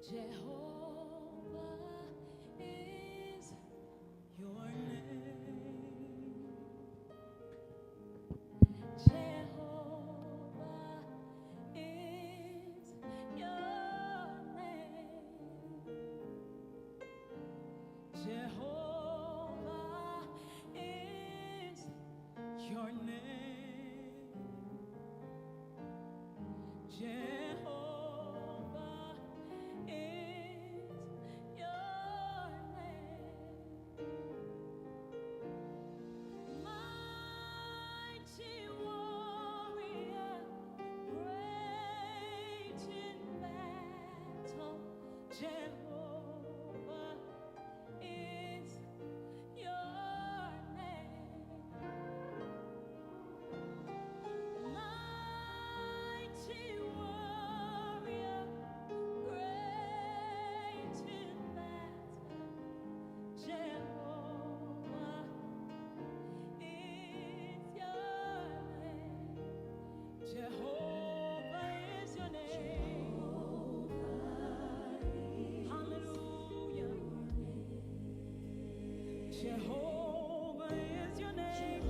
Jehovah is your name. Jehovah is your name. Jehovah is your name. Jehovah is your name. Mighty warrior, great in battle. Jehovah is your name. Mighty warrior, great in battle. Jehovah is your name. Jehovah is your name. Hallelujah. Jehovah is your name.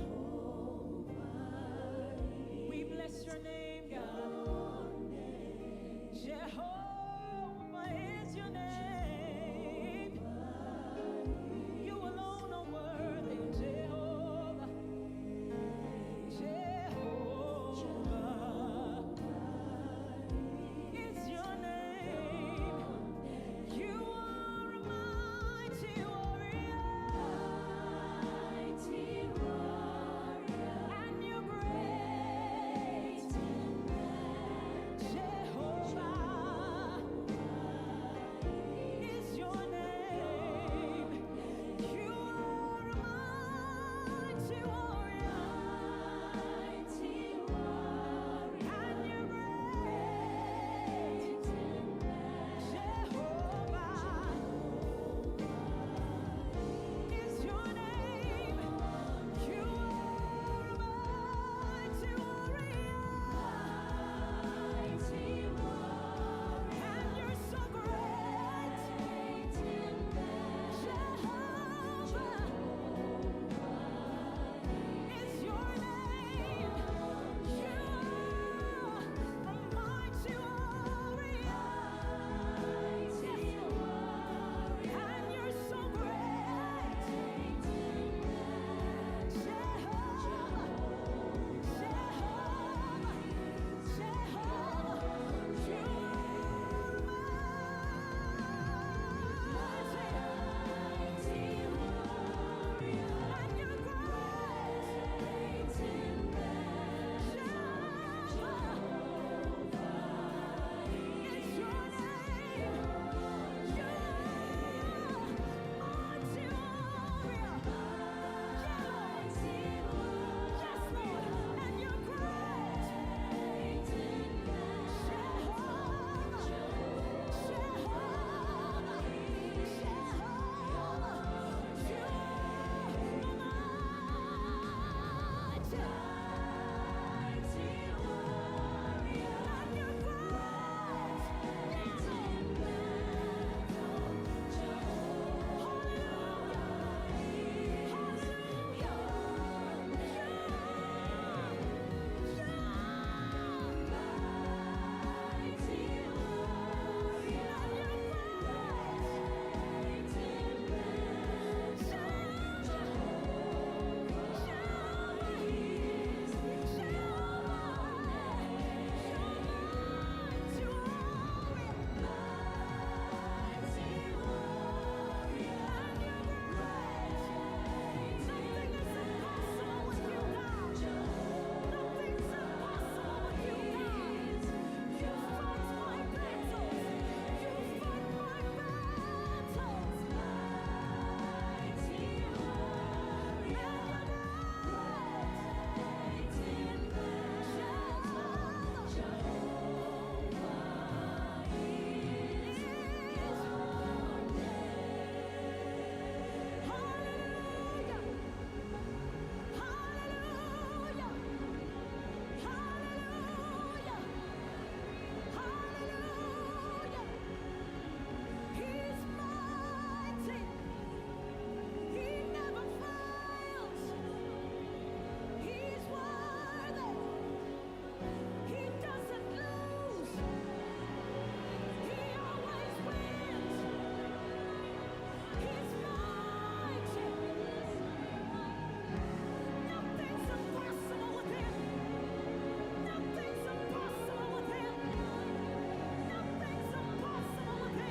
We bless your name, God. Jehovah is your name. You alone are worthy, Jehovah. Jehovah is your name. You are a mighty warrior.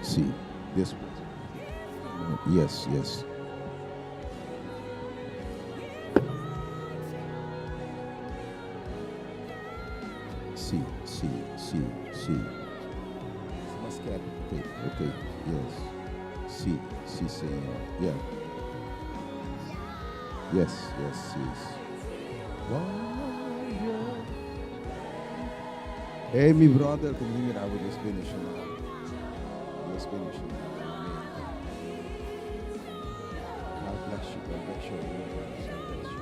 See, this way. Yes, yes. See, see. Must get okay, yes. See, Senhor. Yeah. Yes, yes. Hey, my brother, continue with the Spanish now. The Spanish now. God bless you. God bless you. God bless you.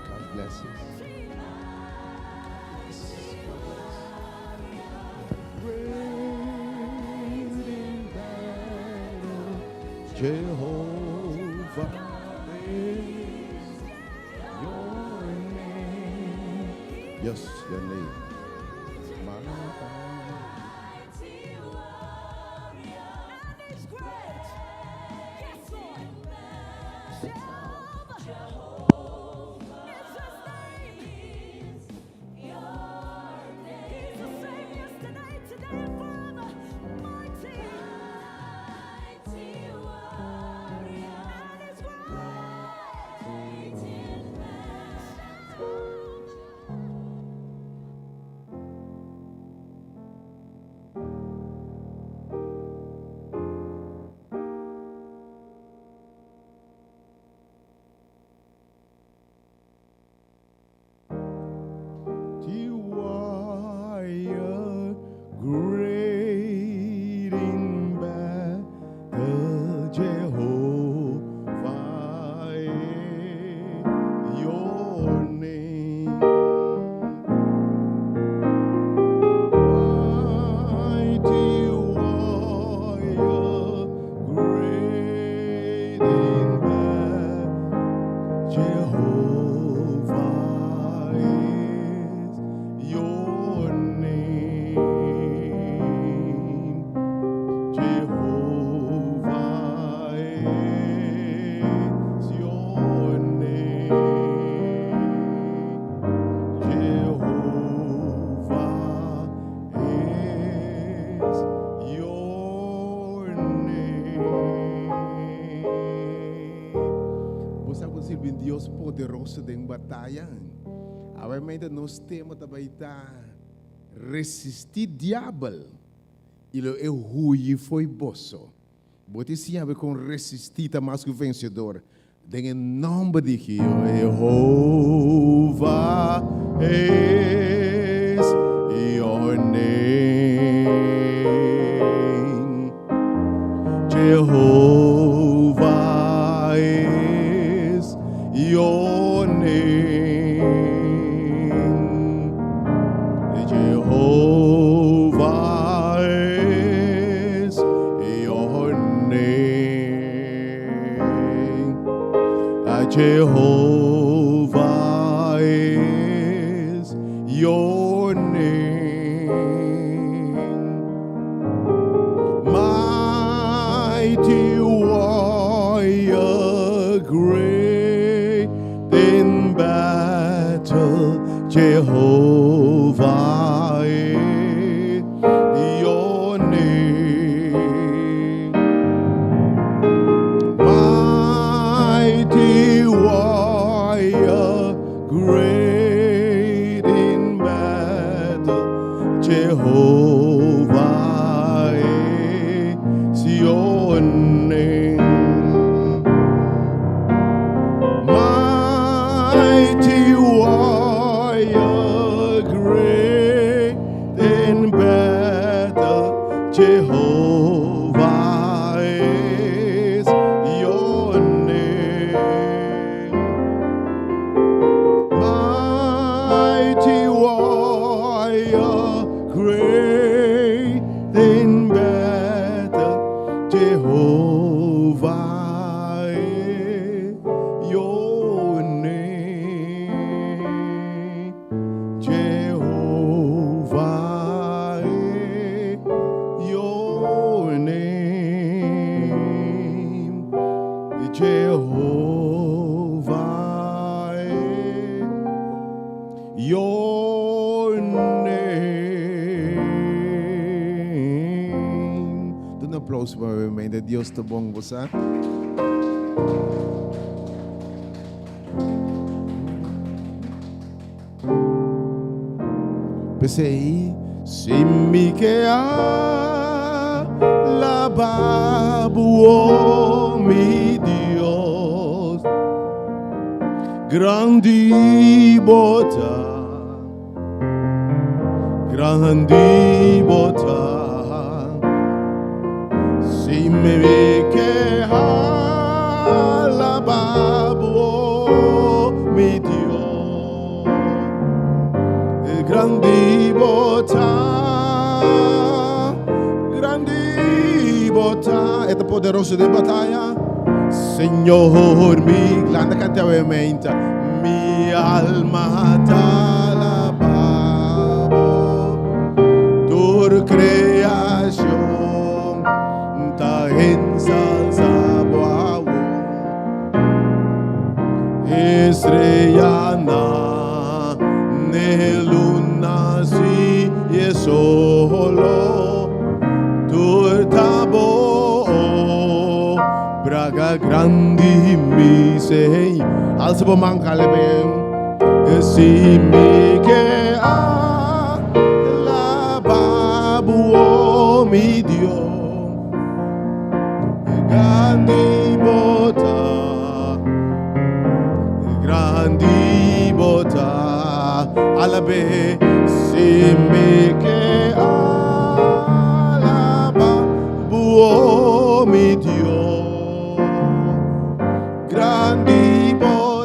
God bless you. Great in battle, Jehovah is your name. Yes, your name. My You are great in battle, Jehovah is your name. Mighty warrior, great in battle, Jehovah is your name. Jehovah is your name. Jehovah is your name. Você pode servir Deus poderoso em batalha. Obviamente nós temos também resistir diabo. Ele é ruim foi bosso. Você se abre com resistir mais que o vencedor. Em nome de Jehovah is your name. Jehovah is your name. Jehovah is your name. Jehovah is your name. Mighty warrior, great in battle, Jehovah is your name. Mighty warrior, great in battle, Jehovah is your name. Mighty warrior, great in battle, Jehovah is your name. Mighty warrior, great in battle, Jehovah is your name. Jehovah is your name. Jehovah is your name. applauso para mim, de Deus tá bom você. Pensei, se me quer alababo, mi Deus, grande bota. Grandi bota, si me che alababo, mi Dio, grandi bota, è poderoso di battaglia, Signor mi glanda cantiamente, mi alma creación ta ensalza boao estrellana ne luna si e solo turtabo braga grandi mi sei alza po mancale ben e si mi che oh mi Dio, grandi bota, alla be, si mi che alaba, oh mi Dio, grandi bota.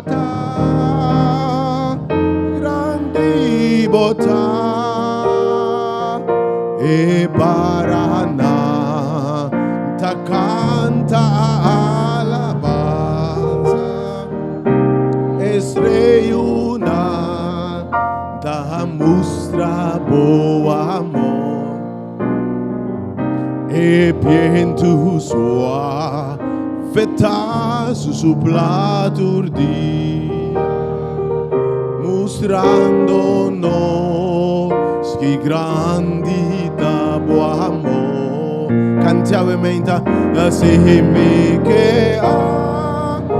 E Paraná ta canta alabanza estreuna ta mostra boa amor e piento sua feta su platur di mostrando nos che grandi amor cantiamo menta se mi che alababo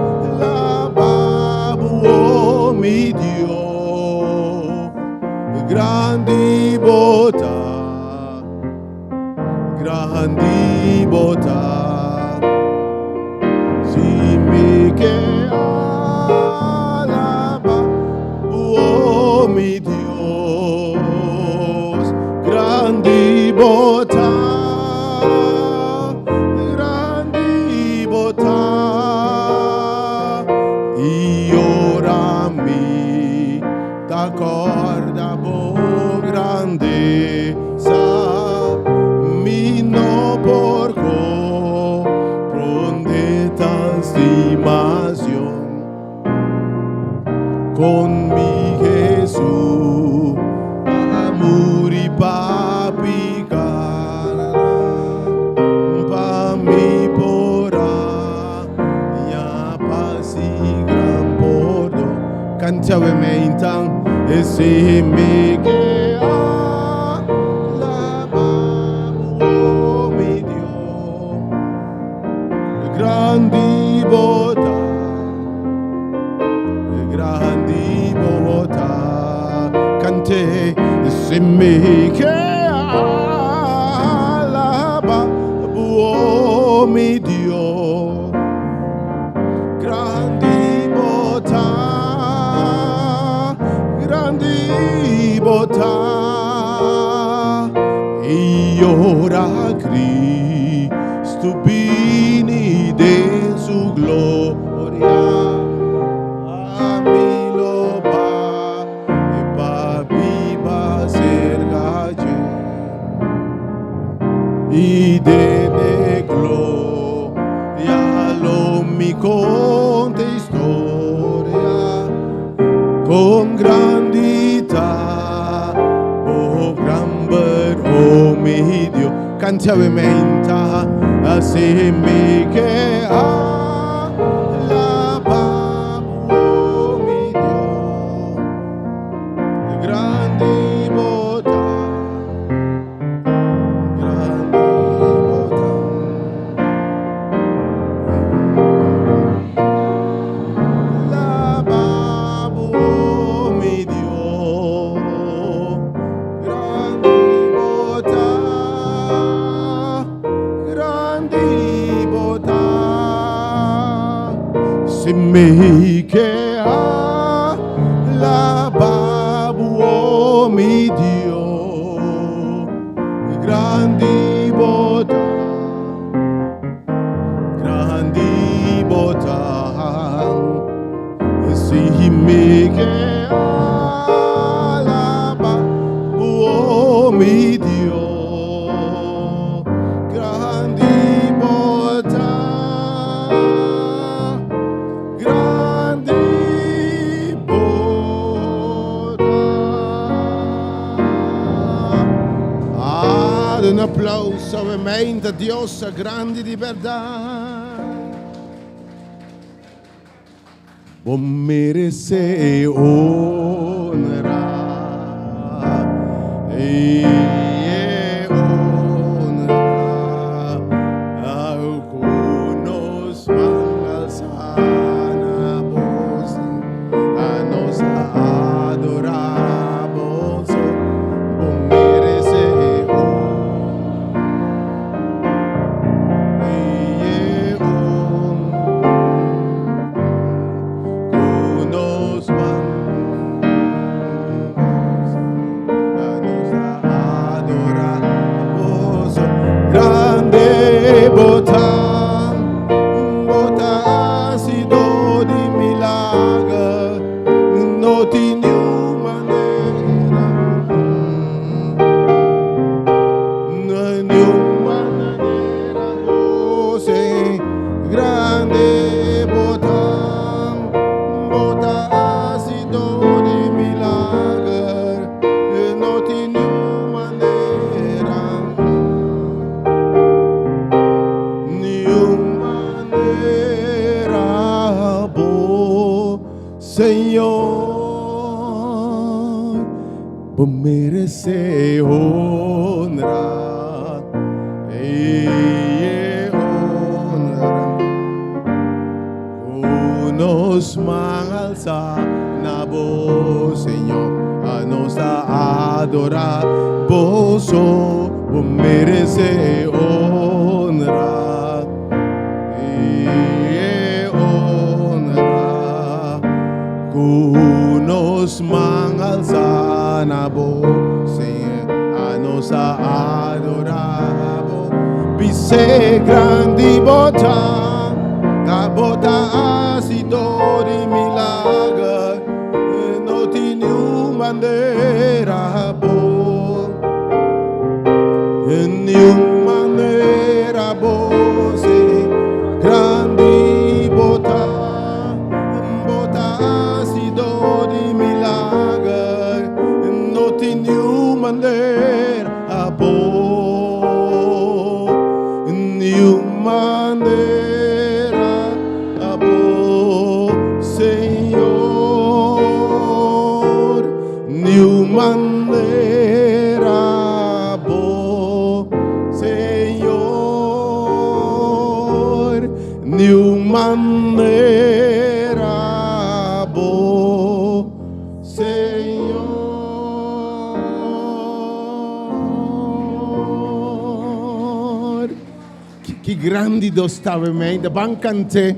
mi Dio grandi bota se mi che alababo mi Dio grandi bota, io ora mi t'accorda bo grandezza, mi no porco, prondeta stimación, con mi Jesús, amori papi pa mi porà ya pasi gran pordo cantiamo mentan e se mi che alababo mi Dio grandi bota cante se mi che alababo mi Dio grandi bota io ora Cristo bini de su gloria y de gloria lo mi conte historia con grandità oh gran oh mi Dio cantiamo menta se mi che alababo mi Dio grandi bota se me che alababo, oh mi Dio, grandi bontà, se me che alababo, oh mi Dio, grandi bontà. Un applauso ovviamente a Dio, grande libertà. Buon merece onra e onra algunos van sana voz a nos adoramos. Buon merece Señor, por merece honra e honra. Unos man alza na voz, Señor, a nos adorar. Vos por merece honra e honra. Unos man alza na voz, a nos adoramos. Vise grandi bota, a bota acido di milagre, no tiene una bandera bo, ni una bandera bo, grandi bota. Manera bo, new manera bo, Señor, new manera bo, Señor, new manera bo, Señor. Che grandi dostave me, da bancante.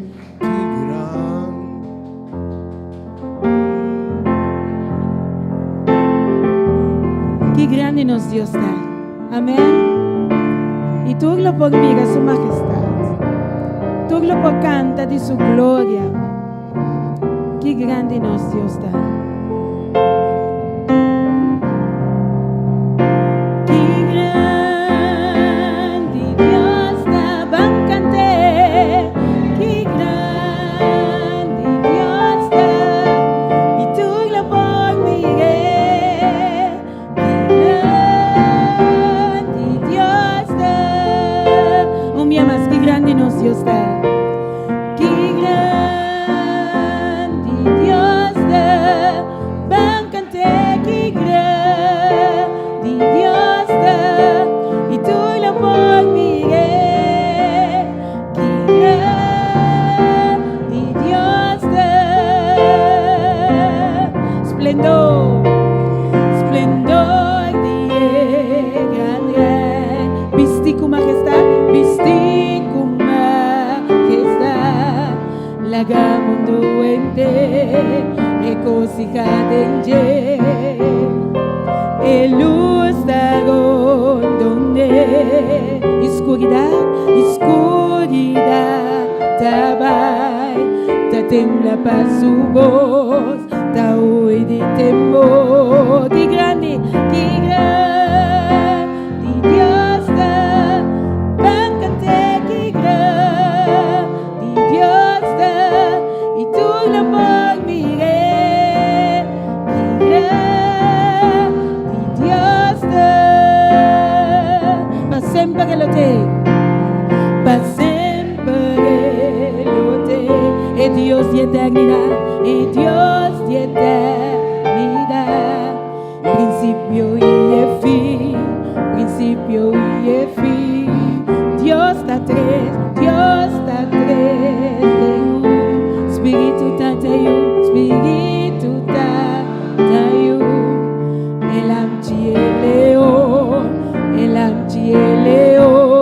Qué grande nos Dios está. Amén. Y tú lo por mira su majestad. Tú lo por canta de su gloria. Qué grande nos Dios está. Dios está, qué grande Dios está, bancante, qué grande Dios está, y tú lo por mirar, qué grande Dios está, esplendor, esplendor de gran, viste con majestad, viste con regocijaré y luz estará donde escuridad tabai, ta tembla para su voz, ta hoy de temor, que grande Dios da, bancante que grande Dios da, y tú lo por miré, que grande Dios da, pa sempre lo te. Es Dios de eternidad, es Dios de eternidad, principio y fin, principio y fin. Dios está tres, Espíritu Santo, Espíritu Santo, el amchi el león, el amchi el león.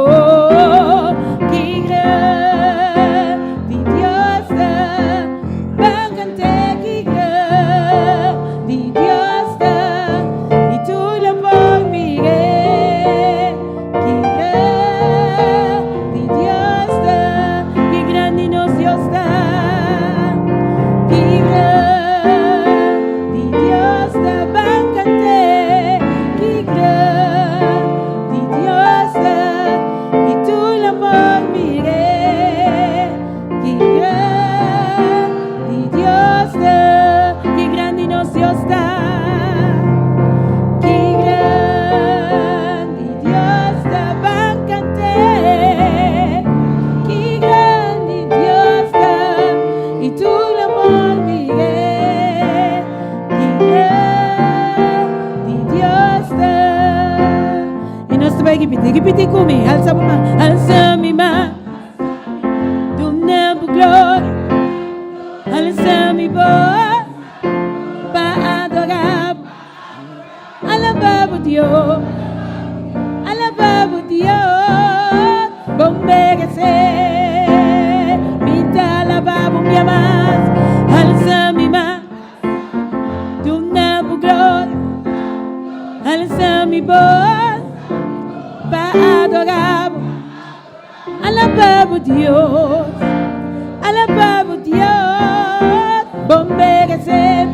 Ripeti come, alza mi mano, donne gloria, alza mi voce, pa adorar, alababo Dios, bombega se, mi ta alababo mi amas, alza mi mano, donne gloria, alza mi voce. Adoramos, alabamos Dios, bombérese,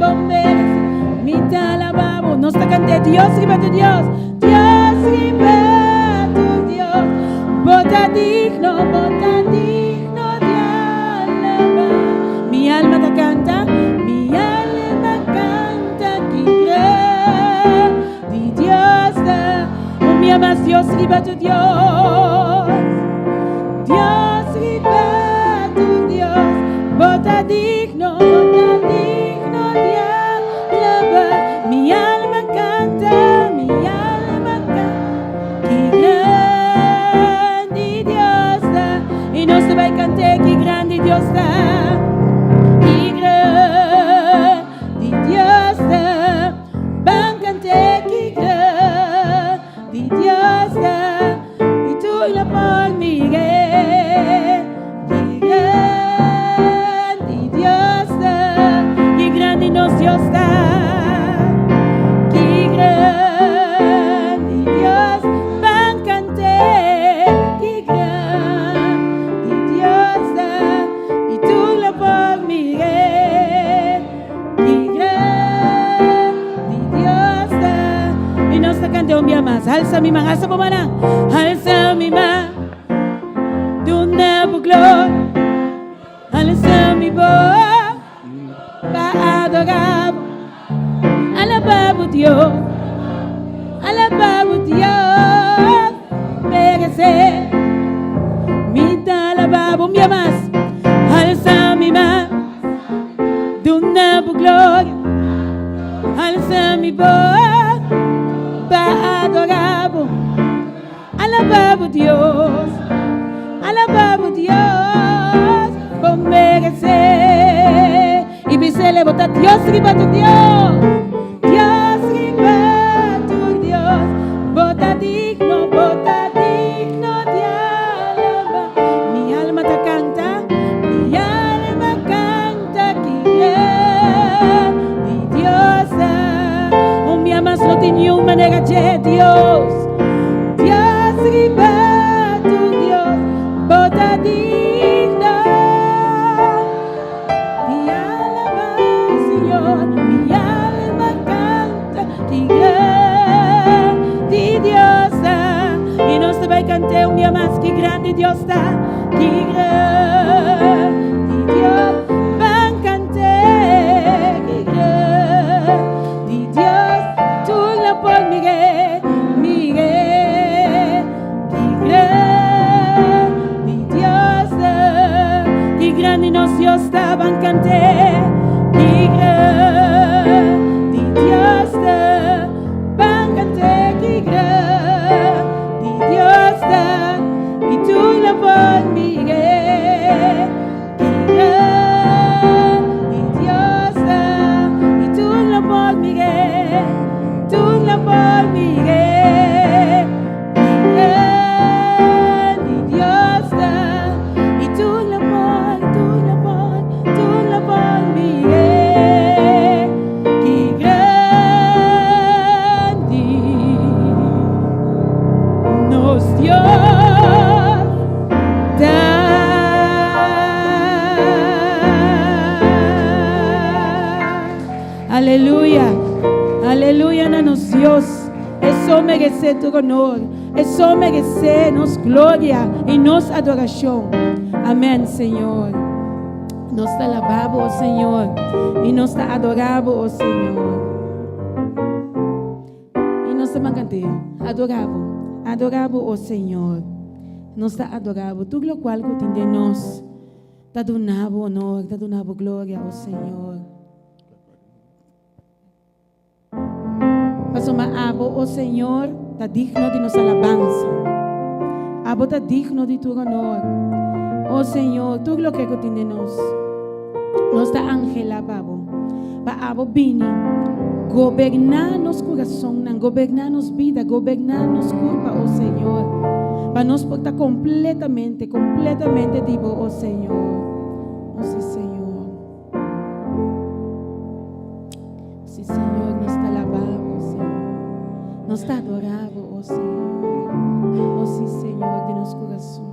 mi te alabamos, nos te cante Dios, riba tu Dios, bota digno de alabar, mi alma te canta, que grande Dios da. Mi amas Dios, riba tu Dios, riba tu Dios, bota digno de alabar, mi alma canta, que grande Dios da, y no se va a cantar que grande Dios da, que grande Dios da, van a cantar que grande Dios da, y tú la por Miguel, que grande Dios da, que grande nos Dios da, que grande Dios van a cantar, que grande Dios da, y tú la por Miguel, que grande Dios da, y nos te cante un día más. Alza mi mano, alza mi mano, donde por gloria, alza mi voz, para adorar, alabamos Dios, merece, mi te alabamos, mi amas, alza mi mano, donde por gloria, alza mi voz, para adorar, alabamos Dios, merece, y me se le bota Dios, riba tu Dios, bota digno de alabar, mi alma te canta, que grande grande Dios está, qué grande Dios, van cantar, qué grande Dios, tú la por Miguel, qué grande Dios, qué grande nos Dios está, van cantar, qué grande Dios, van cantar, qué grande Dios, y tú la por Miguel, qué grande Dios, y tú la por Miguel, tú la por Miguel, qué grande Dios, y tú la por Miguel, qué grande nos Dios. Aleluya, aleluya, nanos Dios. Eso merece tu honor, eso merece nos gloria y nos adoración. Amén, Señor. Nos alabamos, oh Señor, y nos adoramos, oh Señor. Y nos adoramos, oh Señor. Nos adoramos. Tu lo cual que tiene nos, te donamos honor, te donamos gloria, oh Señor. Pasoma abo, oh Señor, está digno de nuestra alabanza. Abo está digno de tu honor. Oh Señor, tú lo que tiene nos está ángela, Pabo. Pa abo bini, gobernar nos corazón, gobernar nos vida, gobernar nos culpa, oh Señor. Para nos portar completamente vivo, oh Señor. Oh sí, Señor. Sí, Señor, nos te alabamos, Señor. Nos te adoramos, oh Señor. Oh sí, Señor, de nuestro corazón.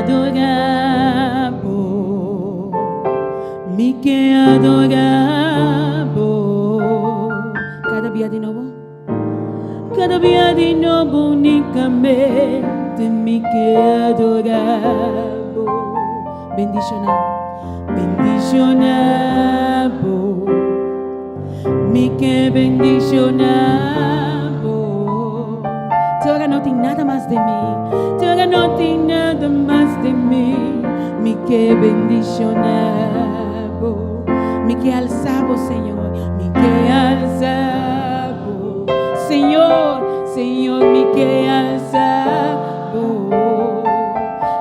Adoramos, mi que adoramos. Cada día de nuevo únicamente mi que adoramos. Bendicionamos, mi que bendicionamos. Tú ahora no tienes nada más de mí. Tú ahora no tienes nada más de mí. Mi que bendicionamos, mi que alzamos, Señor, mi que alzamos, Señor, mi que alzamos.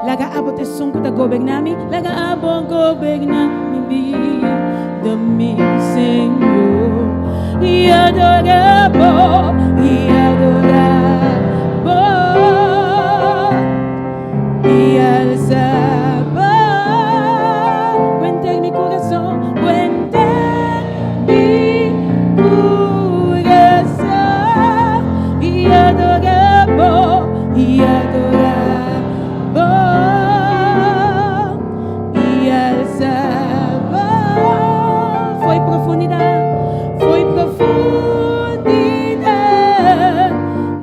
Laga abo te sonko ta gobernami, laga abo goberna mi vida, mi Señor. Y adoramos, y adoramos, y alzamos. Cuenta en mi corazón, cuenta en mi corazón. Y adoramos, y adoramos, y alzamos. Foi profundidad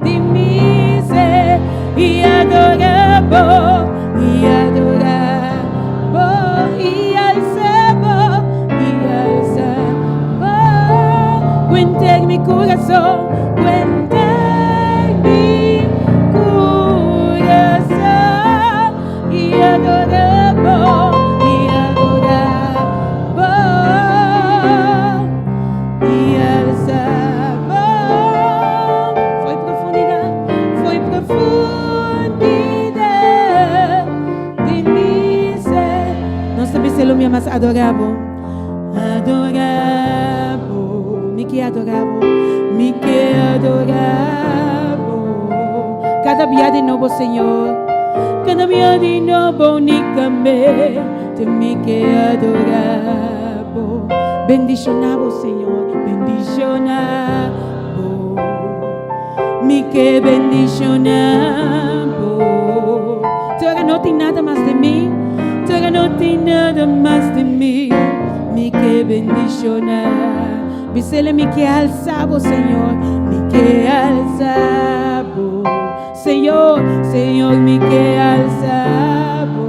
de mi ser. Y adoramos, y adoramos, y alzamos, y alzamos. Cuenta en mi corazón, cuenta en mi corazón. Y adoramos, y adoramos, y alzamos. Foi profundidad de mi ser. Nós também se lumia mais adoramos, mi que adoramos, mi que adoramos. Cada dia de novo, Senhor, cada dia de novo unicamente mi que adoramos. Bendicionamos, Senhor, bendicionamos, mi que bendicionamos. Tú ahora no tienes nada más de mí, tú ahora no tienes nada más de mí, mi que bendicionar. Bisele mi que alzabo, Señor, mi que alzabo. Señor, Señor, mi que alzabo.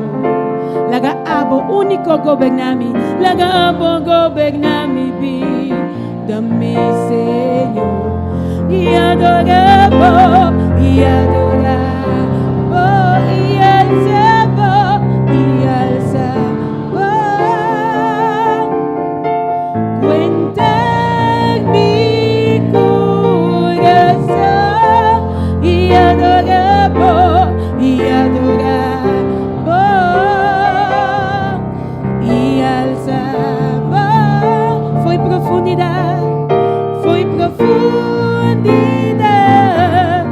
Laga abo único gobernami, laga abo gobernami vida mi Señor. Y adorabo, y adorabo, y alzabo, y alzabo. Cuenta mi corazón, y adorabo, y adorabo, y alzabo. Foi profundidade, foi profundidade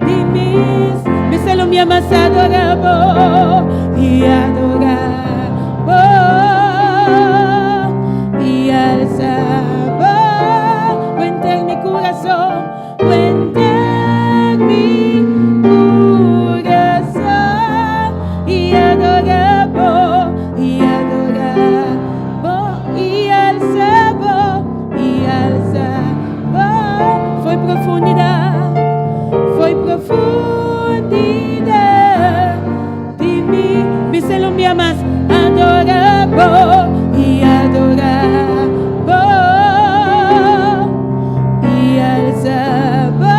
de mim. Me selo me amas adorabo, e adorabo, e alzabo. Cuenta en mi corazón, cuenta en mi corazón, y adorabo, y adorabo, y alzabo, y alzabo. Foi profundidade, foi profundidade de mim. Me selo me amas adorabo, e adorabo, e alzabo.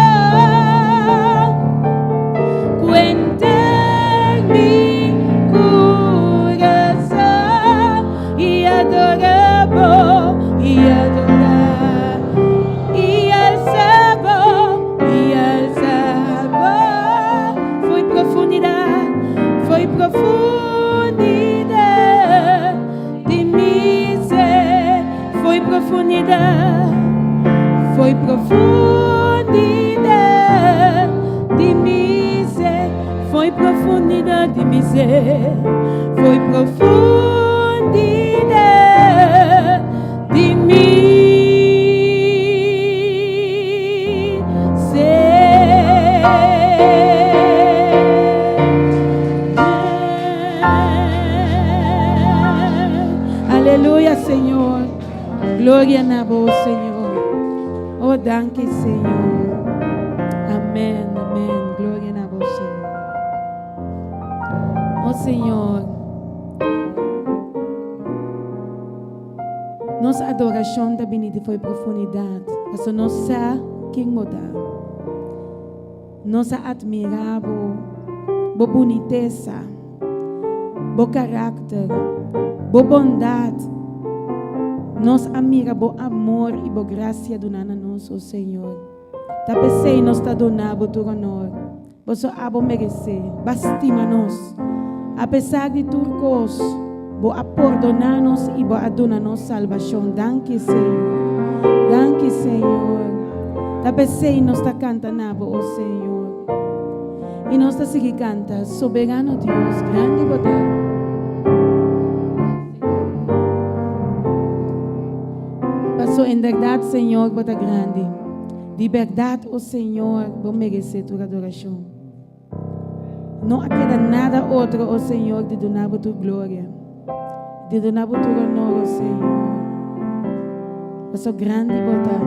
Cuenta en mi corazón, y adorabo, y adorabo, y alzabo, y alzabo. Foi profundidade, foi profundidade de mim, foi profundidade, foi profundidade de mim, foi profundidade de mim, foi profundidade de mim. Aleluia, Senhor. Glória na voz, Senhor. Oh, danke, Senhor. Amém, amém. Glória na voz, Senhor. Oh, Senhor. Nossa adoração também foi profundidade. Mas nós sabemos quem mudar. Nós admiramos a boniteza, o caráter, a bondade. Nós admiramos o amor e a graça do nós, oh Senhor. Tapecei nós está donando o teu honor. Você abo merecer. Bastima-nos. Apesar de tudo coisas, vou perdonar-nos e vou adonar-nos salvação. Danke, Senhor. Danke, Senhor. Tapecei nós está cantando, oh Senhor. E nós está seguindo canta, soberano Deus, grande bondade. Passou em verdade, Senhor, bota grande. De verdade, oh Senhor, vou merecer tua adoração. Não queda nada outro, oh Senhor, de donar a tua glória. De donar a tua honor, oh Senhor. Passou grande, bota.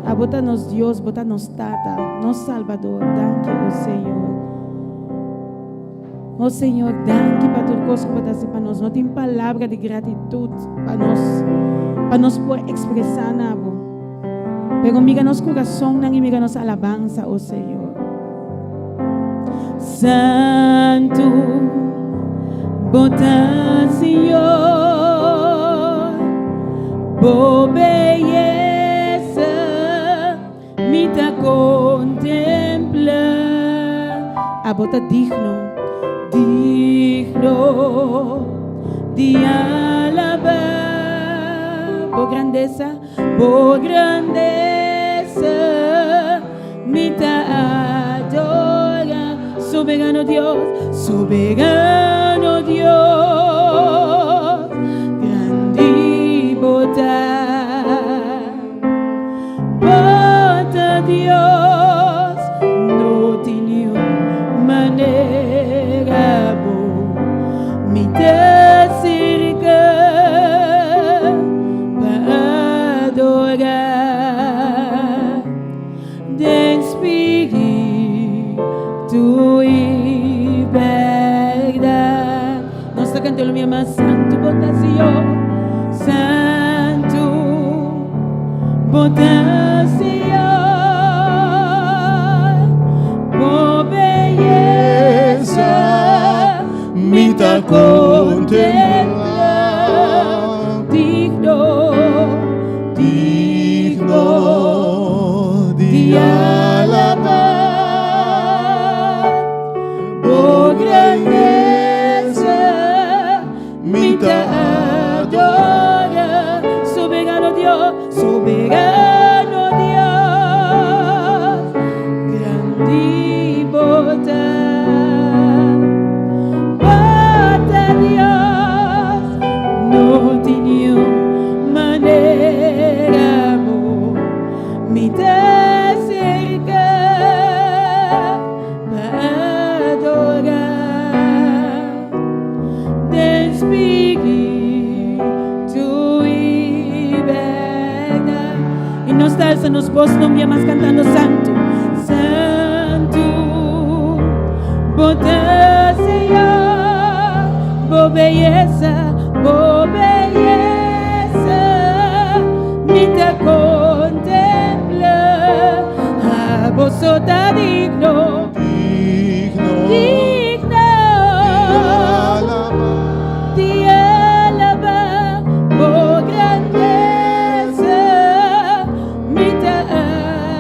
A bota nos Deus, bota nos Tata, nos Salvador. Danke, oh Senhor. Oh Senhor, danke para tudo que bota assim para nós. Não tem palavra de gratidão para nós poder expressar nada. Pero mira nos coração e mira nos alabanza, oh Senhor. Santo, bota Senhor, bo belleza, me ta contempla. A bota digno de alabar. Por grandeza, me ta adora. Soberano Dios, grande bota Dios, no tiene manera me te cerca. adorar. Den Espírito e verdade. Nós está cantando minha mais santo votação, santo votação, por beleza me tá contemplar, digno de alabar, por grandeza me tá adora, soberano Deus, soberano Deus, grande bota Deus, não tinha maneira, amor, me dá cerca para adorar. Den Espírito e verdade. E nós estamos nos postos, mas cantando santo, santo, bota Senhor, por beleza, me te contempla, a vos está digno de alabar, por grandeza me te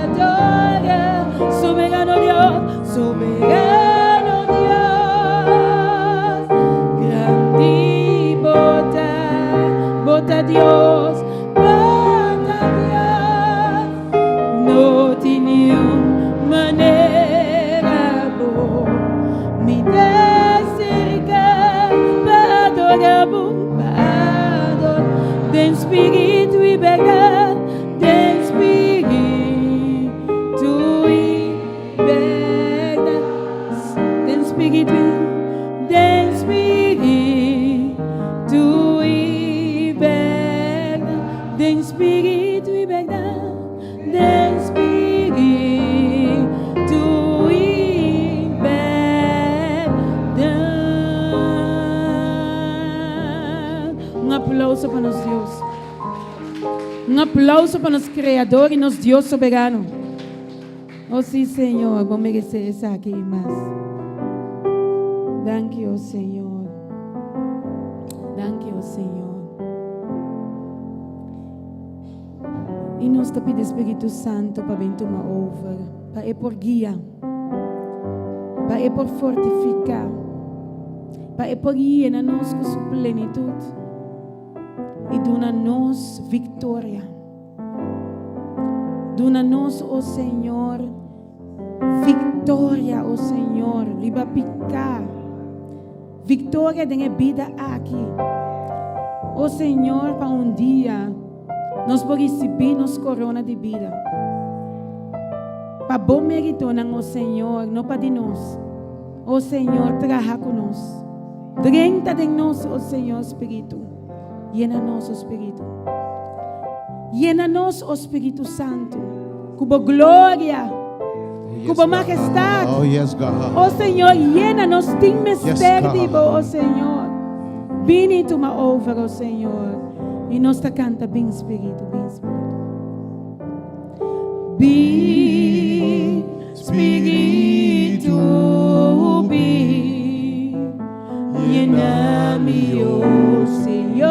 adora, soberano Deus, soberano Deus, grande bota Deus, não tinha maneira boa, me dá cerca para adorar, den Espírito e verdade, den Espírito e verdade, den Espírito e verdade, den Espírito e verdade, den Espírito e verdade. Aplauso para nosso Deus. Aplauso para nosso Criador e nosso Deus soberano. Oh sim, Senhor, vou merecer isso aqui mais. Thank you, Senhor. Thank you, Senhor. E nós te pedimos, Espírito Santo, para vir tomar over, para por guia, para por fortificar, para por guiar na nós com sua plenitude e dona-nos vitória. Dona-nos, ó Senhor, vitória, ó Senhor, riba picar, vitória da vida aqui. Ó Senhor, para dia nós podemos receber nossa corona de vida. Para bom mérito, ó Senhor, não para de nós. Ó Senhor, traga conosco. Drenta de nós, ó Senhor, Espírito. Llena nosso Espírito. Llena-nos, ó Espírito Santo, com glória, com majestade. Oh, yes, God. Ó Senhor, llena-nos de mistério, ó Senhor. Vini tu ma over, ó Senhor. E nós te canta bem Espírito, bem Espírito. Bem Espírito, bem, llena-me, ó Senhor,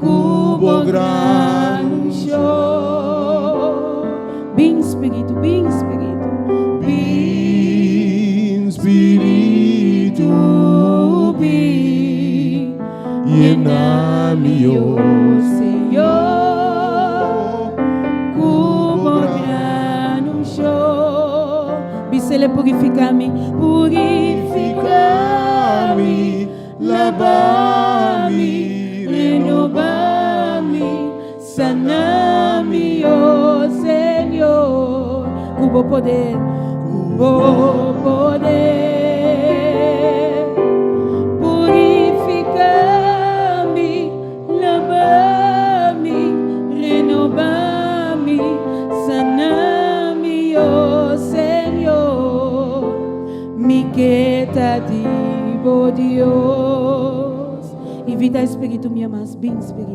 cubo gran show. Bem Espírito, bem Espírito, Bem Espírito, bem, llena-me, ó Senhor, cubo gran show. Bisele purifica-me, purifica-me, lava-me, renova-me, sana-me, ó Senhor. Cubo poder, cubo poder, purifica-me, lava-me, Espíritu mío más. Ven Espíritu.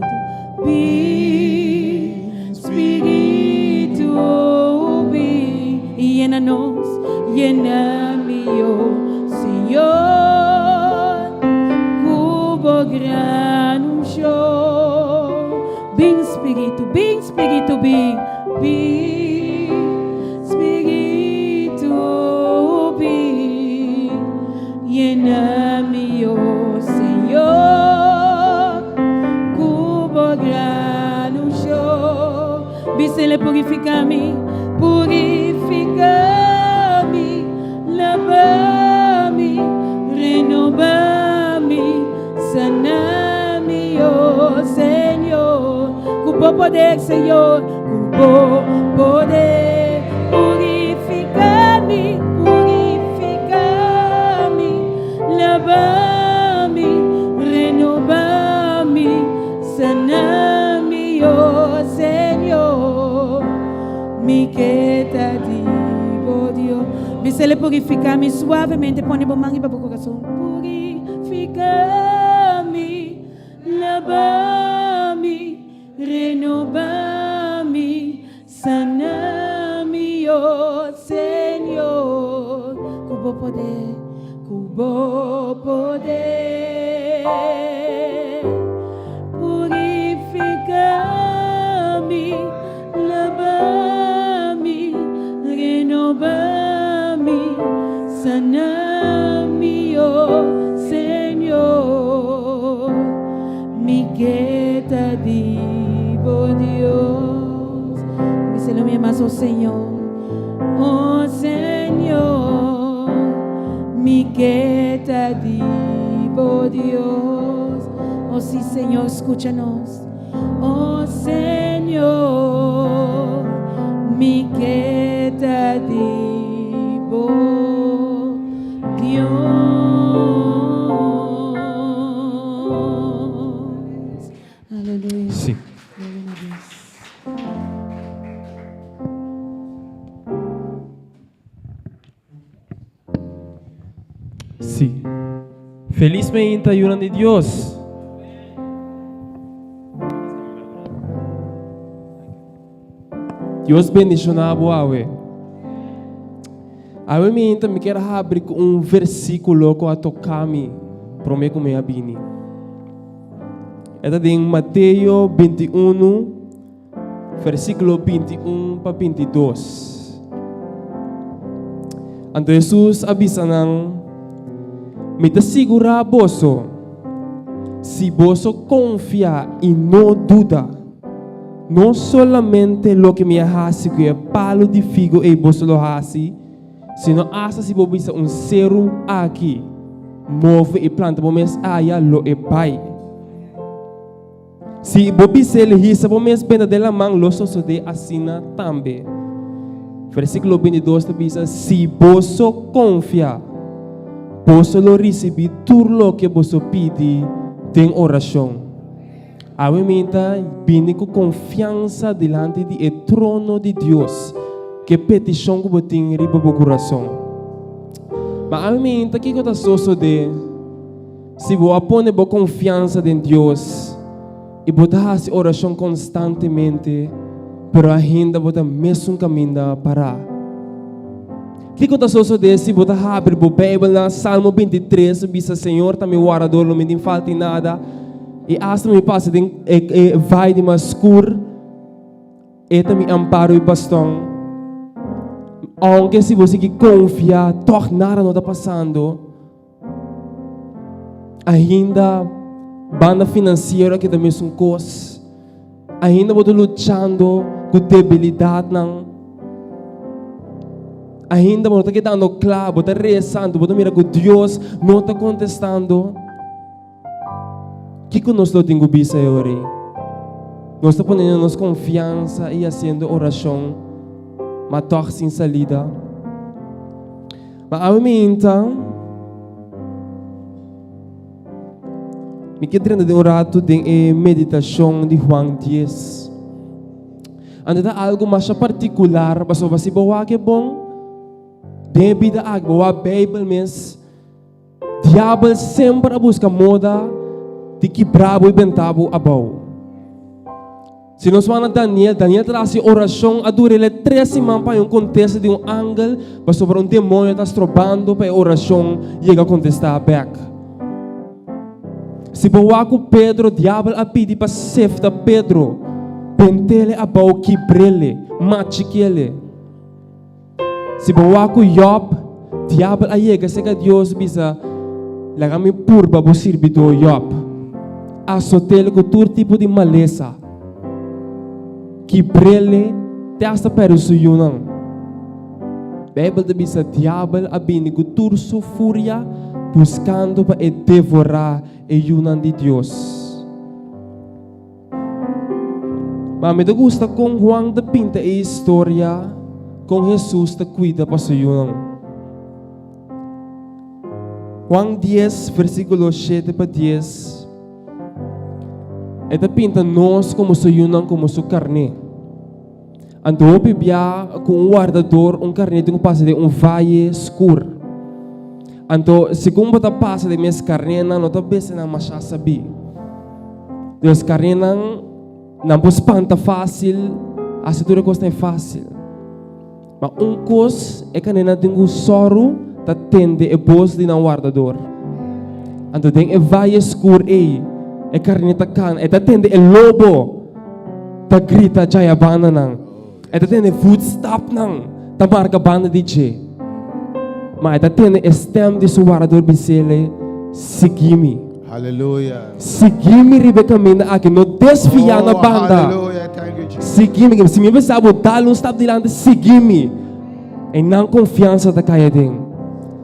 Ven Espíritu. Ven. Y llénanos. Llena-me, oh Señor. Cubo gran show. Ven Espíritu. Ven Espíritu. Ven. Ven Espíritu. Ven. Llena-me, oh Señor. Cubo gran show. Bísele purifica-me. Purifica-me. Lava-me. Renova-me. Sana-me, oh Senhor. Cubo poder, Senhor. Cubo poder. Purifica-me. Purifica-me. Lava-me. Renova-me. Sana-me, oh Senhor. Me queda digo Dios. Bísele purifica-me suavemente. Pone a mão para o coração. Purifica-me. Lava-me. Renova-me. Sana-me, oh Senhor. Cubo poder. Cubo poder. Purifica-me. Lava-me. Renova-me. Sana-me, oh Senhor. Me queda vivo Dios. Díselo mi más, oh Señor. Oh Señor. Me queda vivo Dios. Oh sí, Señor, escúchanos. Oh Señor. Me queda vivo Dios. Aleluya. Sí. Gloria a Dios. Sí. Felizmente ayudan de Dios. Dios bendicionar a Awe me então me quero abrir com versículo que a tocar-me, prometo me abini. É em Mateus 21, versículo 21 para 22. Então Jesus avisa nang, me te segura boso, se boso confia e não duda, não solamente lo que me hace que é palo de figo e boso lo hace, sino hasta si bobisa un serum aqui, move e planta bomes aya lo e pai. Si bobisa ele hisa bomes pena de la mang lo so de assina tambe. Versículo 22 diz: si boso confia, boso lo recebi tur lo que boso pidi tem oração. Awe minta bini com confiança delante de trono de Deus. Que petição que botin riba bo coração. Mas a mim tá aqui que eu sou de se vou apone bo confiança em Deus e botar essa oração constantemente, pero ainda botar mesmo caminho para. Que eu sou de se botar abrir bo Bíblia na Salmo 23, bisa Senhor tá me guardador, não me falta nada e hasta me passa de vai de mais escuro e tá me amparo e bastão. Aunque se você que confia, tornar não está passando, ainda banda financeira que também são coisas, ainda você lutando com debilidade não, ainda você está dando claro, você está rezando, você mira que Deus não está contestando. Que nós não temos bisa hoje? Nós estamos ponendo nossa confiança e fazendo oração. Mas toch sem salida. Mas a mim então, me quero de orato de meditação de Juan 10. Anda algo mais particular, mas se bawa que bom, debida a Bíblia mes. Diabo sempre busca moda tiki brabo e bentabo abaw. Se nós vamos a Daniel traz oração a durar 3 semanas para um contexto de um ángel, para sobre um demônio está estrobando para a oração chega a contestar back. Se bawaku Pedro, diabo a pedir para sefta Pedro, pentele abaw kibrele, machikele. Se bawaku Job, diabo a chega se que Deus bisa lagami purba bo servidor Job. Asotele com todo tipo de maleza. Que brele te hasta pero suyunang. Bíblia te bisa diabo abini com turso fúria buscando para devorar e yunan de Deus. Mas me gusta com Juan de pinta a história com Jesus te cuida para suyunang. Juan 10 versículo 7 para 10. Ita pinta nós como suyunang como su carne. Ando bibia com guardador carne de passa de vale escuro. Ando segundo bata passa de minhas carne não tá bem na machá sabi. Deus carne não espanta fácil, a situação costa é fácil. Mas cos é que não tem soro tá tende e bos de não guardador. Ando tem vale escuro é carne tá can, é tá tende lobo tá grita jaya bana nang. É tá tende footstep nang, tá marca bana de je. Mas é tá tende stem de su guardador bisele, segimi. Hallelujah. Segimi ribe caminho aqui, no desfiar na banda. Hallelujah. Thank you, Jesus. Segimi, se me pensava dar step dilante, segimi. E não confiança da caia ding.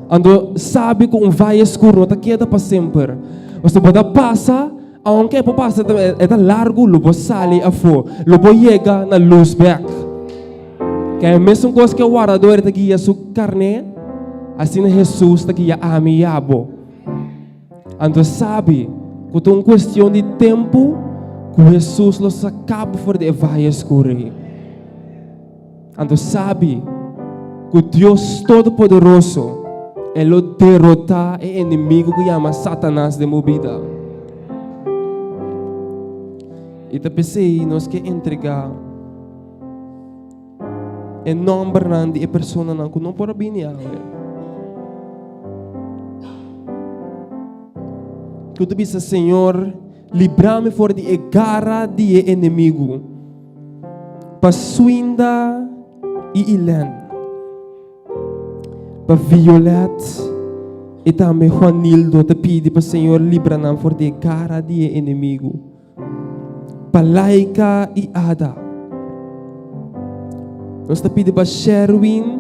Ando sabe que vai escuro, tá quieta para sempre. Você pode passar. Aunque po passa é largo, lobo sali a fo, lobo chega na luz back. Que é a mesma coisa que o guardador está guia sua carne, assim Jesus está guia a mi abo. Ando sabe que tem uma questão de tempo que Jesus los acaba fora de vai escuro. Ando sabe que Deus Todo-Poderoso ele derrota o inimigo que chama Satanás de movida. E pensei, nós que entregar em nome de a pessoa que não pode vir a que tu disse, Senhor, livra-me fora de garra de inimigo, para suinda e ilan, para Violette e também Juanildo, te pedi para Senhor, livra-me fora de garra de inimigo. Palaika e Ada. Nós te pedimos para Sherwin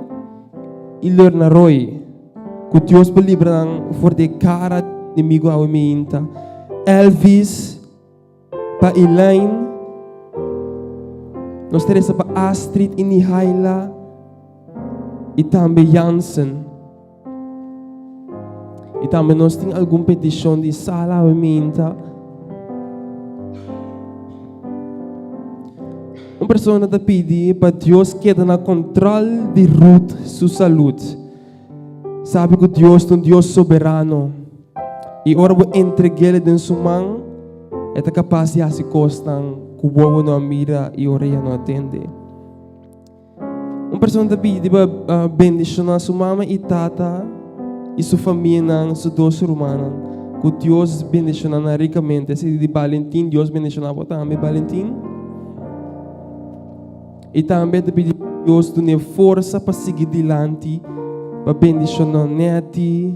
e Lorna Roy, que Deus me livre for de cara inimigo ao minta. Elvis, para Elaine, nós teremos para Astrid e Nihaila e também Jansen. E também nós temos alguma petição de sala ao minta. Uma pessoa te pede para Deus queda na controle de Ruth sua saúde. Sabe que Deus é um Deus soberano. E ora vou entregar-lhe em sua mão, é capaz de se costar que o povo não mira e ora não atende. Uma pessoa te pede para bendicionar sua mãe e tata e sua família, seus 2 irmãos. Que Deus bendicionar ricamente. Se de Valentim, Deus bendicionar também Valentim. E também te pedir a Deus dar força para seguir adiante, para bendicionar neti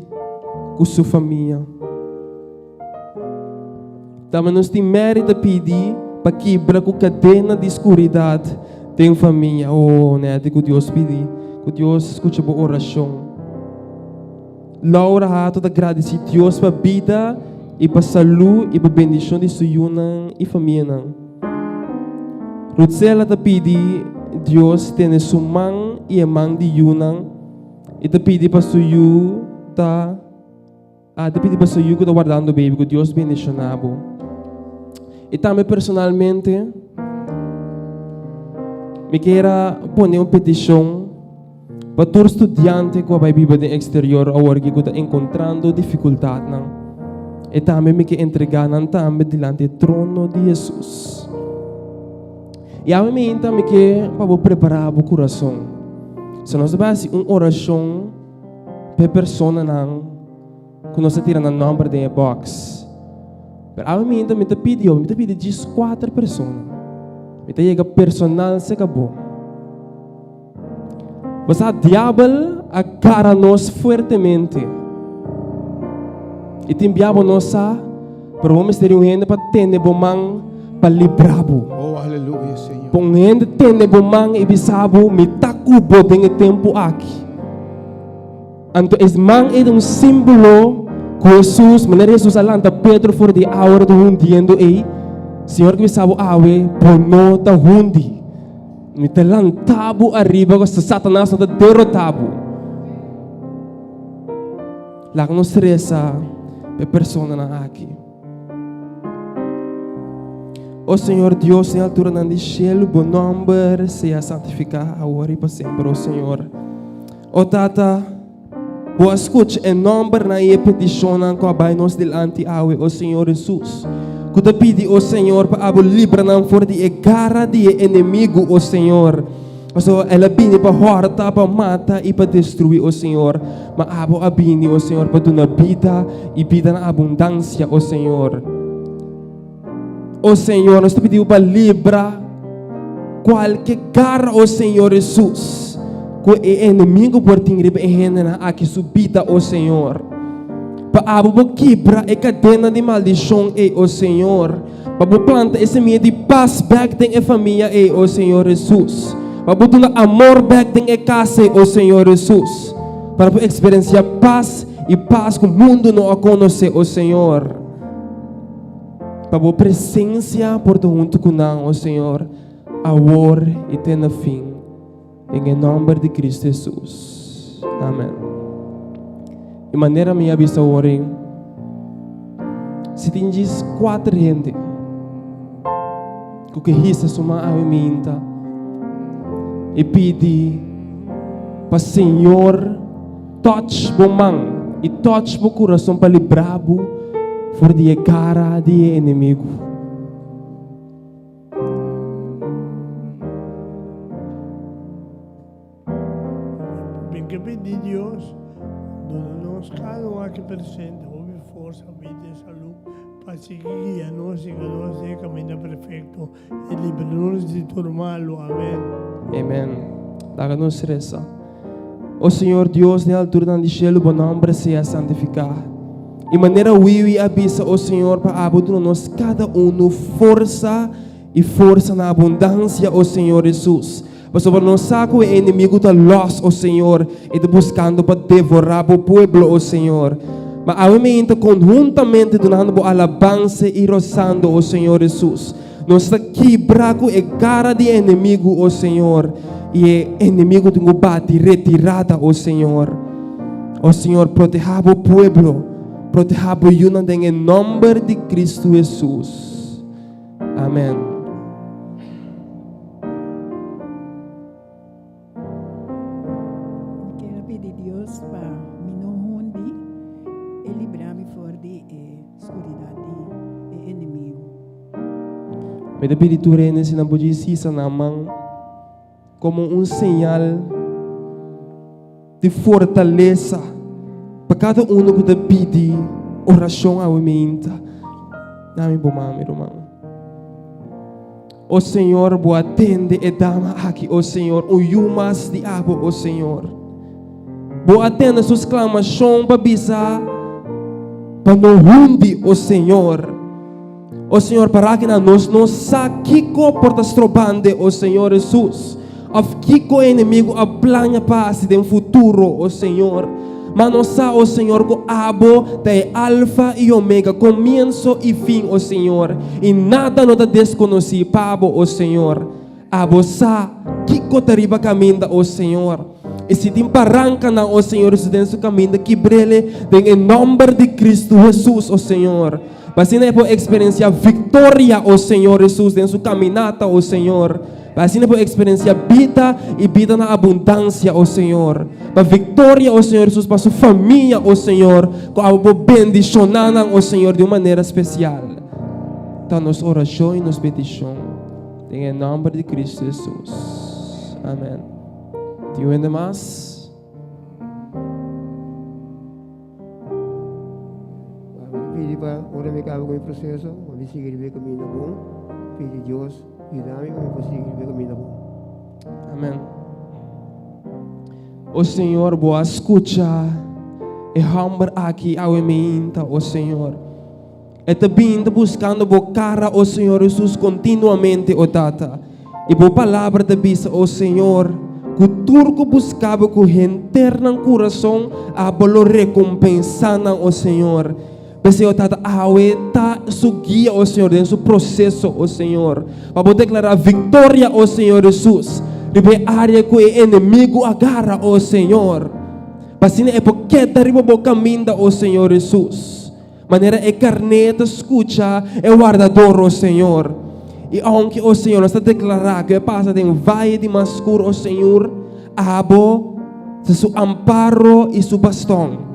com sua família. Também nós temos mérito a pedir para quebrar a cadena de escuridão da família. Oh, neti, que Deus pedir, que Deus escute a oração. Laura, toda agradecer a Deus para a vida e para a saúde e para a bendição de sua e família. Rutsela te pedi, Deus tem sua mão e a mão de Yunang. E te pedi para suyu ta, te pedi para suyu que está guardando baby, que Deus bendicionado. E também personalmente, me quero pôr uma petição para todos os estudantes que vai viver no exterior agora que estão encontrando dificuldade. E também me que entregar também diante do trono de Jesus. E a mim também que para preparar o coração. Se nós fazemos uma oração para pessoa não, quando nós tiramos o número de box. Mas a mim também me pede 4 pessoas. Me chega personal se acabou. Mas a diabo agarra nós fortemente. E tembiamo nós para vamos ter um rende para ter bomang para librabo. Oh, aleluia, Senhor. Pong rende ter bomang ibisabo me takubo dengan tempo aqui. Anto es mang é um símbolo que Jesus, maneira Jesus alanta Pedro for de hora do hundiendo ei, Senhor que bisabo awe pono ta hundi. Me talantabo arriba com Satanás na derrotabo. Lá que nos reza a persona na aqui. O Senhor Deus, na altura do cielo, bom nome seja santificado agora e para sempre, o Senhor. O Tata, boa escuta, em nome na petição que vai nos delante awe, o Senhor Jesus. Que te pedi, o Senhor, para abo livrar não for de garra de inimigo, o Senhor. So, ela bini para horta, para matar e para destruir, o Senhor. Mas abo abini, o Senhor, para dar vida e vida na abundância, o Senhor. O Senhor, nós te pedimos para livrar qualquer garra, o Senhor Jesus. Que o inimigo por tingrir na aqui subida, o Senhor. Para abo quebrar a cadena de maldição, o Senhor. Para plantar esse meio de paz back tem a família, o Senhor Jesus. Para dar amor back tem a casa, o Senhor Jesus. Para experienciar paz e paz que o mundo não conhece, o Senhor. Para a presença por junto com nós, o Senhor, agora e até no fim. Em nome de Cristo Jesus. Amém. De maneira minha vista hoje, se tem 4 gente que resta suma a minha e pedi para o Senhor touch o mão e touch o coração para livrar-o for de cara de inimigo. Bem que pedi Deus, dona-nos cada um aqui presente, ouve força, vida e saúde, para seguir a nós e a nós é caminho perfeito e livrar-nos de todo mal. Amém. Amém. Daga-nos reza. O Senhor Deus, na altura do cielo, bom nome seja santificado. E maneira wiwi avisa o Senhor para abençoar-nos cada força e força na abundância, o Senhor Jesus. Mas sobre nós saco o inimigo está lost, o Senhor, e está buscando para devorar o povo, o Senhor. Mas a momento conjuntamente dando alabança e rozando o Senhor Jesus. Nós está quebrando a cara de inimigo, o Senhor, e o inimigo tem que bater retirada, o Senhor. O Senhor proteja o povo. Proteja a Yuna em nome de Cristo Jesus. Amém. Quero pedir a Deus para me não hundir e livrar-me fora de escuridão do inimigo. Me da peditura nesse não pode ser na mão como sinal de fortaleza. Para cada que te pede oração ao minta. Nami bomami romão. O Senhor bo atende e dama aqui, o Senhor, o yumas de abo, o Senhor. Bo atende suas clamações para bisar, para não hundi, o Senhor. O Senhor, para que nós não saquiko por tas trobande, o Senhor Jesus. Of kiko inimigo a plana paz de um futuro, o Senhor. Mas nós o Senhor, que abo é alfa e omega, começo e fim, o Senhor. E nada nos desconhece, pabo, o Senhor. Abo sa, kiko tariba caminho, o Senhor. E se tem paranca na o Senhor, se tem seu caminho, que brilhe, em nome de Cristo Jesus, o Senhor. Mas se não é por experiência vitória, o Senhor Jesus, em sua caminhada, o Senhor. Para assim por experienciar vida e vida na abundância, ó Senhor. Para vitória, ó Senhor Jesus, para sua família, ó Senhor. Com a bendicionar, ó Senhor, de uma maneira especial. Então, nossa oração e nossa petição. Em nome de Cristo Jesus. Amém. Tio ainda mais? Pedi para ora me acaba com o processo, onde seguir o caminho bom. Pedi a Deus, ajuda-me para seguir o caminho bom. Amém. O Senhor, boa escuta. E hambar aqui ao eminta, o Senhor. E também buscando boa cara, o Senhor Jesus, continuamente, o Tata. E boa palavra da bisa, o Senhor. Que turco buscava com interna coração, a bolo recompensando, o Senhor. Mas o Tata, tá su guia, o Senhor, em seu processo, o Senhor. Para declarar vitória, o Senhor Jesus. Ribe área que o inimigo agarra, o Senhor. Pasina é porque dariba bo caminho, o Senhor Jesus. Maneira é carneta escuta, é guardador, o Senhor. E aunque o Senhor está declarando que passa em vale de mascuro, o Senhor, abo su amparo e su bastão.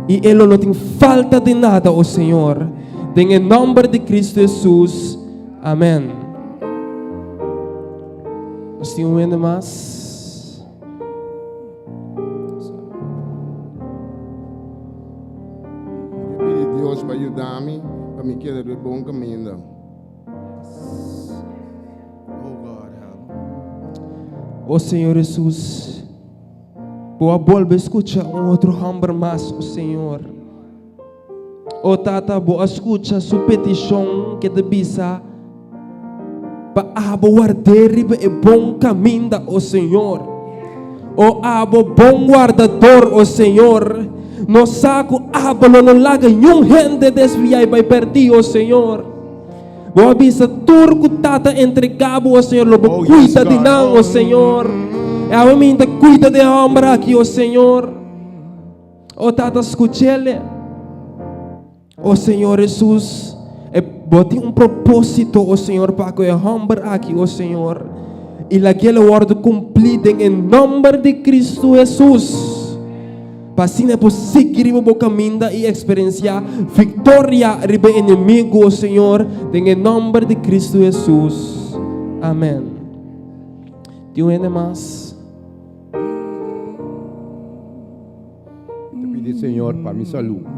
E ele não tem falta de nada, o Senhor. Em nome de Cristo Jesus. Amém. Você tem ainda mais? Eu pedi a Deus para ajudar-me, para me quedar no bom caminho. Oh God, help. O Senhor Jesus. Boa volta escuta outro hambre mais, o Senhor. O Tata, boa escuta sua petição que te bisa. Para abo guardar e bom caminho, o Senhor. O abo bom guardador, o Senhor. No saco abo não laga nenhum gente desviar e vai perder, o Senhor. Boa bisa turco Tata entregado, o Senhor. Lobo cuida de não, o Senhor. E a mim cuida de homem aqui, o Senhor. O Tata escute ele. O Senhor Jesus. Bote propósito, o Senhor, para que o homem aqui, o Senhor. E aquele ordem cumprida em nome de Cristo Jesus. Para assim é possível seguir o caminho e experienciar vitória sobre o inimigo, o Senhor, em nome de Cristo Jesus. Amém. Tem ainda mais? Eu pedi, Senhor, para minha saúde.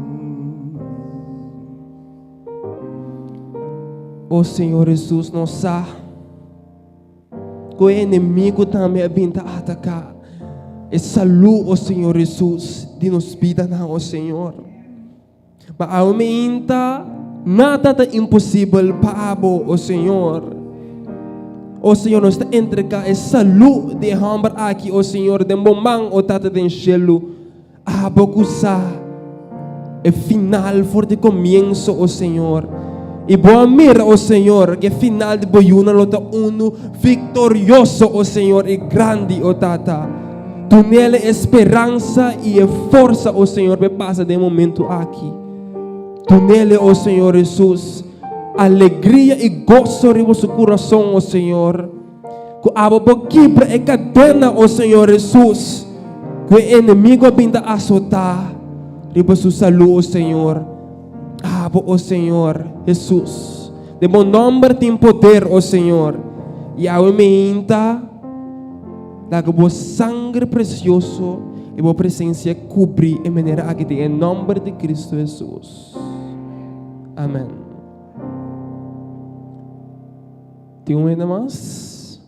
O Senhor Jesus não sabe que o inimigo também vem atacar. E saúde, o Senhor Jesus, de nos vida, não, o Senhor. Mas aumenta, nada é impossível para o Senhor. O Senhor nos entrega a saúde de homem aqui, o Senhor, de momento, o tata de enxelo. Abocusa, é final for de começo, o Senhor. E boa mira, o Senhor, que final de boiuna lota uno vitorioso, o Senhor, e grande, o Tata. Tu nele esperança e força, o Senhor, que passa de momento aqui. Tu nele, o Senhor Jesus, alegria e gozo em seu coração, o Senhor. Que a boquibra e cadena, o Senhor Jesus, que o inimigo vinda a soltar, em sua saúde, o Senhor. O Senhor Jesus, de bom nome tem poder, o Senhor, e a aumenta da boa sangue precioso e boa presença cobrir em maneira aqui em nome de Cristo Jesus. Amém. Tem ainda mais?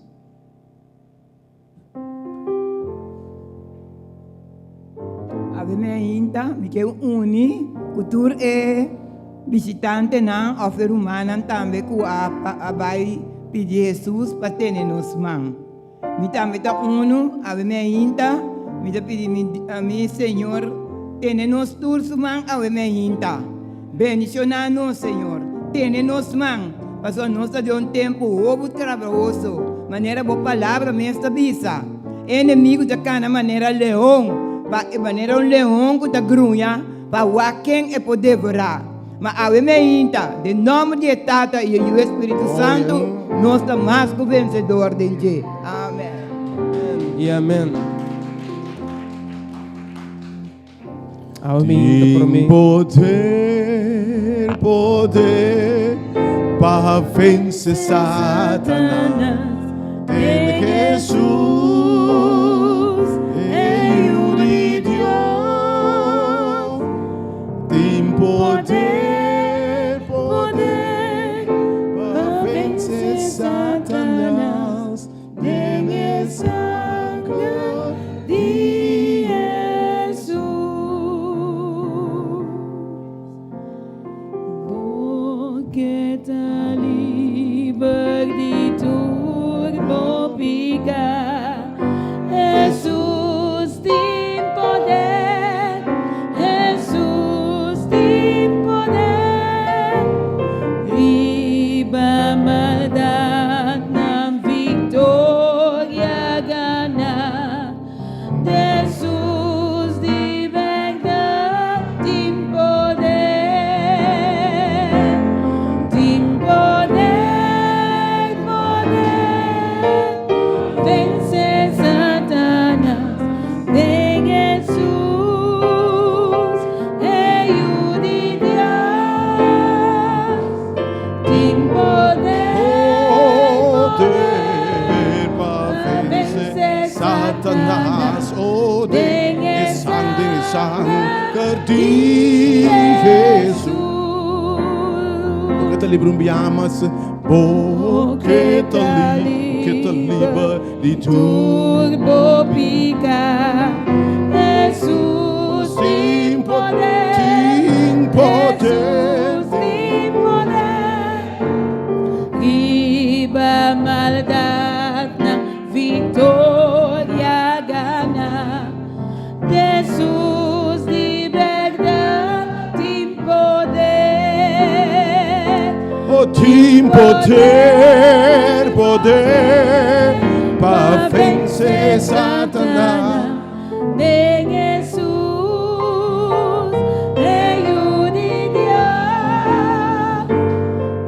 Ave me ainda, me quero unir, cultura é visitante na ofer humana também que a vai pedir Jesus para ter nos mãos. Me também tá ave me ainda, me tá pedir a mim Senhor, ter nos todos mãos, ave me ainda. Bendicionar nos Senhor, ter nos mãos, para nós de um tempo ovo trabalhoso, maneira boa palavra mestra bisa. Inimigo da cana maneira leão, para maneira um leão que da grunha, para o quem é poder devorar. Mas a meinta, de nome de Tata e o Espírito Santo, nós estamos mais que vencedor de Ele. Amém. E amém. Amém. Tem poder para vencer Satanás. Tem Jesus, Filho de Deus. Tem poder para vencer Satanás. Tem sangue de Jesus. Porque tá livre de tudo picar. Jesus tem poder. Jesus tem poder. Riba maldade na vitória gana. Jesus de verdade tem poder. Tem poder, poder. Vencer Satanás. Tem Jesus, Filho de Deus. Tem Poder para vencer Satanás. Oh, tem sangue de Jesus. Porque te livra biamas, porque te livra de tudo. Turbo pica. Jesus tem poder. Tem poder. Jesus tem poder. Riba maldade na vitória gana. Jesus de verdade tem poder. Oh, tem poder para vencer Satanás. Tem Jesus, Filho de Deus.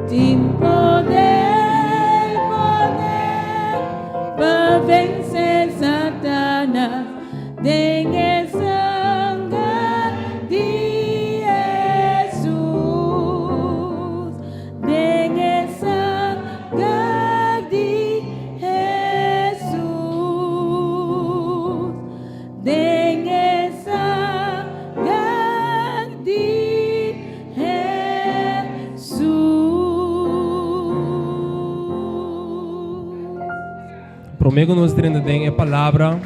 Tem poder, poder para vencer Satanás. Tem sangue de Jesus. Tem sangue de Jesus. Tem sangue de Jesus. Promego nos treino tem a palavra.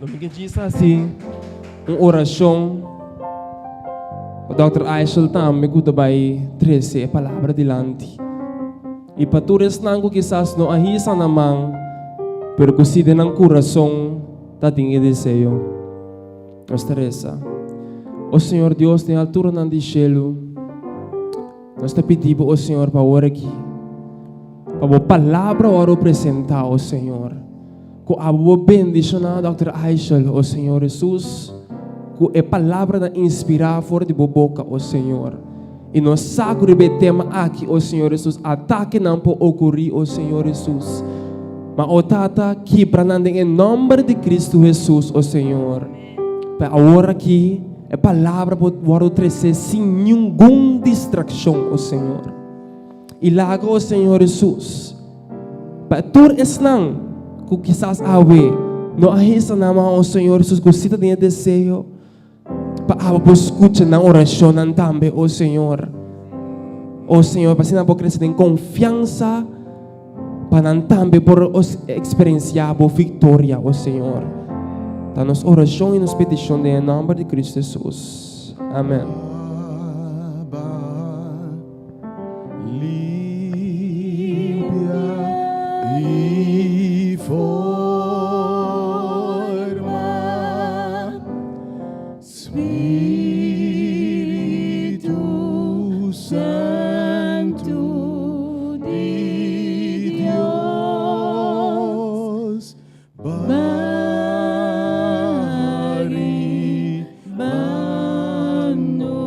Domingo diz assim, uma oração. O Dr. Aishel também gusta vai trazer a palavra delante. E para tu resnango quizás no ahisa naman, pero kuside ng coração ta tingi desejo. Nós Teresa. O Senhor Deus na altura ng cielo, nós te pedimos, o Senhor, para orar aqui. Para a palavra ora apresentar, o Senhor. Com a boa bendição na Dr. Aishel, o Senhor Jesus. Com a palavra da inspirar fora de boca, o Senhor. E nós sabemos o tema aqui, o Senhor Jesus. Ataque não pode ocorrer, o Senhor Jesus. Mas o Tata, que para em nome de Cristo Jesus, o Senhor. Para agora aqui, a palavra pode trazer sem nenhuma distração, o Senhor. E lago, o Senhor Jesus. Para tu esnang, que quizás awe, não ahisa naman, o Senhor Jesus, que você tem desejo. Para escutar na oração também, o Senhor. O Senhor, para que crescer em confiança, para também por experienciar a vitória, o Senhor. Tá nos oração e nos petição em nome de Cristo Jesus. Amém. Limpia e forma, Espírito Santo de Deus, Bari, Banu.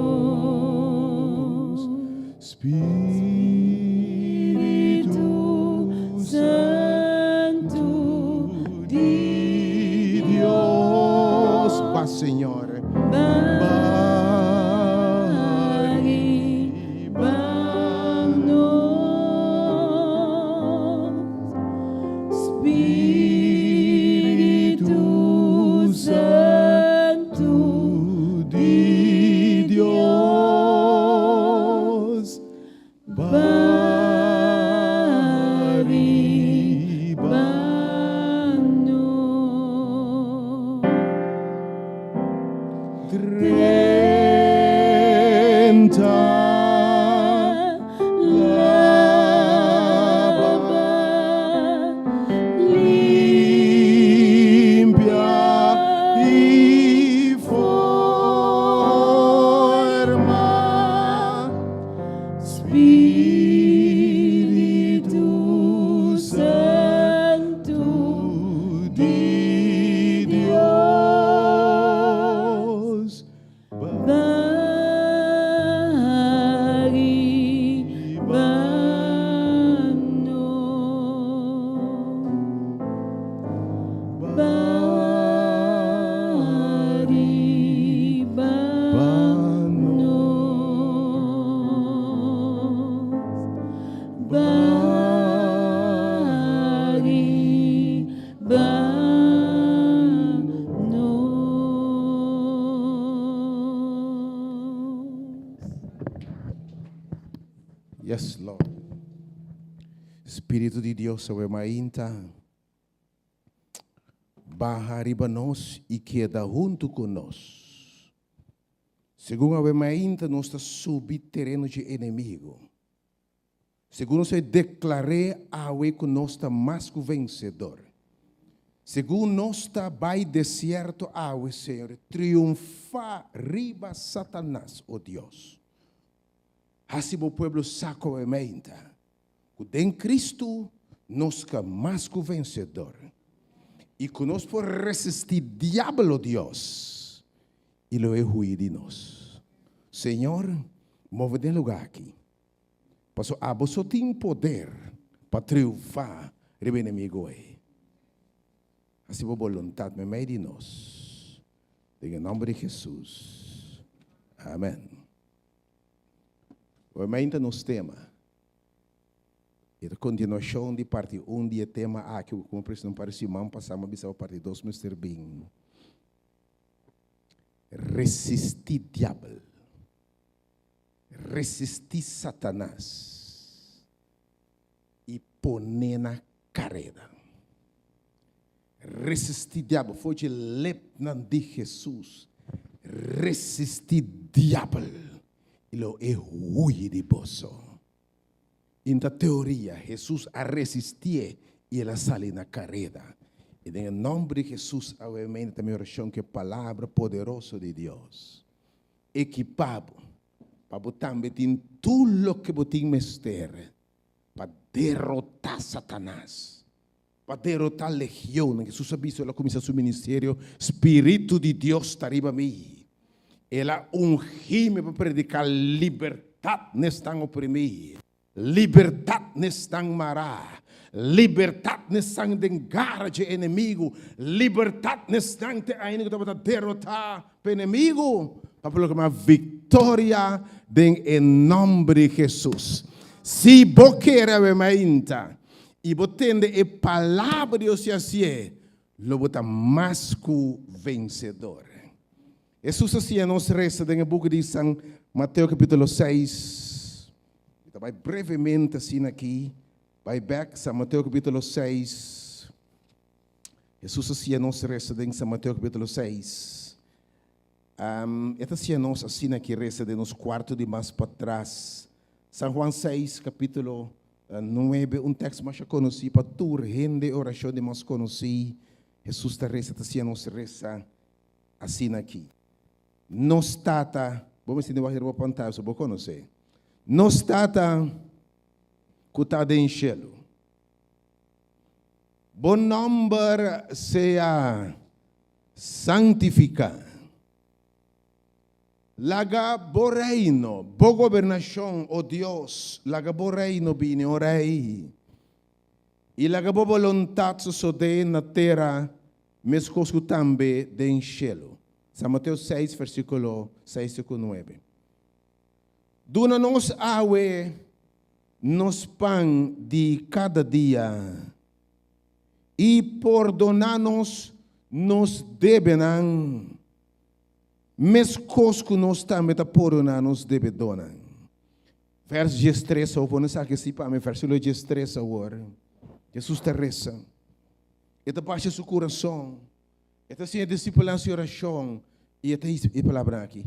Yes, Lord. Espírito de Deus, eu mainta. Barra riba nós e queda junto conosco. Segundo a mainta, nós está subir terreno de inimigo. Segundo se declarei a que nós está mais que vencedor. Segundo nós está vai deserto a Senhor, triunfar riba Satanás, oh Deus. Assim o povo saco a mainta. Em Cristo, nós está mais que vencedor. E conosco por resistir diabo, Deus. E lo é ruim de nós. Senhor, move de lugar aqui. Passou a você tem poder para triunfar o inimigo aí. Assim a vontade me meio de nós. Em nome de Jesus. Amém. O ainda nos tema. E a continuação de parte 1 de tema A, que como presidente para Simão, passamos a parte 2, Mr. Bing. Resistir diabo. Resistir Satanás. E poner na carreira. Resistir diabo. Foi de lepnan de Jesus. Resistir diabo. E lo é ruim de bolso. Na teoria, Jesus a resistir e ela sai na carreira. E em nome de Jesus, obviamente, também oração que a palavra poderosa de Deus. Equipado, para botar em tudo o que botar mestre, para derrotar Satanás, para derrotar a legião. Jesus sabia que ela começou seu ministério, Espírito de Deus está arriba a mim. Ela ungiu-me para predicar liberdade nesta oprimido. Liberdade nestang mará, liberdade nestang dengar de inimigo, liberdade nestang te ainda para derrotar o inimigo, para colocar vitória em nome de Jesus. Se você quer a mainta e botende a palavra de Deus assim, lo bota mais que vencedor. Jesus assim nos resta no book de São Mateus capítulo 6. Vai brevemente assim aqui, vai back São Mateus capítulo 6. Jesus assim nos resta em São Mateus capítulo 6. Esta assim nos assim aqui resta de nos quarto de mais para trás. São João 6 capítulo 9, texto mais conhecido para tu rende oração de mais conhecido. Jesus está resta assim nos resta assim aqui. Nos tata, vamos entender o que eu vou apontar, se eu vou conhecer. Não está cutado em cielo. Bom nome seja santificado. Laga bo reino, bo governação, oh Deus, laga bo reino bine, oh rei. E laga bo vontade sode na terra, mescosco também em cielo. São Mateus 6, versículo 6 e 9. Duna nos awe, nos pão de cada dia, e perdonar-nos nos debenam, mescos que nós também perdonar nos debedonan. Verso 13, eu vou nessa aqui, para mim, versículo 13 agora. Jesus te reza, e baixa seu coração, e assim a discipulância e oração, e até a palavra aqui.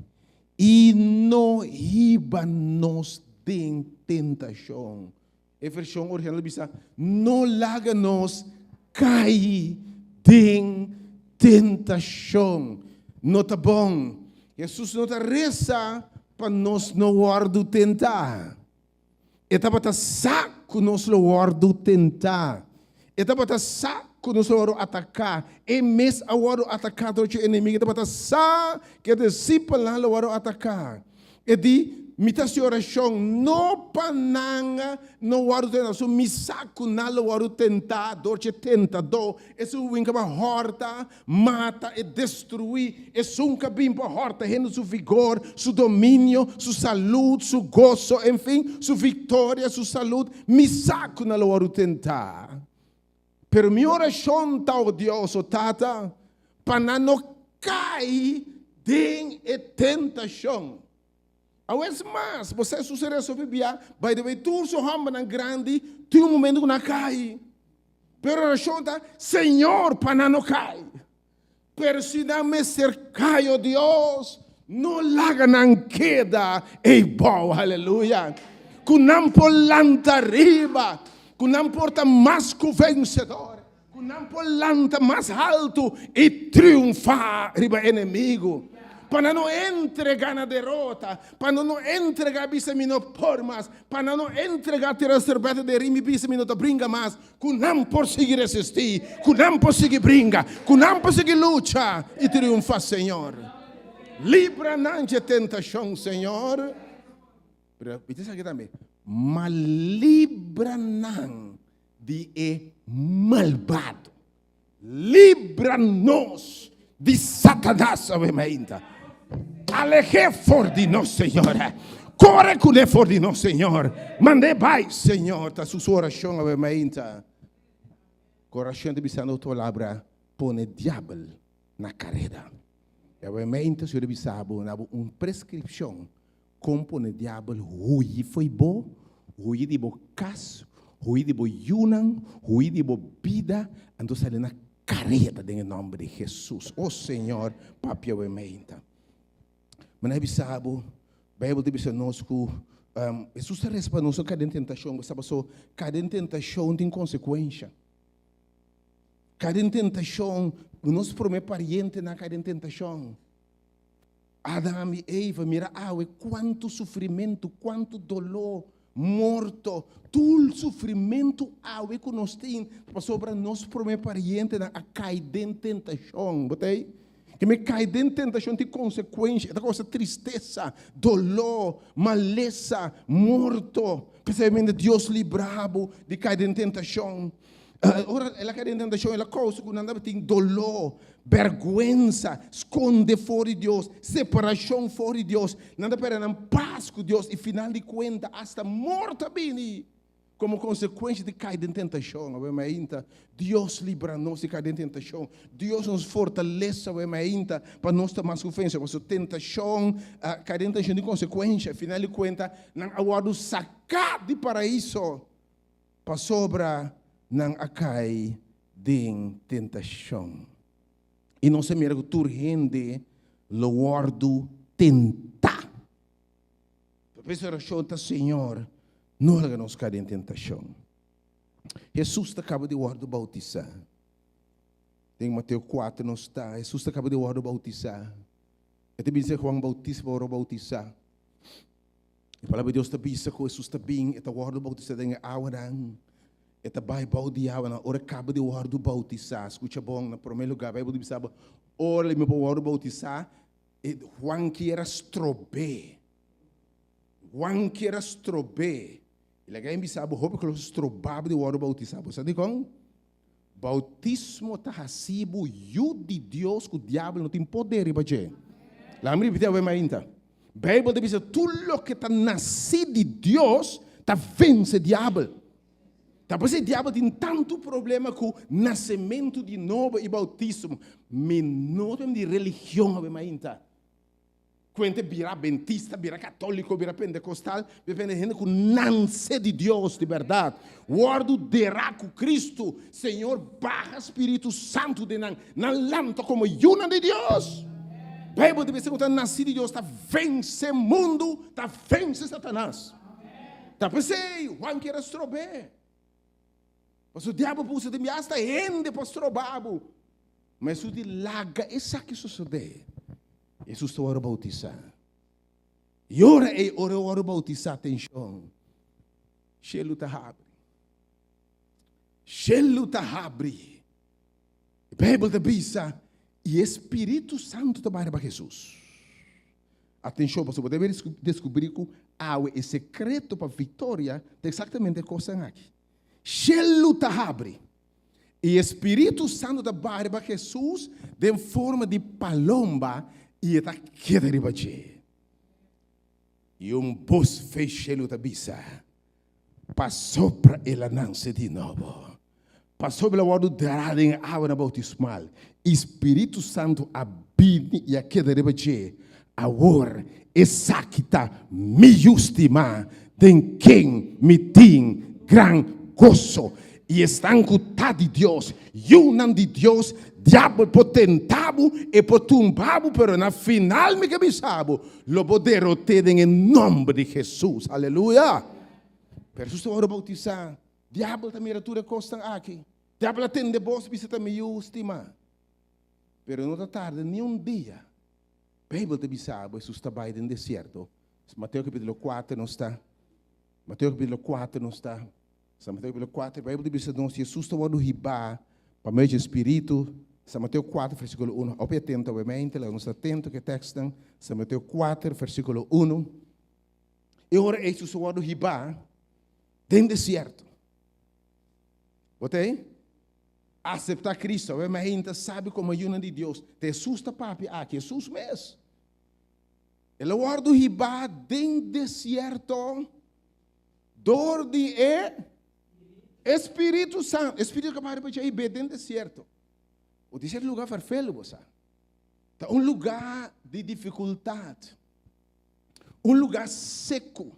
E não riba-nos de tentação. A versão original diz: não laga-nos cair de tentação. Não está bom. Jesus não está reza para nós não guardar tentar. Está para saco nós não guardar tentar. Está para saco nós não guardar atacar. E mesmo a guardar atacar do inimigo. Está para saco que a discípula não guardar atacar. E de mitação oração não pananga não guardar tentação. Mi saco não guardar tentar. Dorche tentador. Isso vinca para horta, mata e destruir. Isso nunca vem para horta. Rendo seu vigor, seu domínio, sua saúde, seu gozo, enfim, sua vitória, sua saúde. Mi saco não guardar tentar. Pero minha oração está, oh Deus, oh Tata, para não cair em tentação. Awes mas, você sucede sobre bia, by the way, tu so hamba nan grande, tem momento que não cai. Pero a chota, Senhor, para não cai. Pero se não me cercai, oh Deus, não laga nan queda, ei bom, aleluia. Kunam polanta riba, kunam porta mais que vencedor, kunam polanta mais alto e triunfar riba inimigo. Para não entregar na derrota, para não entregar bisa mino por mais, para não entregar ter a cerveja de rimi bisa mino to brinca mais, kunam por seguir resistir, kunam por seguir brinca, kunam por seguir luta e triunfar, Senhor. Libra não de tentação, Senhor. Pero isso aqui também, mas libra não de malvado, libra-nos de Satanás, obviamente. Aleje for de nós, Senhor. Corre com ele for de nós, Senhor. Mande vai, Senhor. Ta sua oração, obviamente. Coração de bisano tua labra pone diabo na carreira. Obviamente, se ele sabe, na prescrição como pone diabo, hui foi bom, hui de bo caso, hui de bo yunan, hui de bo vida, então sai na carreira em nome de Jesus. Oh Senhor, papi, obviamente. Mas não sabe, a Bíblia diz nós que Jesus responde nós cada tentação, sabe só, cada tentação tem consequência. Cada tentação, nós promete pariente na cada tentação. Adão e Eva, mira, quanto sofrimento, quanto dolor, morto, todo sofrimento que nós temos, sobre nós promete pariente na caída tentação, botei? Que me cai dentro de tentação tem consequência, da coisa tristeza, dolor, maleza, morto. Principalmente Deus librado de cair dentro de tentação. Ora, ela cai dentro de tentação, ela causa que não tem dolor, vergonha, esconde fora de Deus, separação fora de Deus, nada para não paz com Deus e final de conta, hasta morta bem. Como consequência de cair em tentação, Deus livra-nos de cair em tentação. Deus nos fortalece, para nós ter mais confiança. Mas a tentação, cair em tentação de consequência, afinal de contas, não há sacar de paraíso, para sobra, não cai em tentação. E não se mira que tu rende, lo guardo tentar. Por isso, a Senhor, não é que nós caímos em tentação. Jesus acaba de guardar bautizar. Tem Mateus 4, não está. Jesus acaba de guardar bautizar. Até diz João Bautista para bautizar. A palavra de Deus está dizendo que Jesus está bem, está guardando bautizar em água. Está vai balde água, ora acaba de guardar bautizar. Escuta bom, no primeiro lugar, a Bíblia diz, ora ele me guardar bautizar, e Juan que era estrobe. Juan que era estrobe. Ele é que sabe roupa que os trobados de ouro bautizado. Sabe como? Bautismo está recibo de Deus que o diabo não tem poder para fazer. Lá me repete a ainda. Bíblia diz tudo que está nascido de Deus está vence o diabo. Tá por isso o diabo tem tanto problema com o nascimento de novo e bautismo. Mas não tem de religião ainda. Quando vira adventista, vira católico, vira pentecostal, depende de gente que nasce de Deus de verdade. Guardo derá com Cristo, Senhor, barra Espírito Santo de na lanta como una de Deus. Bíblia deve ser que está nascido de Deus, está vence o mundo, está vence Satanás. Está pensando, Juan quer estrober. Mas o diabo pôs de mim, hasta ende para estrobabo. Mas o de laga, isso que sucede. Jesus está ora bautizar. E ora bautizar, atenção. Shelu está abre. Shelu está abre. A Bíblia diz, e Espírito Santo está para Jesus. Atenção, você deve descobrir que o secreto para a vitória é exatamente a coisa aqui. Shelu está abre. E Espírito Santo está para Jesus de forma de palomba. E está queda de bater. E voz fechelo da bisa. Passou para ela nascer de novo. Passou pela hora de em água na bautismal. Espírito Santo abine e a queda de bater. agora essa que está me justima, tem quem me tem gran gozo. E estão com de Deus, unam de Deus, diabo por tentabo e por tumbabo, pero na final me que sabo, lo poder ter em nome de Jesus, aleluia. Pero se você bautizar, diabo também era tudo costa aqui, diabo atende vos, bisa também justima. Pero não tarde, nenhum dia, Bíblia te bisabo, Jesus está vai no deserto. Mateus capítulo 4 não está. Mateus capítulo 4 não está. Mateus capítulo 4, a Bíblia te bisabo, Jesus está no riba, para meio de espírito. Mateus 4, versículo 1. Op atento, obviamente, lá não está atento que textam. Mateus 4, versículo 1. E agora Jesus está no riba, dentro do deserto. Ok? Aceitar Cristo, a gente sabe como é de Deus. Te assusta, papi, que Jesus mesmo. Ele guarda o riba dentro do deserto, dor de Espírito Santo. Espírito que para ir dentro do deserto. O deserto é um lugar farfelo, você. É um lugar de dificuldade. Um lugar seco.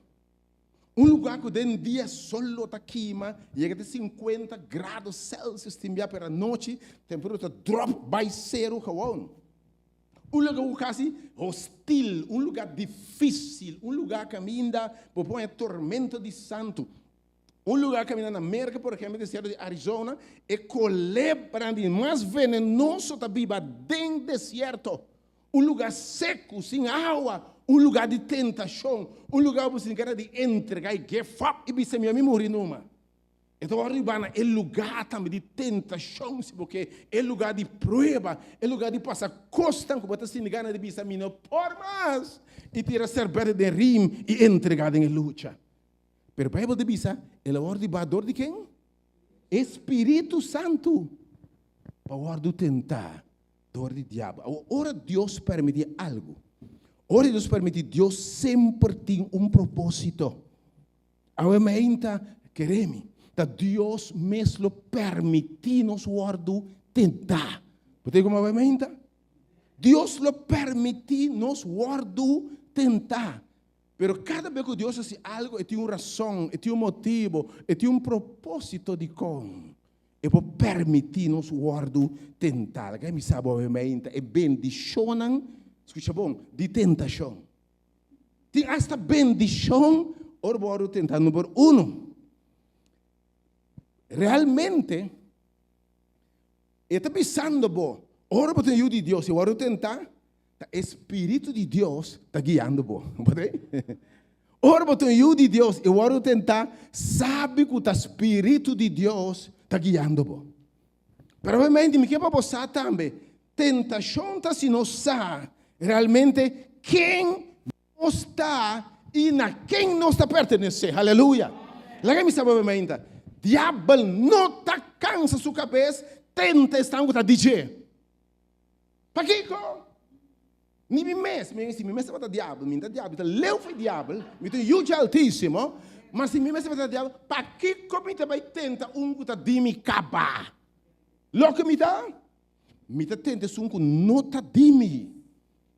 Um lugar que dentro do dia solo está queima, chega a 50 graus Celsius, para a noite, temperatura drop by zero, gewoon. Um lugar quase hostil, um lugar difícil, um lugar que ainda propõe tormento de santo. Um lugar que na América, por exemplo, deserto de Arizona, é colebra mais venenoso da Bíblia dentro do deserto. Um lugar seco, sem água. Um lugar de tentação, um lugar você quer de entregar e give up e você me morrer numa. Então arriba é lugar também de tentação, porque é lugar de prova, é lugar de passar costa, como você se gana de bisa mina por mais e tira cerveja de rim e entregar em luta. Pero a Bíblia de bisa, ele é dor de quem? Espírito Santo. Para o tentar, dor de diabo. Ora Deus permite algo. Ora Deus permite, Deus sempre tem propósito. A gente queremos que Deus mesmo permite nos guardar tentar. Pode como a gente? Deus lo permite nos guardar tentar. Pero cada vez que Deus faz algo, tem uma razão, tem motivo, tem propósito de como. E por permitir nos guardar tentar. Quem me sabe obviamente é bendição. Escuta bom, de tentação. Tem esta bendição, ora tentar número 1. Realmente, está pensando bom, ora para o de Deus, e ora tentar, o Espírito de Deus está guiando bom. Ora para o de Deus, e ora tentar, sabe que o Espírito de Deus está guiando bom. Mas obviamente, me quer para você também, tentação está se não sabe. Realmente, quem não está e na quem não está pertenecendo. Aleluia. Lá que me sabe obviamente, diabo não está cansa sua cabeça, tenta estar com a DJ. Para que? Nem me mesmo está diabo, me está diabo, está leu foi diabo, me está jude altíssimo, mas se me mesmo está diabo, para que como vai tentar que está de me capa? Logo me está tenta que não está de me.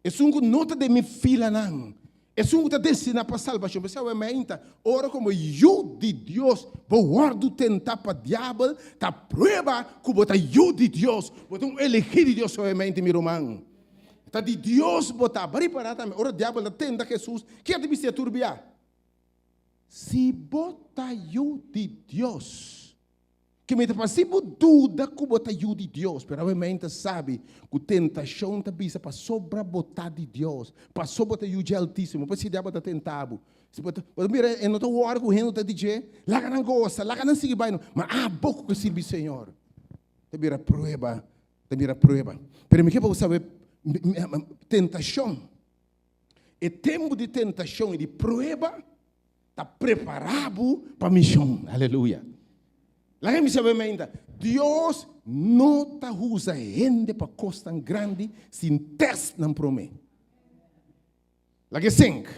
É que nota de me fila não. É que está destinado para salvação. Mas obviamente, ora como eu de Deus, vou guardar tentar para o diabo, tá prova que você eu de Deus, você elegir de Deus obviamente, meu irmão. Tá de Deus botar preparado também. Ora o diabo tenta Jesus, que é de se turbiar. Se bota eu de Deus, que me faz dúvida que bota eu de Deus, mas obviamente sabe que tentação está bisa para sobrebotar de Deus, para sobrebotar eu de altíssimo, para se diabo está tentado. Mira, eu não estou orando com o reino da DJ, lá que não gosta, lá que não sigue bem, mas há pouco que serve o Senhor. Te mira prova. Pero me quer para saber, tentação, é tempo de tentação e de prova, está preparado para a missão. Aleluia. Lá que me sabe ainda, Deus não está usando gente para coisa tão grande sem teste não promete. Lá que cinco,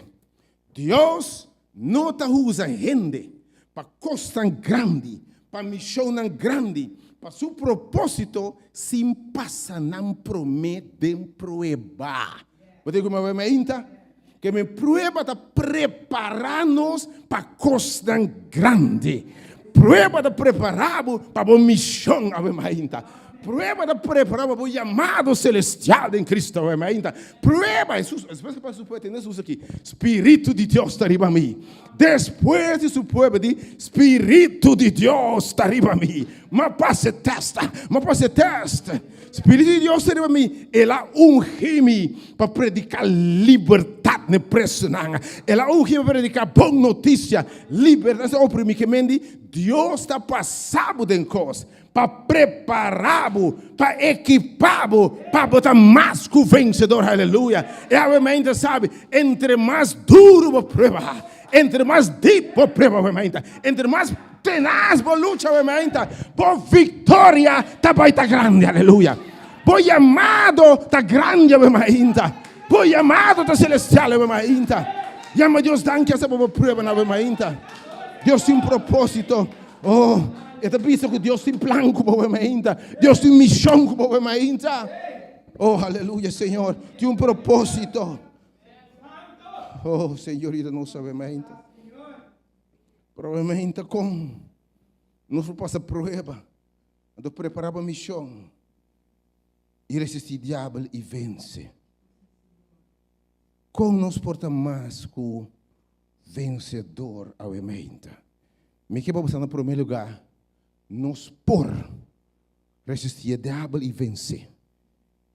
Deus não está usando gente para coisa tão grande, para missão tão grande, para seu propósito sem passar não promete de prova. Você como vai me inta? Que me prueba de preparar-nos para coisas grandes. Prueba de preparar-nos para uma missão, a me inta. Prueba de preparar para o chamado celestial em Cristo, a me inta. Prueba, espécie para supor ter isso aqui. Espírito de Deus está arriba a mim. Depois de supor de Espírito de Deus está arriba a mim. Mas passe testa. Espírito de Deus está arriba a mim. Ela unge-me para predicar liberdade na pressão. Ela unge-me para predicar boa notícia. Liberdade oprimidamente. Deus está passando de coisas para preparar-vos, para equipar-vos, para botar mais que o vencedor, aleluia. E a mente sabe, entre mais duro a prova, entre mais deep a prova, entre mais tenaz a luta, por vitória também está grande, aleluia. Por chamado está grande, por chamado está celestial, Llama Deus, danke essa boa prova, Deus tem propósito. Oh, eu penso que Deus tem plano com você, Deus tem missão com você. Oh, aleluia, Senhor, tem propósito. Oh, Senhor, ainda não sabemos. Provavelmente com nós passa prova, de preparar a missão e resistir o diabo e vence. Com nós porta mais que o vencedor ao mente. Me que vamos no primeiro lugar, nos por resistir o diabo e vencer.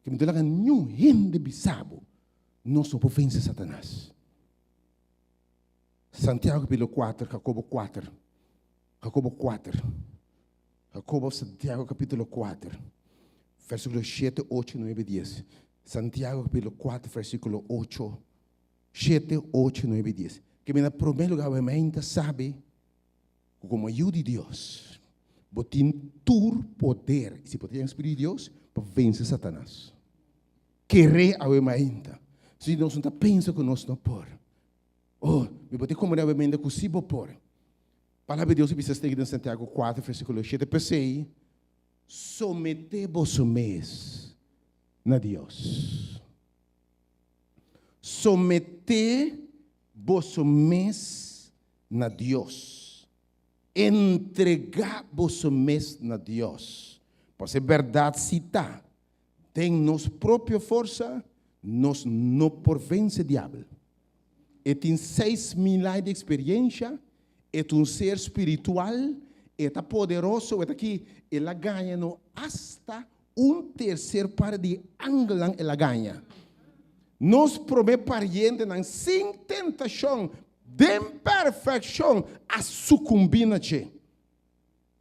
Que me dá nenhum rende bisabo, nós não podemos vencer Satanás. Santiago capítulo 4, Jacobo 4. Santiago capítulo 4, versículo 7, 8, 9, 10. Santiago capítulo 4, versículo 8, 7, 8, 9, 10. Que me dá primeiro lugar, a mente sabe, como ajuda de Deus, botem todo poder, se poder o Espírito de Deus, para vencer Satanás. Querer a mente. Se nós não pensamos que nós não podemos. Oh, me botei como a mente que se pode. A palavra de Deus precisa estar em Santiago 4, versículo 7. Pensei, sometei-vos mês na Deus. Sometei-vos mês na Deus. Entregar-vos mês na Deus. Por ser verdade citar, tem nossa própria força, nós não por vencer o diabo. E tem 6.000 anos de experiência, é um ser espiritual, é poderoso, é aqui, ela ganha no hasta terceiro parte de ângulo, ela ganha. Nos promete pariente, sem tentação, de perfeição, a sucumbir-te.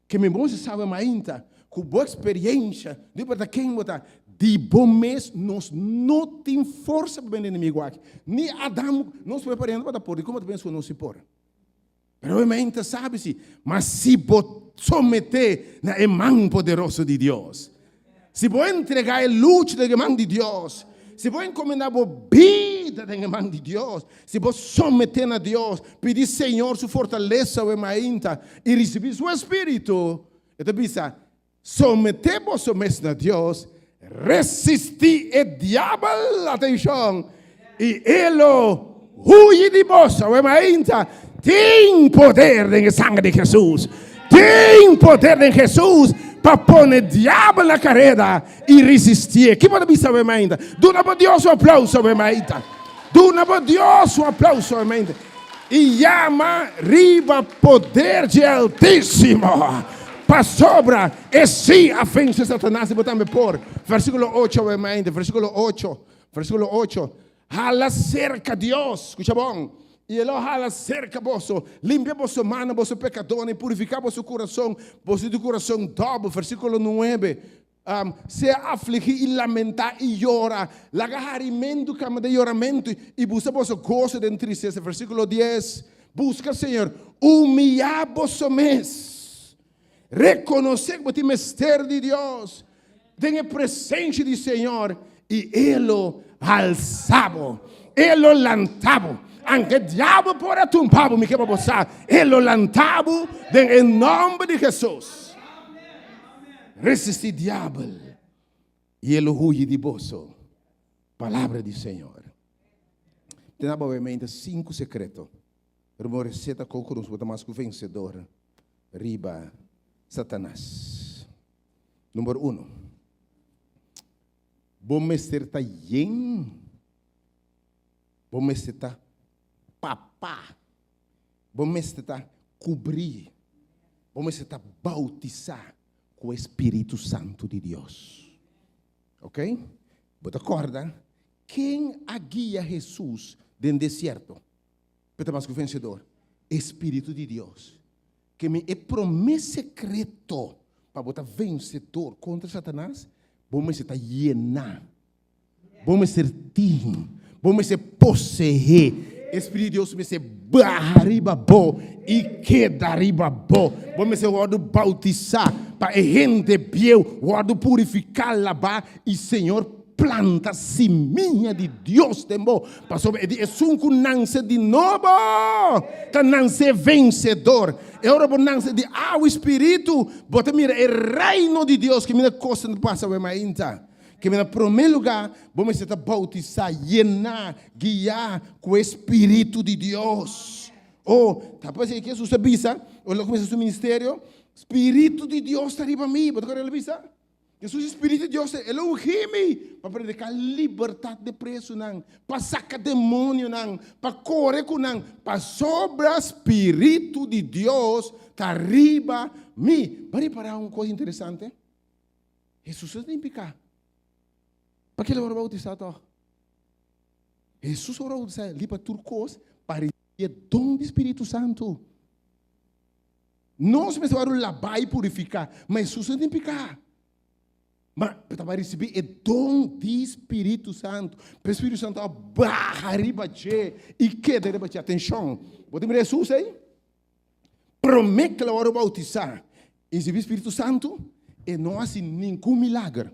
Que me bom se sabe ainda, com boa experiência, de para quem botar, de bom mês, nós não temos força para o inimigo aqui. Nem Adão, nós preparamos para pôr. Como tu pensa que não se pôr? Mas realmente sabe-se, mas se someter na mão poderosa de Deus, se vou entregar a luz da mão de Deus, se vou encomendar a vida da mão de Deus, se vou someter a Deus, pedir Senhor sua fortaleza e receber seu Espírito, então pensa, someter-vos a Deus, resistir o diabo, atenção, e ele huye de vós, tem poder no sangue de Jesus, tem poder em Jesus para pôr o diabo na carreira e resistir. Que pode saber ainda? Dá para Deus um aplauso, ainda. Dá para Deus um aplauso, ainda. E chama riba poder de Altíssimo. Para sobra, e sim, a vence Satanás e botamos por. Versículo 8, versículo 8. Hala cerca Deus, escucha bom. E ele hala cerca vosso, limpia vosso mano, vosso pecador, e purifica vosso coração dobro. Versículo 9. Se afligir e lamentar e llorar, lagarimento, cama de lloramento, e busca vosso gozo de tristeza. Versículo 10. Busca, Senhor, humilhar vosso mês. Reconhecer que tem mistério de Deus, tem a presença do Senhor, e Ele alçava, Ele lantava, anche o diabo pode tumbar, me quer passar, Ele lantava, em nome de Jesus. Resistir o diabo, e Ele huye de vós. Palavra do Senhor. Tem obviamente 5 secretos. Uma receita com o botar mais que vencedor. Riba Satanás. Número 1. Bom mestre tá yen. Bom mestre tá papá. Bom mestre tá cobrir. Bom mestre tá bautizar com o Espírito Santo de Deus. Ok? Bota corda. Quem guia Jesus dentro do deserto? Peta mais que o vencedor. Espírito de Deus. Que me é promessa secreto para botar vencedor contra Satanás. Vamos estar llenar. Vamos ser tim. Vamos ser possuir. Espírito de Deus me ser barriba bo e queda riba bo. Vamos ser o bautizar para a gente biel, o purificar lá e Senhor planta seminha de Deus tembo. Passou é sunco nance de novo. Tá nance vencedor. É hora de nance de o Espírito. Bota mira é reino de Deus que me costa não passa o ainda. Que em primeiro lugar, vamos estar bautizar, llenar, guiar com o Espírito de Deus. Tá passando que Jesus bisa, ou começa o seu ministério, Espírito de Deus está arriba a mim. Bota ele bisa. Jesus, Espírito de Deus, ele unge-me para predicar liberdade de preso, para sacar demônio, para correr com para sobre o Espírito de Deus está arriba a mim. Para reparar uma coisa interessante, Jesus não tem pecado. Para que ele vai bautizar? Jesus vai bautizar ali para turcos para receber o dom do Espírito Santo. Nós precisamos lavar e purificar, mas Jesus não tem pecado. Mas para receber o dom do Espírito Santo, o Espírito Santo barra riba e queda riba. Atenção, pode ver Jesus aí? Promete que ele vai bautizar. E o Espírito Santo e não faz nenhum milagre.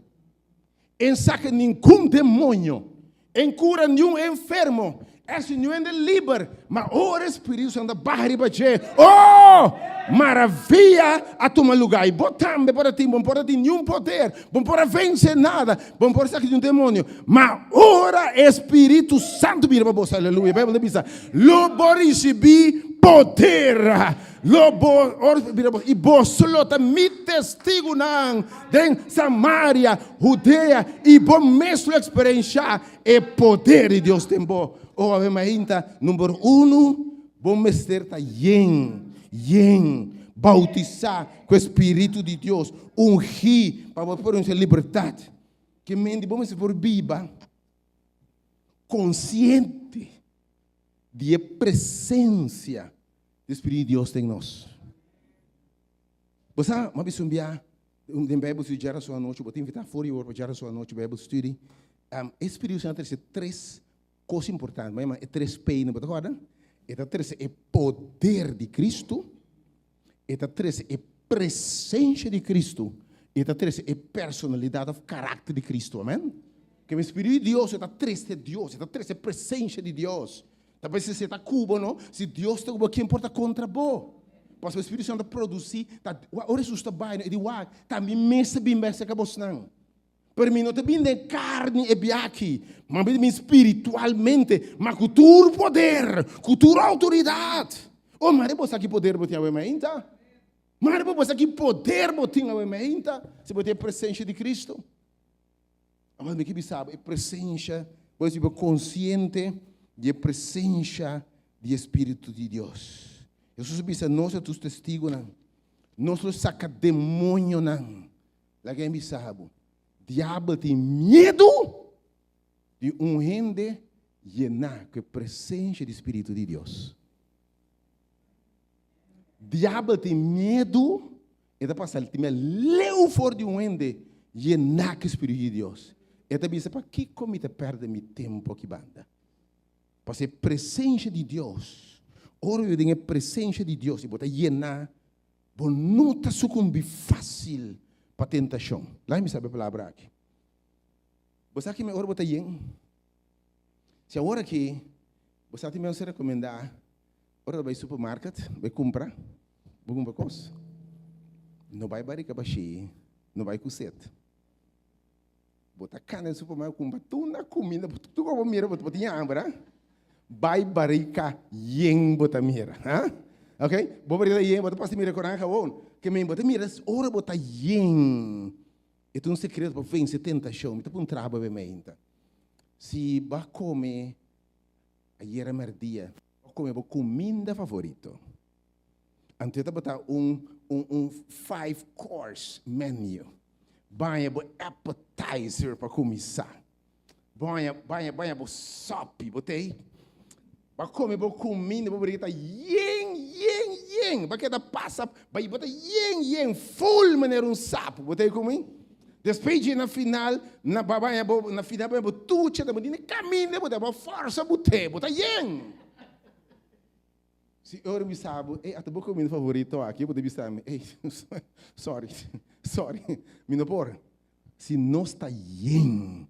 Em saca nenhum demônio, em cura nenhum enfermo, esse não é livre, mas o Espírito Santo barra riba. Maravilha a tomar lugar. E botambe para ti, bom para ti nenhum poder, bom para vencer nada, bom para sair de um demônio. Mas ora Espírito Santo vira para você, aleluia. A Bíblia diz: "Lo recebi poder, e vos me testigo em Samaria, Judeia, e bom mesmo experienciar o poder de Deus tem bom." Número 1, bom mestre está bautizar com o Espírito de Deus, ungir para pôr em liberdade. Que mente vamos por viva, consciente de presença do Espírito de Deus em nós. Você uma vez tem Bible study já a sua noite, vou te invitar fora para já a sua noite Bible study. Espírito Santo tem 3 coisas importantes, mas é 3 P, não pode acordar? E 3 é poder de Cristo. E 3 é presença de Cristo. E 3 é personalidade, caráter de Cristo. Amém? Que o Espírito de Deus é 3 de Deus. E 3 é presença de Deus. Talvez se você está cubo, não? Se Deus está cubo, quem importa contra você? Porque o Espírito Santo produzir, o Jesus está bem, e diz, também mesa bem que você não. Para mim, não está bem de carne e biaki, mas bem espiritualmente, mas cultura poder, cultura autoridade. Mas você aqui poder botar a mente? Mas você aqui poder botar a mente? Se você tem a presença de Cristo? Mas me que sabe, a presença, você é consciente de presença do Espírito de Deus. Jesus disse, nós somos os testigos, nós saca demônio, alguém me sabe. Diabo tem medo de gente llenar com a presença do Espírito de Deus. Diabo tem medo de passar, ele tem medo fora de gente llenar com o Espírito de Deus. Ele diz, para que como te perde meu tempo aqui, banda? Porque a presença de Deus, ora eu tenho a presença de Deus, e botar llenar, não está sucumbir fácil para a tentação. Lá me sabe a palavra aqui. Você aqui me ora botar yen. Se a hora que você tem me recomendar, ora vai ao supermercado, vai comprar coisa. Não vai barica baixi, não vai com sete. Botar cana no supermercado, comprar tudo na comida, tu como mira, botar hambre. Vai barika yeng bota mira. Ha? Ok? Bo barika yeng bota pasti mira corang gewoon. Que me bota mira ora bota yeng. É um segredo para vencer tentação. Me tá um trabalho bem ainda. Se vai comer aí era merdia, comer o comida favorito. Antes de botar um 5-course menu. Banha o appetizer para começar. Banha o sope, botei. Vai comer o comida, vou botar yen. Vai que da passa, vai botar yen, full maneira sapo, botei comigo. Depois na final, na final, tu tinha de caminho, botar força, botar yen. Se eu me sabe, até o meu favorito aqui, eu poderia estar, sorry, me não por. Se não está yen,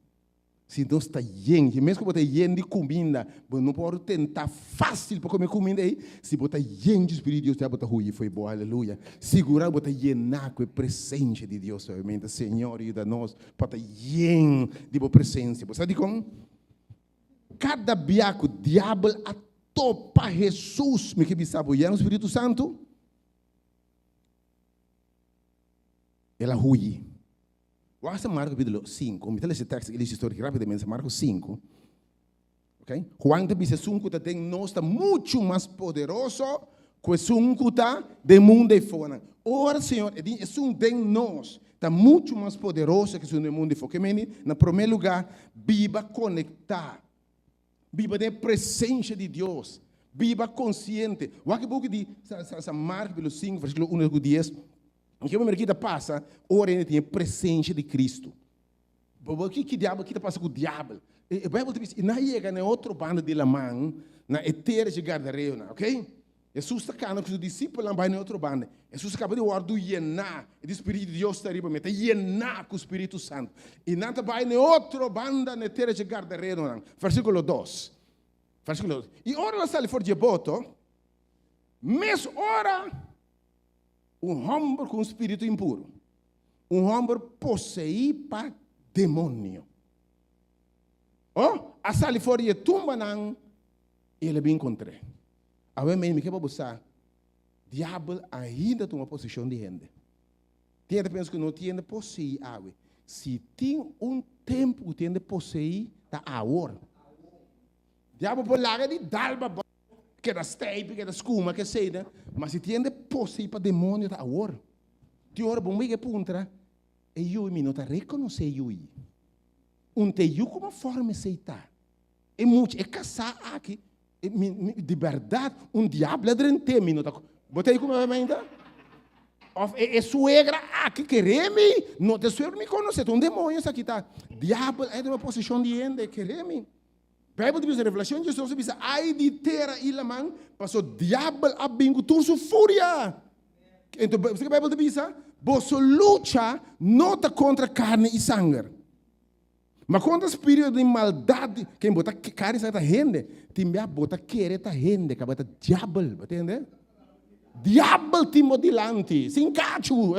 que mesmo que botar yen de comida, não pode tentar fácil para comer comida aí. Se botar yen de Espírito de Deus, já botar ruim, foi bom, aleluia. Segurar botar yenar com a presença de Deus, obviamente, Senhor, ajuda-nos, botar yen de boa presença. Você sabe como? Cada biaco, diabo, topa Jesus, me que sabe, o Espírito Santo, ela ruim. Vamos a Marcos capítulo 5. Me tell esse texto, ele histórico rapidamente, Marcos 5. Okay? Juan te dice, sunkuta tem nós está muito mais poderoso que o sunkuta do mundo de fora. Ora, Senhor, é sun tem nós está muito mais poderoso que o do mundo de fora. Que meni, na primeiro lugar, viva conectar. Viva de presença de Deus. Viva consciente. O que book de Marcos capítulo 5, versículo 1 ao 10. O que a minha passa, ora ele tem a presença de Cristo. O que diabo que passa com o diabo? A Bíblia diz, e não chega na outra banda de la mão, na eterna de Gardareu, ok? Jesus está cano com os discípulos lá vai na outra banda. Jesus acaba de orar do Yená, o Espírito de Deus está riba, meta Yená com o Espírito Santo. E não vai na outra banda na eterna de Gardareu, versículo 2. Versículo 2. E ora lá sai for de boto, mas ora homem com espírito impuro. Homem possuído por demônio. A sali fora de tumba não, ele bem encontrei. A ver me que babusar, diabo ainda tem uma posição de gente. Tem gente pensa que não tem possuir água. Se tem tempo que tem possuir, tá a hora. Diabo por lá de dalba que da steip, que da escuma, que sei, mas se tiende possuir para demônio da hora. Ti ora bom que puntra, e eu me nota reconhecer eu. Te eu como forma aceitar. É muito, é caçar aqui, de verdade, diabo dentro me nota. Botei como ainda? É suegra aqui querer-me, não te suegra me conhecer, demônio aqui tá. Diabo é de uma posição de gente, querer-me. Bíblia diz, revelação de Jesus diz, ai de terra e la mão, passou diabo a bingo tur sua fúria. Então, a Bíblia diz, você luta não contra carne e sangue, mas contra o espírito de maldade, quem bota carne e sangue rende, tem bota querer ta rende, que bota diabo, entende? Diabo te modilante, sin cacho,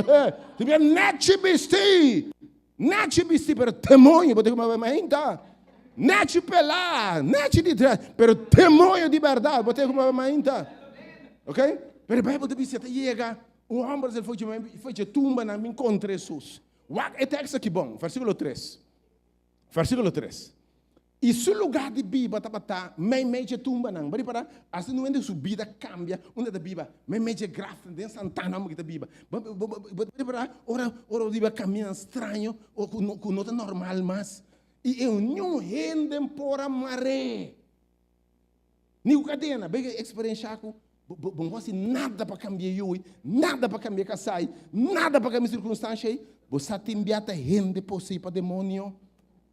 tem nete bisti per demônio, bota como vai ainda. Nete pelar, nete de trás, pero demônio de verdade, botei como uma ainda. Ok? Pero a Bíblia diz que chega, homem foi de tumba, não me encontra Jesus. É texto aqui bom, versículo 3. Versículo 3. E se o lugar de Bíblia está meio de tumba, não, bari para, assim não é subida, cambia, onde da Bíblia, meio de graça, de Santana, que da Bíblia. Bari para, ora o Bíblia caminha estranho, ou com nota normal, mas e eu não rendem por a maré. Nem cadena, bem experiência com, bom assim nada para cambiar eu, nada para cambiar casai, nada para cambiar circunstância. Você tem biata rende por si para demônio.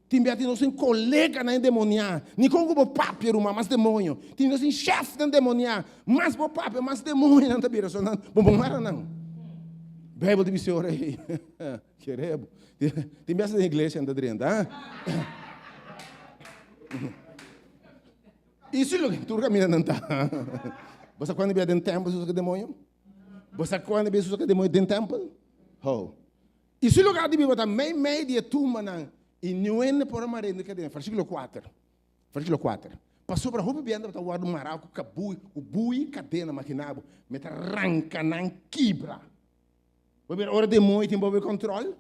Tem biata não sem colega na endemoniar, nem com o papo uma mais demônio. Tem não sem chefe na endemoniar, mais o papo mais demônio não tá bem resonando. Bom era não. Bíblia de senhor aí, querebo. Tem biata na igreja anda dentro, ah? Isso é o que tu caminha não tá. Você quando vê dentro do templo usa demônio? Você quando vê usa demônio dentro do templo? Oh. Isso é o lugar de Bíblia também meio de tumba não. E não é por a maré de cadena. Versículo 4. Versículo 4. Passou para a roupa bem, para o maraco, o bui, cadena, maquinado, meta arranca, não quebra. Vai hora demônio tem bom controle?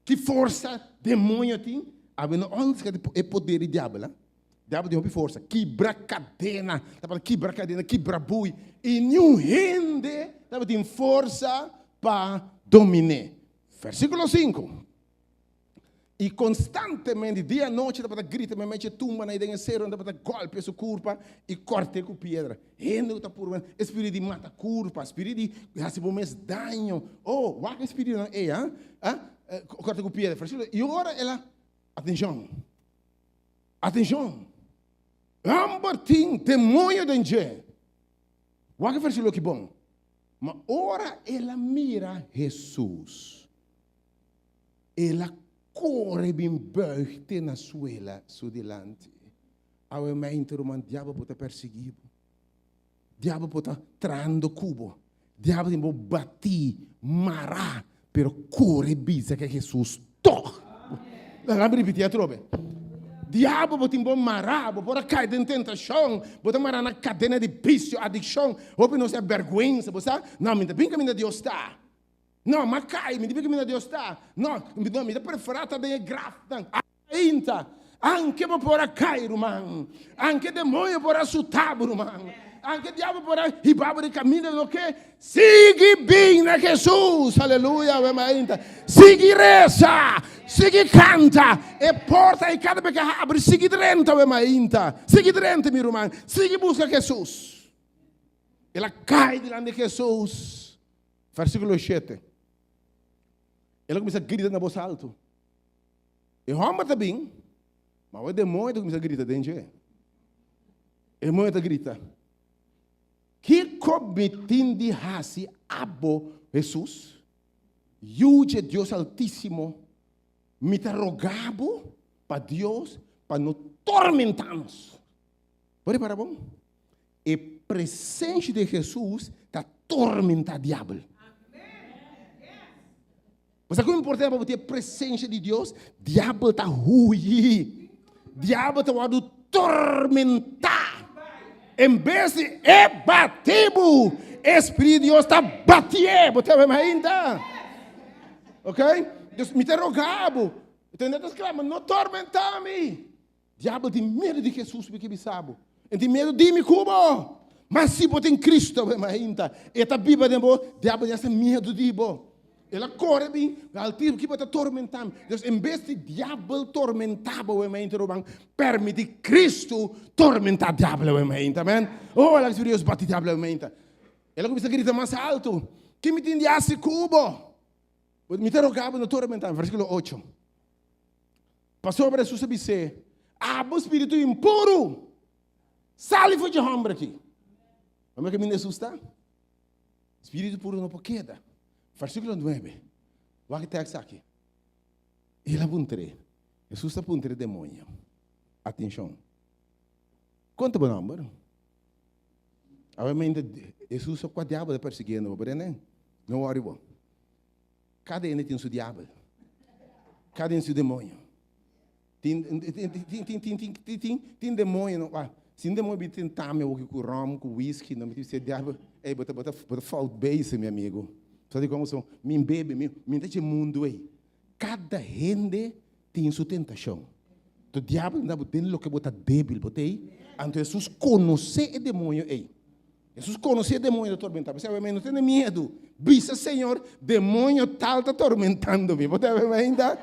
Que força demônio tem? Onde é poder do diabo, né? Diabo tem força, quebra cadena, quebra cadena, quebra bui, e nenhum rende, tem força para dominar. Versículo 5. E constantemente, dia e noite, para gritar, me mete tumba na ideia cero, para golpe sua curva e corte com pedra. Rende o tapur, espírito de mata curva, espírito de receber mais dano. Oh, o que espírito não é, hein? Corte com pedra. E agora ela, atenção. Ambertin, demônio de Deus. O que versículo que bom. Mas ora ela mira Jesus. Ela corre bem buigte na suela, su delante. Ao mente romano, diabo pode perseguir. Diabo pode trando cubo. Diabo pode bater, marar, pero corre bisa que Jesus toca. Não repetir a trobe. Diabo pode marar, pode cair em tentação, pode marar na cadena de vício, adicção, ou não ser vergonha, você não, me bem caminho de Deus está. Não, mas cai, me diga que Deus está. Não, me dá preferata de grafta. Ainda, anche por cair, irmão. Anche demônio por assustar, irmão. Anche diabo por ribabo de caminho do que? Sigue bem na Jesus, aleluia, ainda. Sigue reza, sigue canta, e porta e cada vez que abre, sigue drenta, ainda. Sigue drenta, meu irmão. Sigue busca Jesus. Ela cai diante de Jesus. Versículo 7. Ela começa a gritar na voz alta. E o homem está bem, mas o demônio começa a gritar dentro. O demônio está gritando. Que comitim de raça abo Jesus? Yuge Deus Altíssimo, me está rogando para Deus, para não tormentar-nos. Pode parar bom? E presença de Jesus está tormentando o diabo. Mas como é importante para ter a presença de Deus? Diabo está ruim. Diabo está a tormentar. Em vez de bater, o Espírito de Deus está batendo. Você vai ainda? Ok? Deus me interrogava. Entendeu? Deus clama, não tormentar-me. Diabo tem medo de Jesus, porque sabe. Ele tem medo de mim como. Mas se você tem Cristo, ainda. E a Bíblia diabo tem medo de você. Ela corre bem, al tiro que pode atormentar. Deus, em vez de diabo tormentar o mente, permite Cristo tormentar o diabo o mente, amém? Oh, ela que Deus bate o diabo o mente. Ela começa a gritar mais alto. Que me tem esse cubo? Me interrogava no tormentar, versículo 8. Passou para Jesus e disse: o espírito impuro, sai fora de homem aqui. Como é que me assusta? Espírito puro não pode. Versículo 9. O que está aqui? Ele apontou. Jesus apontou demônio. Atenção. Quanto bom número? Obviamente, Jesus só com o diabo está perseguindo, não worry. Cada um tem seu diabo. Cada um tem seu demônio. Tem demônio. Se um demônio tem tame, ou com rum, com whisky, não tem seu diabo. Bota fault base, meu amigo. Sabe como são? Meu bebê, meu tem mundo aí. Cada gente tem sua tentação. O diabo não tem o que botar débil, botei. Então Jesus conhece o demônio aí. Jesus conhece o demônio atormentar. Você não tem medo. Bisa, Senhor, demônio tal está atormentando-me. Você ainda?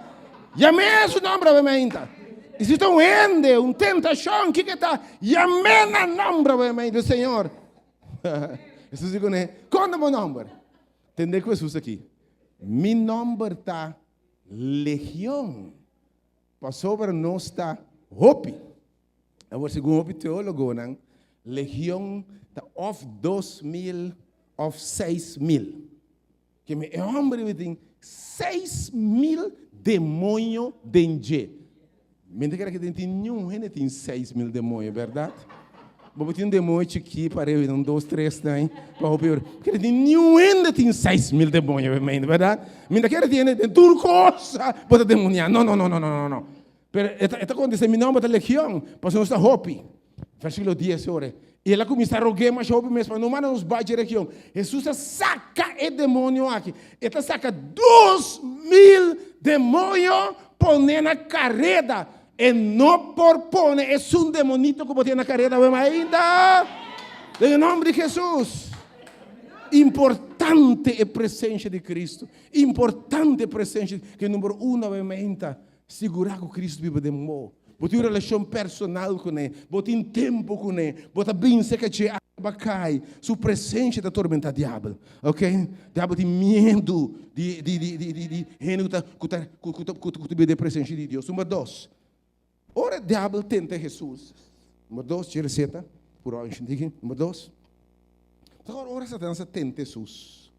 Chamei o nome ainda. Existe ende, tentação, que está? Chamei o nome do Senhor. Jesus diz, quando é o meu nome? Entendeu com Jesus aqui? Meu nome está legião. Passou para nós está hope. Agora, segundo o teólogo, legião está of 2.000, of 6.000. Que é homem tem 6.000 demônios dentro. Mentira que tem nenhum, ainda tem 6.000 demônios, verdade? Vou ter demônio aqui para eu, 1, 2, 3, né? Porque tem nenhum ainda tem 6.000 demônios, verdade? Mentira que tem tudo coisa para demoniar. Não. Pero esta acontece mi nombre de legião, pastor está hopi. Versículo 10 ora. E ela começa a rogar mais hopi mesmo, para não mandar nos vai de região. Jesus saca o demônio aqui. Ele saca 2.000 demônios, põe na carreta. E não por pôr, é um demonito que põe na carreta, mas ainda, em nome de Jesus. Importante a presença de Cristo. Importante a presença, que número 1, obviamente, segurar que Cristo vive de amor. Botar uma relação personal com Ele. Botar tempo com Ele. Botar bem se que te abacai. Sua presença da tormenta diabo. Ok? Diabo tem medo de a presença de Deus. Número 2. Ora, diabo tenta Jesus. Número 2, tira receita. Por hoje. Número 2. Agora, ora, Satanás tenta Jesus.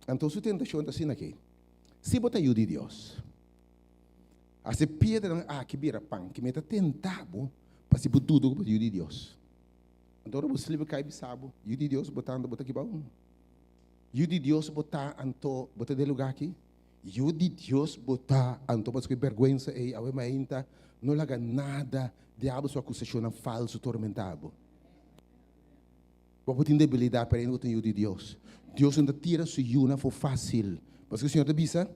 Então, sua tentação está assim aqui. Se botar ajuda de Deus. A se pedra que vira pão, que me está tentado para se botar tudo com o de Deus. Então, você leva cai bisabo, o de Deus botando botar aqui bom. O de Deus botar anto botar de lugar aqui. O de Deus botar anto para que vergonha e a ainda não laga nada diabo sua acusação falso tormentado. Porque tem debilidade para ele botar o de Deus. Deus não tira sua yuna for fácil. Porque o Senhor te bisa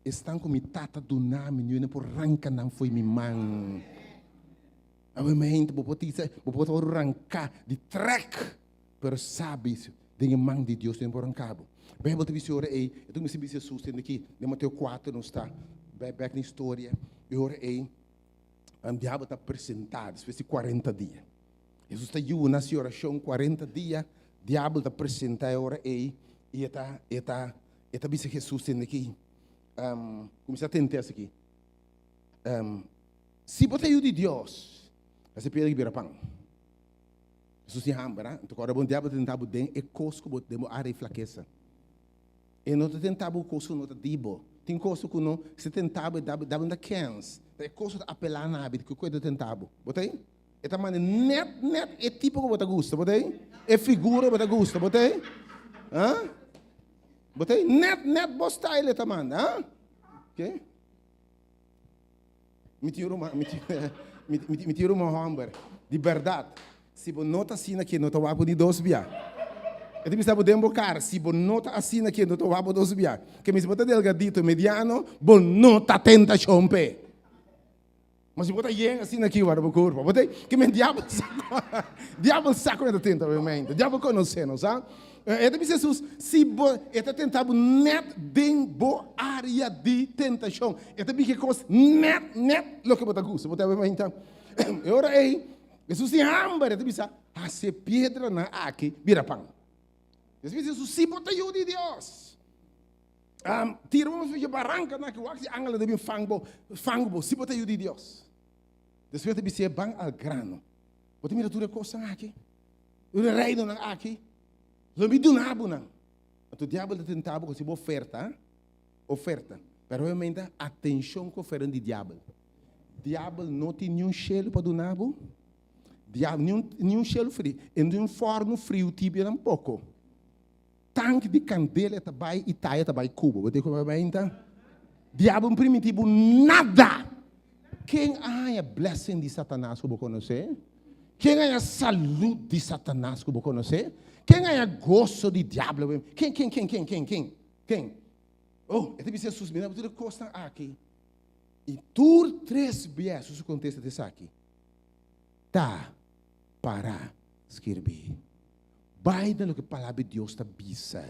estão com tata do nome, não por arrancar não foi minha mãe. Obviamente, vou poder arrancar de track, pero sabe de mão de Deus tem por arrancar. Bem, vou te dizer ora aí, eu me senti Jesus tendo aqui, de Mateus 4 não está, back na história, e ora aí, o diabo está apresentado, espécie de 40 dias. Jesus está aí na sua oração 40 dias, o diabo está apresentado ora aí, e está dizendo Jesus tendo aqui. Começar a tentar isso aqui. Se botar o de Deus, você pede que pão. Jesus tem hambre, então agora o diabo tentava bem e cosco botar área e fraqueza. E não tentava o cosco não dibo. Tem cosco que não se tentava dava na cans. É cosco apelar na hábito que coisa tentava. Botei? É tamanho net é tipo que você gosta, botei? É figura que você gosta, botei? Hã? Botei net bosta ele tamanho, hã? Ok? Me tiro uma hamburger. De verdade. Se você nota assim aqui, não estou de 2 via. Eu te pensava de embocar. Se você nota assim aqui, não estou 2 via. Que me se você delgadito, mediano, você nota tenta chompe. Mas se você está assim aqui, o arbo corpo. Botei? Que me diabo saco na tenta, obviamente. Diabo conhece, não sabe? Ele disse Jesus, se você está tentando net bem boa área de tentação, ele disse que coisa net, lo que você gosta, você vai então. E ora aí, Jesus tem hambre, ele disse, se pedra na aqui, vira pão. Ele disse Jesus, se você ajuda de Deus, tira uma filha barranca na que o axi angela de fango, se você ajuda de Deus. Depois ele disse, bang al grano. Você mira tudo coisa aqui, o reino na aqui. Lo me donava não. O diabo tentava com oferta, Pero realmente atenção com oferta de diabo. Diabo não tem nenhum cheiro para donar, diabo nenhum cheiro frio, e nenhum forno frio tibia um pouco. Tanque de candela tabai e taia tabai cubo. Você comenta? Diabo primitivo nada. Quem é a blessing de Satanás que você conhece? Quem é a saúde de Satanás que você conhece? Quem é gosto de diabo? Quem? Oh, eu disse Jesus, me dá tudo costa aqui. E tur 3 vezes isso acontece desse aqui. Tá para escrever. Vai no que a palavra de Deus está bisa.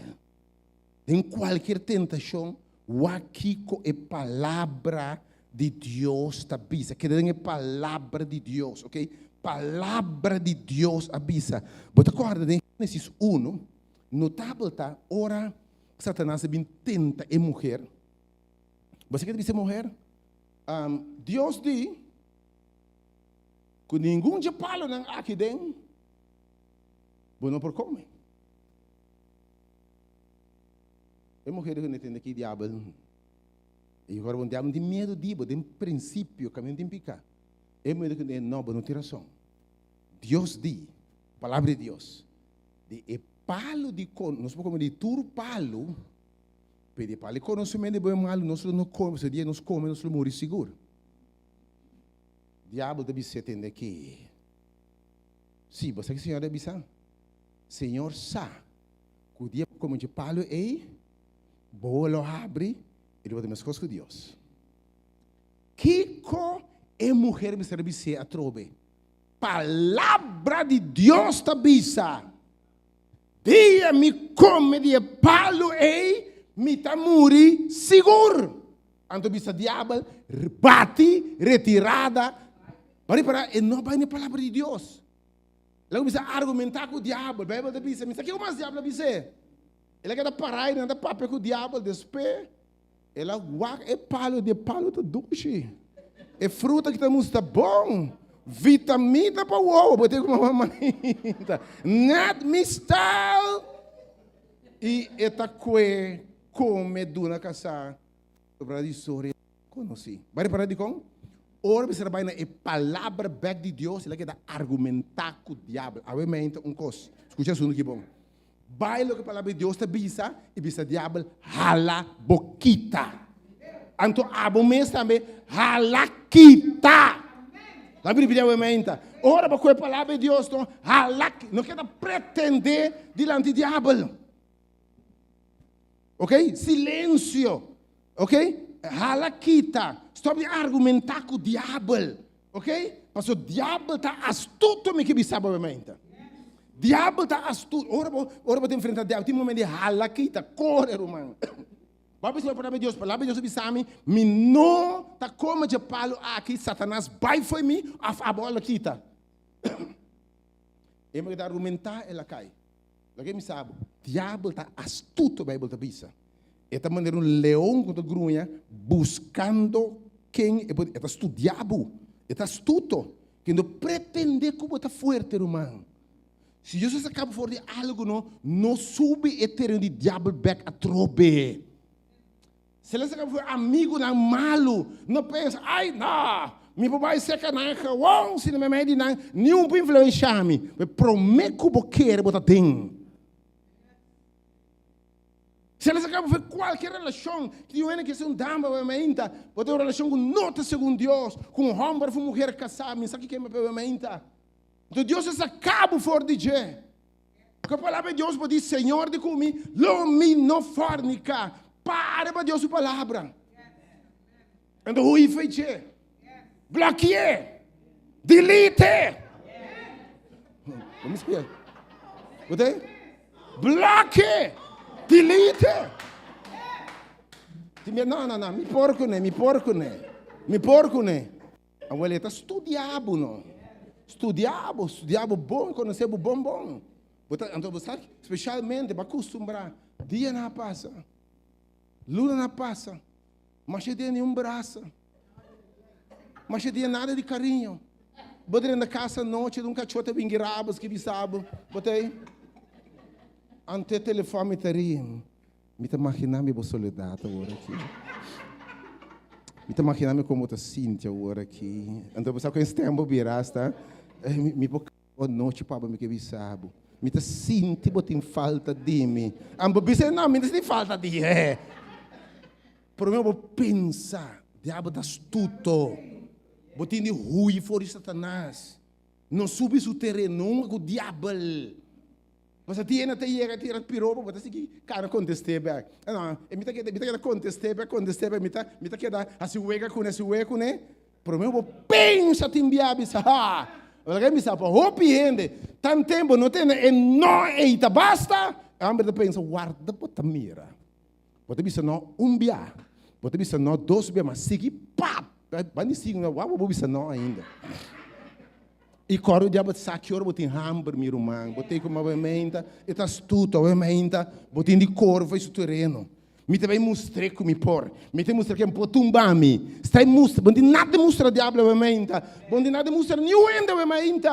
Em qualquer tentação, o aqui é palavra de Deus está bisa. Que é palavra de Deus, ok? Palavra de Deus avisa. Você acorda de Gênesis 1, notável está, ora, Satanás tenta a mulher. Você quer dizer mulher? Deus diz que nenhum de palo não aqui dentro, você não pode comer. A mulher que não tem aqui diabo. E agora o diabo tem medo de tem princípio, caminho tem picar. É medo que não tem razão. Deus diz, palavra de Deus, de palo de cono, nós podemos de tur palo, pede palo de conhecimento de bom mal, nós não comemos, esse dia nós comemos, nós morremos seguro. diabo deve ser entender que. Sim, você que o Senhor deve saber. Senhor sabe. Que o dia como de palo é. Boa lo abre. E depois mais coisas com Deus. Que é mulher que deve ser a trobe. Palavra de Deus tabisa. Dia me come de palo e me tamuri seguro. Anto bisa diabo bate retirada. Para e não vai na palavra de Deus. Logo bisa argumentar com o diabo. A Bíblia diz, mas que o mais diabo diz? Ele quer parar e anda papo com o diabo despe. Ela é palo de palo do doce. É fruta que estamos tá bom. Vitamina para o ovo, botei com uma manita. Not mistal. E eta que come duna casa. Para a história conheci. Vai parar de com? Ora você vai na palavra back de Deus, ele quer argumentar com o diabo. Obviamente coisa. Escuta isso aqui bom. Vai lo que a palavra de Deus está bisa e bisa diabo hala boquita. Anto abo mês também hala quita. La Bíblia aumenta. Ora, para a palavra de Deus, não quer pretender diante do diabo. Ok? Silêncio. Ok? Halaquita. Stop de argumentar com o diabo. Ok? Mas o diabo está astuto, me que sabe aumenta. Diabo está astuto. Ora, para enfrentar o diabo. Tem um momento de halaquita. Corre, irmão. Vamos ver a palavra de Deus bisami, me não tá como de palo aqui, Satanás vai foi me a bola quita. E me dá argumentar ela cai. Lagi me sabe, diabo tá astuto, a Bíblia tá bisa. E tá mandando leão contra grunha buscando quem é astuto diabo. É astuto, que não pretende como tá forte, irmão. Se Jesus acaba fora de algo não sube e terreno de diabo back a trobe. Se ele foi amigo não malo, não pensa, ai, não, me vai ser canaica, uau, se não me mede não, nenhum para influenciar-me, mas prometo que eu quero botar tem. Se ele foi qualquer relação, que eu ainda que seja dama, obviamente, pode ter uma relação com nota segundo Deus, com um homem para uma mulher casada, me sabe que é obviamente. Então Deus se acaba fora de Deus. Porque a palavra de Deus pode dizer, Senhor, de comigo, lo me não fornica. Para Deus a palavra. Então, o efeito bloqueie, delete. Vamos ver. Botei? Bloqueie, delete. Não, me porco né. A mulher está estudando, não. Estudando bom, conhecer bom. Então, você especialmente para acostumbrar, dia não passa. Luna não passa, mas não tem nenhum braço, mas não tem nada de carinho. Botei na casa à noite, de um cachorro bem grabas que bisabo, botei. Ante telefone me teria, me tá imaginando minha soledade agora aqui. Me tá imaginando como tá Cíntia agora aqui. Então você com esse tempo virasta, me boca à noite para me que bisabo. Me tá Cíntia botem falta de mim. Ambo bisé não, me tem falta de Por mim, eu vou pensar, o diabo está astuto. Vou ter ruim fora de Satanás. Não sube o terreno com o diabo. Você tem até tirar piropo, você tem que cara contestar. Não, me tá que contestar, me tá que dar assim uega com esse uega, né? Por mim, eu vou pensar em diabo, olha me sabe, hopiende. Tanto tempo não tem, não eita basta. A amber pensa, guarda bota mira. Você bisa não bia. Você bisa não dois bia, mas segui pá. Vai nem seguir, não bisa não ainda. E quando o diabo sabe que hora botem hamburger, meu irmão, botei como obviamente, e tá tudo obviamente, botei de cor, vai no terreno. Me também mostrei como me por. Me tem mostrei que é um pouco tumbami. Está mostra, bom de nada mostra diabo obviamente. Bom de nada mostra nenhum ainda obviamente.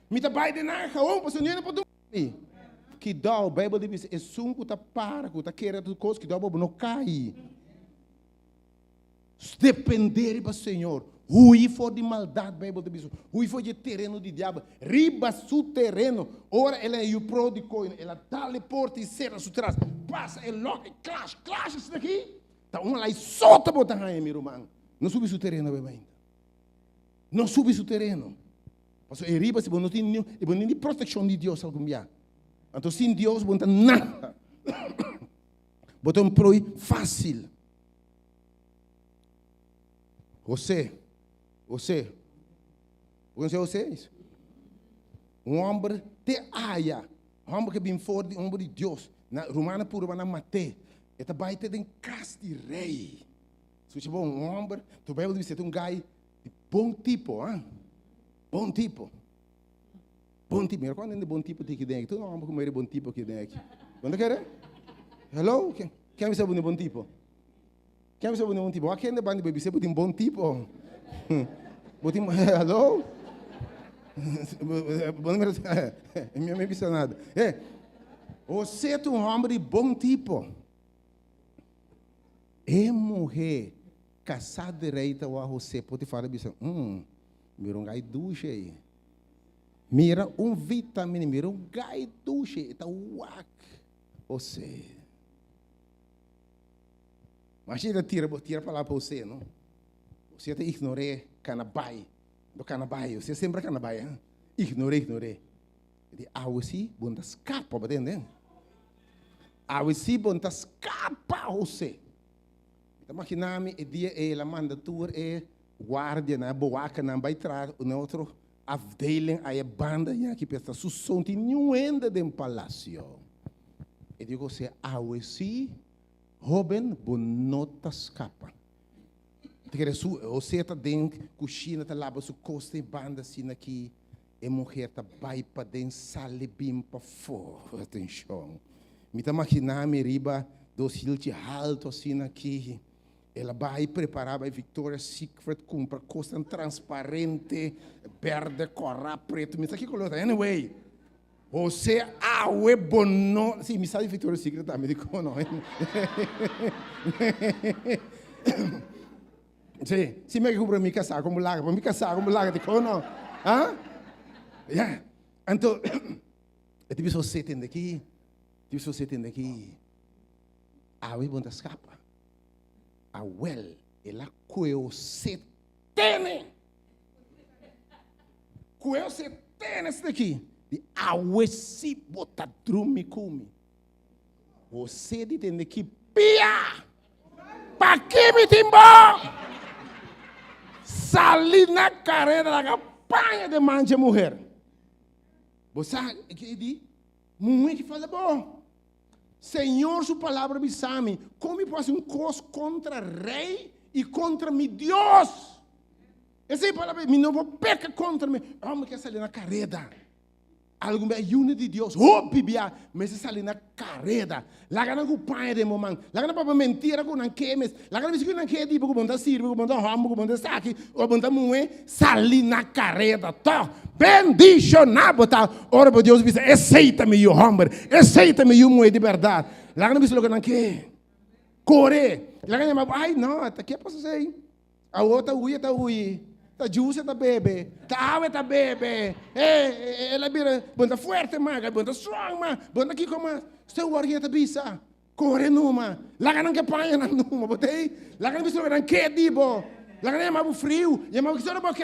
Me tá vai de nada, você não é para tumbami. Que dá o Bíblia diz é sunco tá para, tá querendo coisa que dá não cai. Depender para o Senhor. Rui for de maldade, Bíblia diz. Rui for de terreno de diabo. Riba su terreno. Ora ela é o pródigo, ela dá-lhe porta e serra su trás. Passa, é logo, clash isso daqui. Tá uma lá e solta botar aí, meu irmão. Não subi su terreno, bem. não sube seu terreno. Porque é riba se você não tem proteção de Deus algum dia. Então, sem Deus, você não tem nada. Você é um proi fácil. Você, isso? Um homem te aia, um homem que vem fora de homem de Deus. Na Romana pura na mate, é também te tem casa de rei. Se você bom um homem, tu vai dizer um gai de bom tipo, bom tipo. Bom tipo, mira quando é bom tipo tem que dentro, tu não homem como é bom tipo que dentro. Quando quer? Hello, quem me sabe bom tipo? Quem me sabe bom tipo? Aqui ainda bande baby, você pode bom tipo. Botim, hello? Minha mãe disse nada. Você é um homem de bom tipo. É mulher casada direita ou você pode falar isso. Mira um gai duche aí. Mira vitamina, mira gai duche. Está uac. Você. Mas ele tira para lá para você, não? Você até ignorei canabai. Do canabai, você sempre canabai, hein? Ignorei. Ele, assim, bunda escapa, tá entendendo? Assim, bunda escapa, você. Então, maquiname, e dia ela manda tour, guarda, na boaca, na baitra, no outro, afdeling, aí a banda, que pensa, sussunti, nenhuma de um palácio. E digo, você, assim, Robin, bonota escapa. Você está dentro, coxina, está lá, você costa e banda assim aqui, e mulher está vai para dentro, salibim para fora, atenção. Me está imaginando, me riba, dos hilte alto assim aqui, ela vai preparar a Victoria's Secret, compra costa transparente, verde, corra, preto, me está aqui colocando, anyway. Você, é bono, sim, me sabe Victoria's Secret, tá, me digo, não. Sim, se me compra me casar como larga, de cono, yeah. Então, eu tive você tendo aqui, é bom da escapa, ela coeu você tem, esse daqui, de se botar drume come, você de tem aqui pia, para que me timbou? Sali na carreira da campanha de mancha mulher. Você que diz? Muito que fala bom. Senhor, sua palavra me chama. Como eu posso coisa contra rei e contra meu Deus? Essa é a palavra, me não vou pecar contra mim. Vamos que sair na carreira. Algo é unidade de Deus. Bibia, mas se sair na carreira. Lá que não pai de momento. Lá que não pode mentir com não quemes. Lá que não se não quer tipo com sirve, com ramo, com saque, ou com moe, sair na carreira. Tá? Bendicionado, tá? Ora por Deus, aceita-me o homem, aceita-me o moe de verdade. Lá que não se não quer. Corre. Lá que não, ai não, tá aqui é para você. A outra tá ui. Tá juice tá bebe, tá água tá bebe, ela vira, banda forte maga, banda strong ma, banda aqui como, seu warguinha tá bisa, corre numa, lá que panha na numa, botei, lá que não precisa ver que dibo, lá que não é frio, e mas que só porque,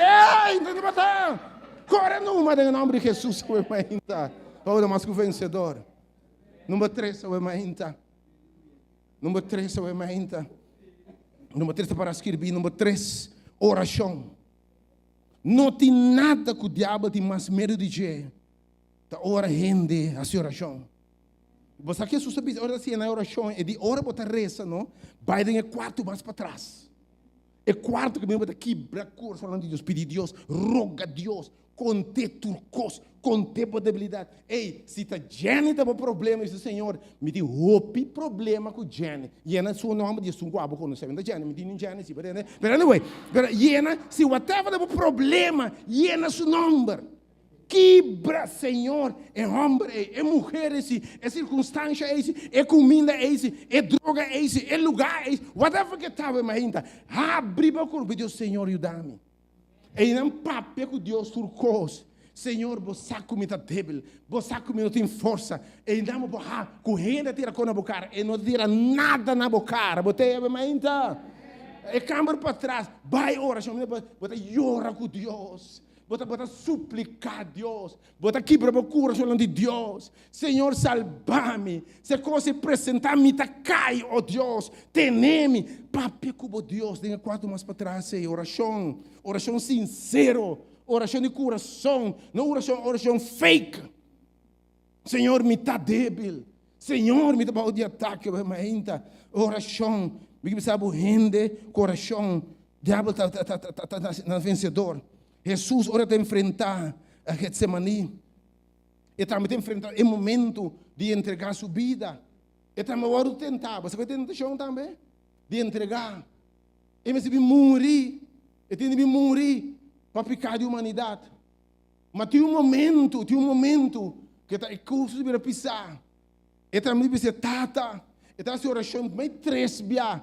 entende bater, corre numa, em nome de Jesus, o emainta, o mais que vencedor, número 3 o emainta, número 3 o emainta, número 3 para escrever, número 3 oração. Não tem nada que o diabo tem mais medo de dizer. Da hora rende a sua oração. Você aqui só sabe, hora assim na oração, é de hora botar reza, não? Vai de quarto mais para trás. É quarto que me bota quebra curso falando de Deus, pedir Deus, roga Deus, conter turcos, conter possibilidade. Ei, se está Jenny tem um problema, diz o Senhor, me diz, hope problema com Jenny. E é seu nome, diz, um guabo quando você vem da Jenny, me diz Jenny, se pode, né? Mas anyway, se whatever tem um problema, e é seu nome. Quebra, Senhor, é homem, é mulher, é circunstância, é comida, é droga, é lugar, whatever que estava, mas ainda, abre o corpo, Deus, Senhor, ajuda-me. E não papo com Deus turcos. Senhor, você me está débil, você me não tem força. E não vou correndo tira com a boca, e não tira nada na boca. Botei a ainda. E câmara para trás. Vai oração. Bota llora com Deus. Bota suplicar a Deus. Bota quebra o coração de Deus. Senhor, salva-me. Se você apresentar-me, tá cai, oh Deus. Teneme. Papi, como Deus. Tenha 4 mais para trás. Oração. Oração sincero. Oração de coração. Não oração fake. Senhor, me está débil. Senhor, me está de ataque. Oração. Me sabe rende coração. Diabo está vencedor. Jesus, ora te enfrentar a Getsemani. E também te enfrentar o momento de entregar sua vida. E também ora tentar. Você vai ter tentação também? De entregar. E você vai morrer. E tem que morrer para pecar de humanidade. Mas tem um momento que está em curso de pisar. E também você tata. E está a oração, vai 3 dias.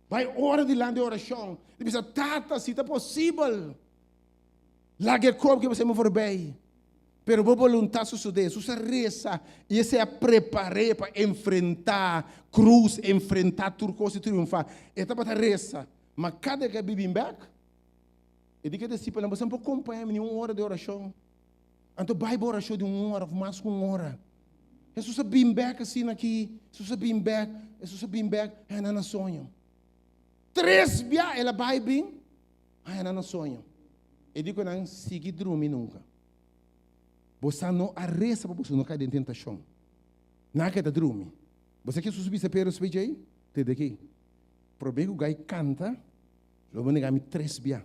Vai hora de lá de oração. E você tata, se está possível. Larga corpo que você me for bem. Pero vou voluntar suceder. Você reza. E você prepara para enfrentar cruz, enfrentar tudo coisa e triunfar. E está para reza. Mas cada que vive back, e diz que discípulo, você não pode acompanhar em 1 hora de oração. Então vai para oração de 1 hora, mais com 1 hora. Jesus é bem back assim aqui. Jesus é bem back. É na sonho. 3 dias ela vai bem. É na sonho. E digo não siga dormir nunca. Você não arresta para você não cair em tentação. Não quer dormir. Você quer subir esse perro subir aí? Te daqui. Problema o gai canta. Logo negami 3 dias.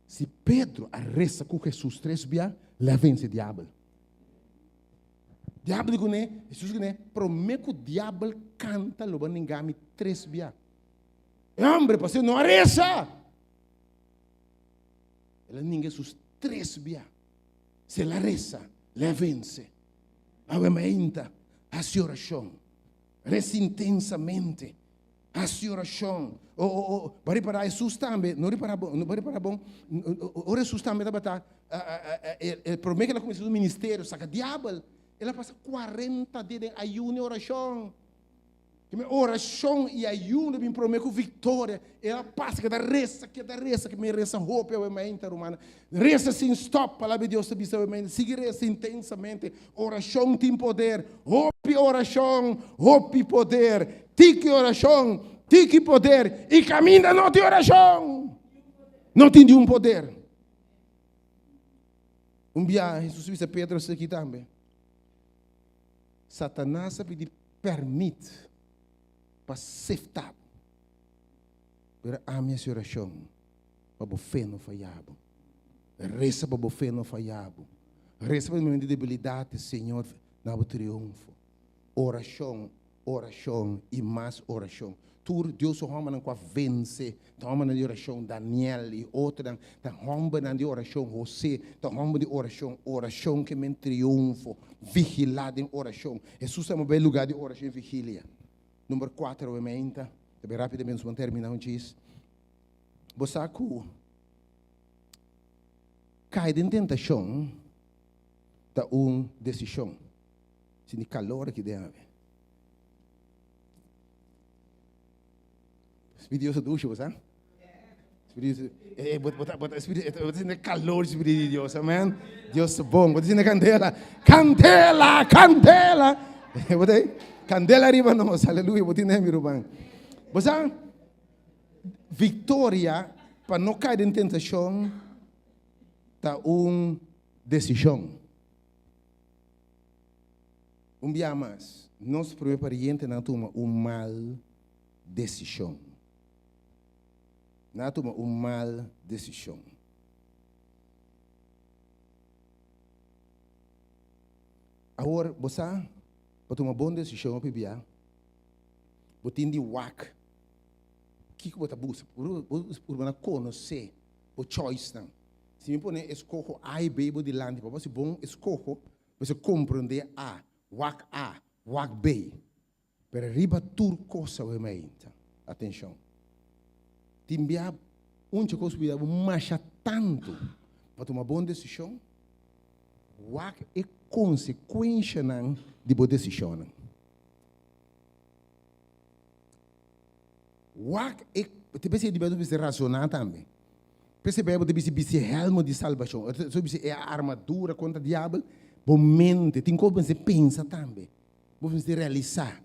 Se Pedro arresta com Jesus 3 dias, lá vence o diabo. Diabo digo né? Jesus digo né? Prometo o diabo canta logo negami 3 dias. Homem, você não arresta. Ela ninguém sus 3 dias. Se ela reza, ela vence. Aumenta a sua oração. Reza intensamente a sua oração. Para reparar, Jesus também, não reparar bom. O Jesus também está o problema que ela começou no ministério, saca diabo, ela passa 40 dias de ayuno e oração. Oração e ayuno me prometo vitória. Ela passa que da reza, que me reza roupa eu me romana. Reza sem stop, palavra de Deus te bisa eu siga reza intensamente. Oração tem poder. Roupa oração, roupa poder. Tique oração, tique poder. E caminha não tem oração. Não tem nenhum poder. Dia Jesus disse a Pedro aqui também. Satanás permite para safetar. Pero a minha oração para você não falhar. Reza para você não falhar. Reza para minha debilidade, Senhor, não triunfo. Oração e mais oração. Tur Deus o homem não vence. Tá homem na oração Daniel e outra tá homem na oração José, tá homem de oração que me triunfo, vigilado em oração. Jesus é um bom lugar de oração e vigília. Número 4, obviamente, também rapidamente vamos terminar um diz. Você cai em tentação, da uma decisão. Se de calor que deve haver. Espírito de Deus, você? Espírito de calor, Espírito de Deus, amém? Deus é bom. Você diz candela. Candela arriba nós, aleluia, vou te dar meu bem. Você, vitória, para não cair em tentação, está uma decisão. Dia mais, nosso primeiro pariente não toma uma mal decisão. Não toma uma mal decisão. Agora, você para tomar uma boa decisão, você tem de whack. O que você busca? Por conhecer o choice. Se me põe escolho A e B, de lá, para você bom escolho, você compreender A, whack B. Para arriba tudo coisa obviamente. Atenção. Timbia onde coisa vida marcha tanto para tomar uma boa decisão. Whack é consequência de boa decisão. Whack é Te pensa que deve ser racionar também. Percebeu que deve ser helmo de salvação. É a armadura contra o diabo. Bom mente, tem como você pensa também. Você realizar.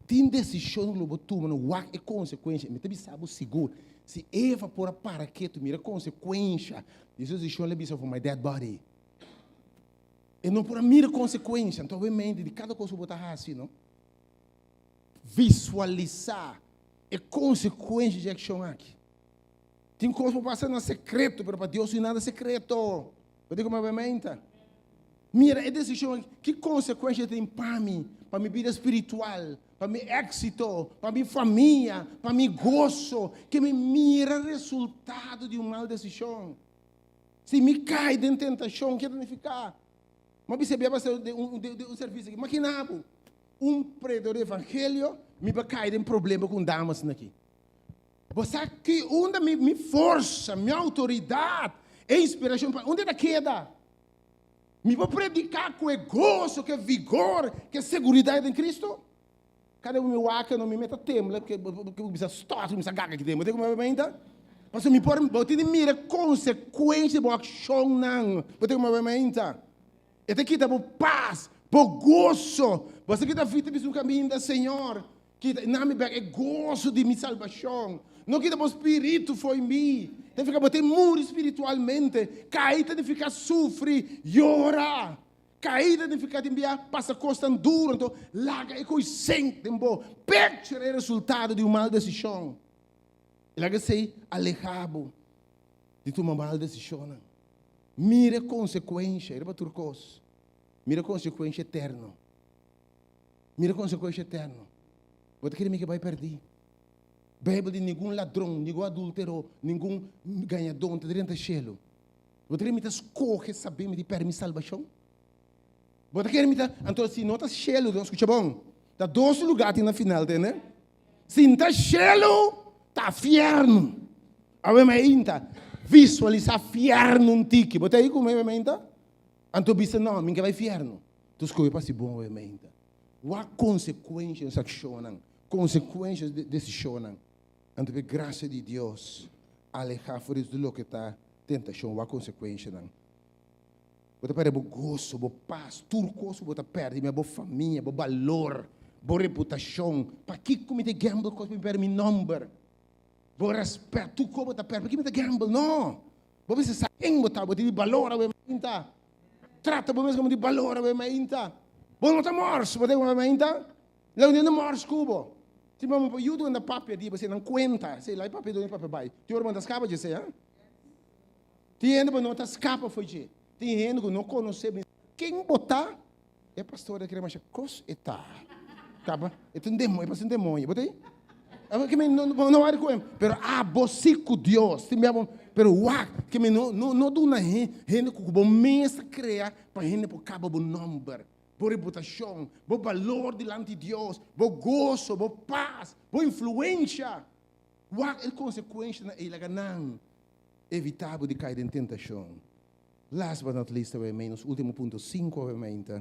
Tem decisão que você toma, não é consequência. Mas também sabe seguro. Se Eva por para que tu mira consequência. This is the lebiso for my dead body. E não por mira consequência. Então, obviamente, de cada coisa que você está assim, não? Visualizar a consequência de ação aqui. Tem coisa que passa no secreto, mas para Deus não é nada secreto. Você como obviamente? Mira, é decisão que consequência tem para mim, para minha vida espiritual, para meu êxito, para minha família, para meu gozo, que me mira o resultado de uma mal decisão. Se me cai dentro de tentação, que danificar. Mas você vai fazer um serviço aqui, maquinado. Predador do evangelho, me vai cair em problema com damas aqui. Você que onde me força, minha autoridade, é inspiração, onde é da queda? Me vou predicar com gozo, com vigor, com segurança em Cristo? Cada um meu aca não me meta tempo, porque eu precisa estar, eu precisa gaga aqui dentro. Mas como é ainda? Mas me pode mira consequência da ação não. Mas como é ainda? E aqui está por paz, por gozo. Você que está feito no caminho do Senhor, que não me é gozo de minha salvação. Não que o Espírito foi em mim. Tem que ficar batendo muro espiritualmente. Caída de ficar sofrer, llorar. Caída de ficar enviar, passa costa duro. Então, larga e coisa sente. Perde o resultado de uma mal decisão. E larga se alejado de tomar mal decisão. Mira a consequência. Era para turcos. Mira a consequência eterna. Mira a consequência eterna. Você quer que vai perder. Bíblia de nenhum ladrão, nenhum adúltero, nenhum ganhador, dentro do cielo. Você quer me escolher saber me para minha salvação? Você quer me então se não está cielo, não escuta bom. Tá 12 lugares na final, né? Se não está cielo, está inferno. Obviamente, visualizar inferno um tique. Você aí como obviamente? Então você não, ninguém vai inferno. Tu escolhe para ser bom obviamente. What consequências accionam? Consequências de decisão. Então, por graça de Deus, alejar fora do que está tentação, a consequência. Você perde o gozo, o paz, tudo coisa você perde, a boa família, o valor, a reputação. Para que me gamble, coisa me perde meu nome? O respeito, tudo como você perde, para que me gamble? Não. Você sabe quem você está, você tem valor, você trata você como de valor, você não está morto, você está lá onde não morto, cubo. Se você ajuda na papel, você não conta. Sei lá, papel do papel vai. Tem hora que escapa de você, tem gente que não escapa foi de. Tem gente que não conhece quem botar é pastor que mais cos eta. Acaba, é um demônio, é um demônio. Botei? Que me não é com ele. Pero você com Deus, se me pero que me não do na gente que bom mês criar para gente por cabo bom número. Boa reputação, bom valor diante de Deus, bom gozo, bom paz, boa influência. Qual é a consequência na não evitável de cair em tentação? Last but not least, menos último ponto 5, obviamente.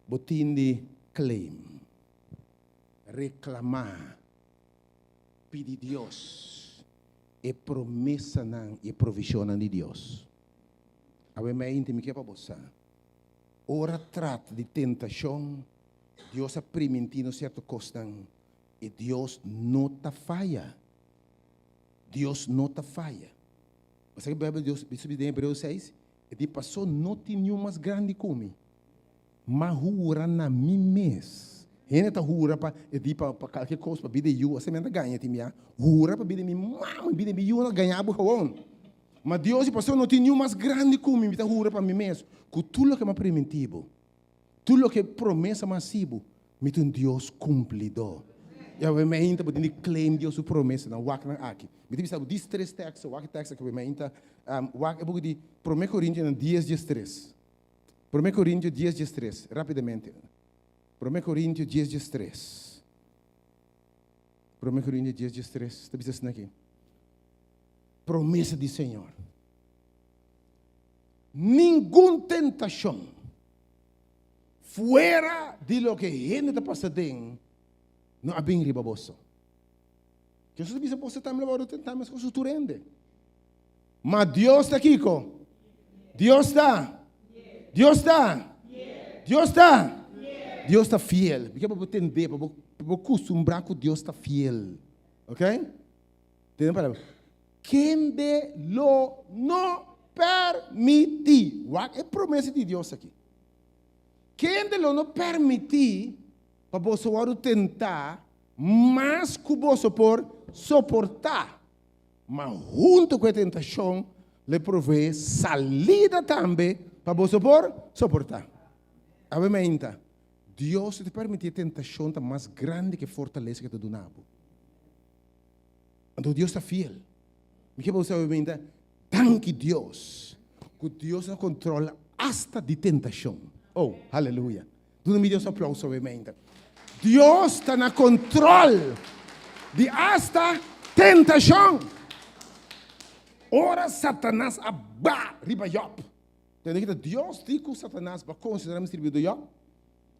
Botin de claim, reclamar, pedir Deus, e promessa e provisão de Deus. Obviamente, me quer para você. Ora trata de tentação, Deus ha permitido certa coisa e Deus não te falha. Deus não te falha. Você que a Bíblia Deus diz em Hebreus 6, ele passou não tem nenhum mais grande como, mas jura na mim mesmo. Ele está jura para qualquer coisa, para vida eu, você ainda ganha, jura para vida mim, vida eu não ganhava o mas Deus passou não tem nenhum mais grande como me está jura para mim mesmo. Que tudo que é preventivo, tudo que é promessa massiva, me tem Deus cumprido. E eu me ainda pode claim Deus promessa na wak na aqui. Me diz sabe diz 3 textos, wak texto que eu me ainda wak é pouco de 1 Coríntios 10:3. 1 Coríntios 10:3, rapidamente. 1 Coríntios 10:3. 1 Coríntios 10:3, está dizendo aqui. Promessa do Senhor. Nenhuma tentação fora de lo que a gente está passando não é bem ribaboso. Jesus bisa você também levar tentar mas coisas tu rende. Mas Deus está aqui, Deus está. Deus está. Deus está. Deus está fiel. Porque para entender, para acostumbrar com Deus está fiel. Ok? Entendeu a palavra? Quem de lo não permitir. É promessa de Deus aqui. Quem de lo não permitir para você tentar mais que você por suportar. Mas junto com a tentação, lhe provê salida também para você por suportar. Obviamente, Deus te permite a tentação mais grande que a fortaleza que te dá. Então Deus está fiel. Me que você obviamente, tanque Deus, que Deus não controla hasta de tentação. Oh, aleluia. Dá-me Deus um aplauso, obviamente. Deus está no controle de hasta tentação. Ora Satanás abá riba Job. Entende que Deus diz que Satanás vai considerar me servir do Job?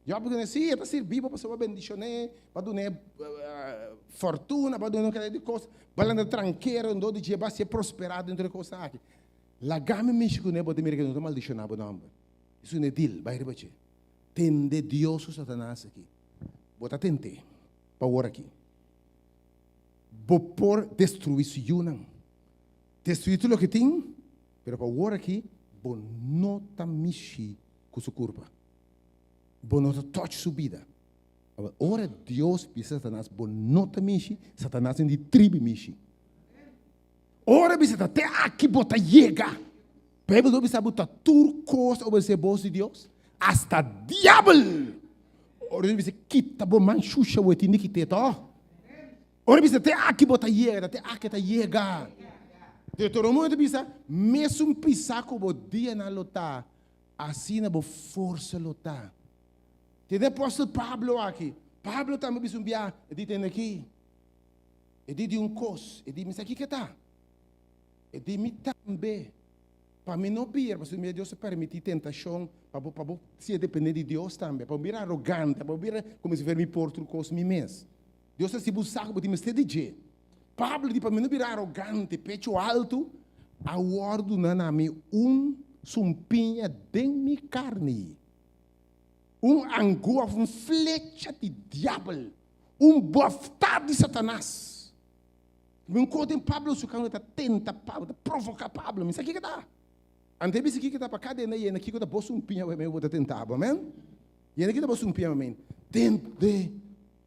Job diz assim, está servindo para sua bendição, para dar fortuna, para dar uma de coisa, para andar tranqueiro, andar de dia, para ser prosperado entre coisas aqui. La gama mexe com nebo de americano, não maldicionar o nome. Isso não é deal, vai riba che. Tende Deus o Satanás aqui. Bota tente, para orar aqui. Vou por destruir Sionão. Destruir tudo o que tem, mas para orar aqui, vou não mexer com sua curva. Vou não tocar sua vida. Ora Deus pisa Satanás, vou não mexer, Satanás em de tribo mexer. Ora bisa até aqui bota chega. Bíblia do bisa bota turcos ou você bolso de Deus, hasta diabo. Ora bisa kita bo manchucha o etini que tá. Ora bisa até aqui bota chega, até aqui tá chega. Deuteronômio bisa mesmo pisar como dia na lota, assim na bo força lota. Tem apóstolo Pablo aqui. Pablo também bisa enviar, ele tem aqui. Ele de cos, ele diz aqui que tá. E de mim também, para mim não vir, porque meu Deus permite tentação, para se depender de Deus também, para vir arrogante, para vir como se ver me porto com mim mesmo. Deus se buscar para me de jeito. Pablo diz para mim não vir arrogante, pecho alto, a ordenar me sumpinha de minha carne, angua, flecha de diabo, boftado de Satanás. Me encontro Pablo sucando tá tenta Pablo, provocar Pablo, mas aqui que tá. Ante bisi aqui que tá para cada né, e aqui que tá bosso pinha, eu vou tentar, amém? E aqui tá bosso pinha, amém. Tente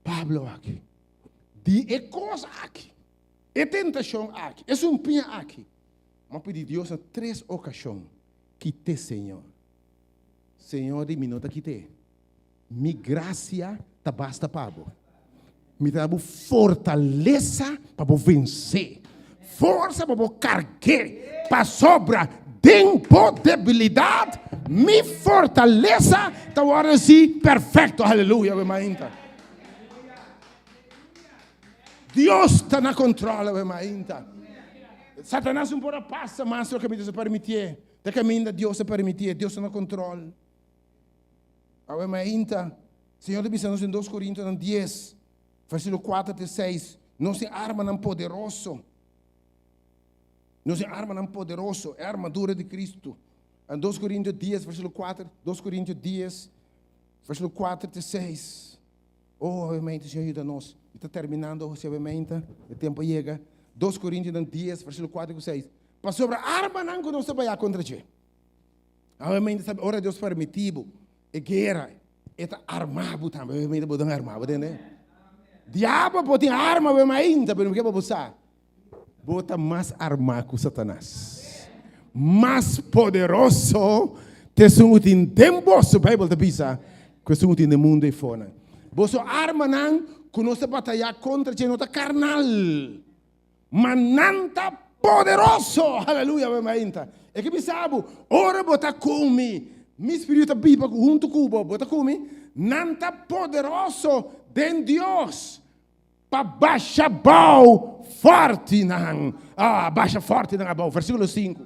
Pablo aqui. De coisa aqui. É tentação aqui. É pinha aqui. Mas pedir Deus em 3 ocasiões. Quite Senhor. Senhor, de minuto quite. Mi graça tá basta Pablo. Me dá fortaleza para vencer, força para carregar, para sobra, tempo, debilidade, me fortaleza, tá agora sim, perfeito, aleluia, Deus está na controle, Satanás não pode passar, mas o que Deus permitir, de caminho Deus se permitir, Deus está na controle. Senhor, diz em 2 Coríntios 10, versículo 4 até 6, não se arma não poderoso. Não se arma não poderoso, é a armadura de Cristo. Em 2 Coríntios 10, versículo 4, 2 Coríntios 10, versículo 4 até 6. Oh, obviamente, Senhor, ajuda-nos. Está terminando, obviamente, o tempo chega. 2 Coríntios 10, versículo 4 até 6. Para sobre a arma não que não se vai contra ti. Obviamente, sabe, ora Deus permitiu, e guerra, está armado também, obviamente, podem armar, entende? Diabo pode arma bem ainda, mas não quer passar. Bota mais arma com Satanás. Mais poderoso, te são tem tempo, a Bíblia te pisa, que são no mundo e fora. Boso arma não, que nós batalhar contra quem não está carnal. Mas não está poderoso, aleluia, bem ainda. É que me sabe, ora bota comigo, meu espírito viva junto com o bota comigo, não está poderoso de Deus. Para baixa bau forte não. Baixa forte não, versículo 5.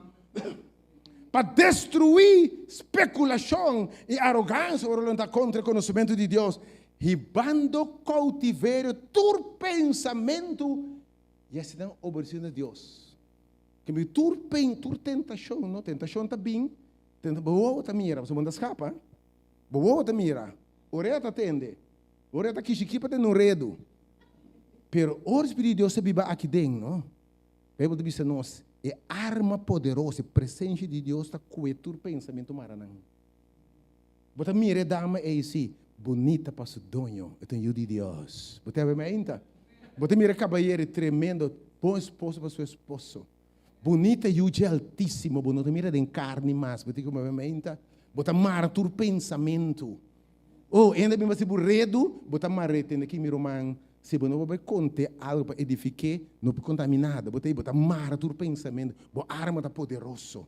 Para destruir especulação e arrogância orientada contra o conhecimento de Deus, ribando cautiverio todo pensamento E assim não obedecendo a Deus. Que me tur tentação, não? Tentação tá bem. Boa tá mira, você manda escapa. Boa tá mira. Oreta atende. Oreta kishikipa tem no redo. Pero o Espírito de Deus se biba aqui dentro, não? Bíblia diz nós, é arma poderosa, a presença de Deus está coetur pensamento maranã. Bota mira dama é assim, bonita para o dono, eu tenho de Deus. Bota a ver Bota mira cabalheiro tremendo, bom esposo para seu esposo. Bonita e uge altíssimo, bonita mira de carne mais, bota como a bota mara tur pensamento. Oh, ainda bem se burredo, bota marrete aqui mi romano. Se você não vai contar algo para edificar, não é contaminado. Você bota mara tu pensamento, a arma da poderoso.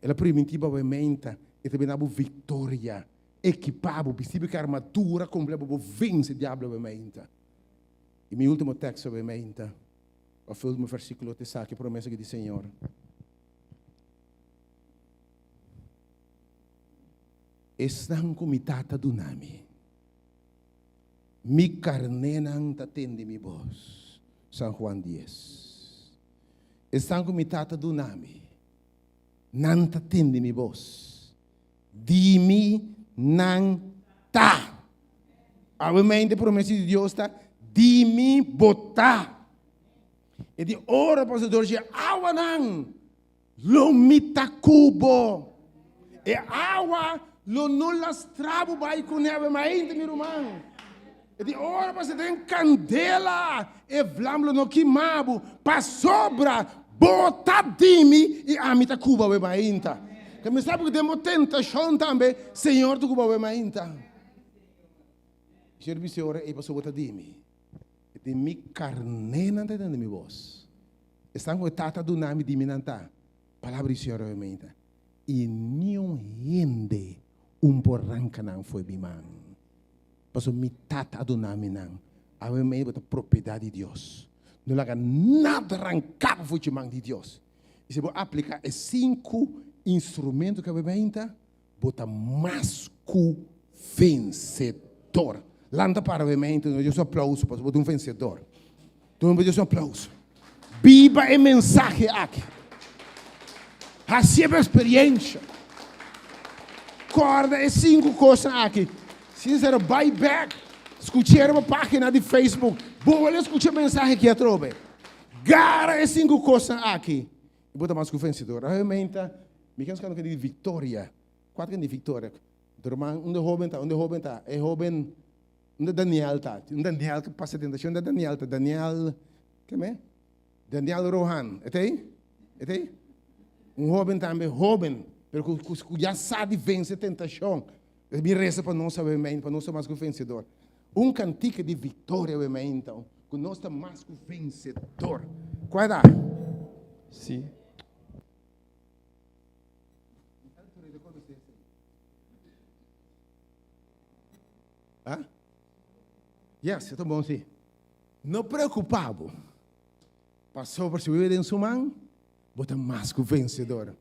Ela primitiva obviamente, e também dá vitória, equipado, possível que a armadura completa para vencer o diabo obviamente. E meu último texto obviamente, o último versículo te sabe a promessa que diz Senhor. Estão comitata do nome. Mi carnenan tatende mi voz. São Juan 10. Estão comitata do nome. Nan tatende mi voz. Dimi nan ta. Obviamente a promessa de Deus está. Dimi botar. E de ora pastor de awa nan. Lomita cubo. E awa lo nulas trabo vai com neve mais mi romano. E de ora você tem candela e vlamlo no quimabo para sobra botadimi e amita cuba we mainta. Que me sabe que temos tentação também, Senhor tu cuba we mainta. Senhor Senhor e passou botadimi. E de mi carnena de mi voz. Estão com tata do nome de minanta. Palavra do Senhor we mainta. E nenhum rende porranca não foi bimang. Paso mitata do nome não. A meio da propriedade de Deus. Não laga nada arrancado foi de mão de Deus. E se você aplicar esses 5 instrumentos que a bebenta, bota mais vencedor. Landa para a bebenta, eu sou aplauso, para botar vencedor. Então eu sou aplauso. Biba a mensagem aqui. Receba a experiência. Corda é 5 coisas aqui. Sincero, vai back. Escutei uma página de Facebook. Boa, eu escutei a mensagem que eu trouxe. Gara é 5 coisas aqui. E bota mais que o vencedor. Realmente, me canso de vitória. 4 de vitória. Onde jovem está? É jovem. Onde Daniel está? Onde Daniel que passa a tentação? Onde Daniel está? Daniel. Quem é? Daniel Rohan. É aí? É aí? Jovem também, jovem. Porque já sabe vencer a tentação. Me resta para nós saber para nós mais que vencedor. Cantico de vitória, então, que nós estamos mais que vencedor. Qual é? Sim. Ah? Yes, está bom, sim. Não preocupado. Passou por subir em sua mão, bota mais que vencedor.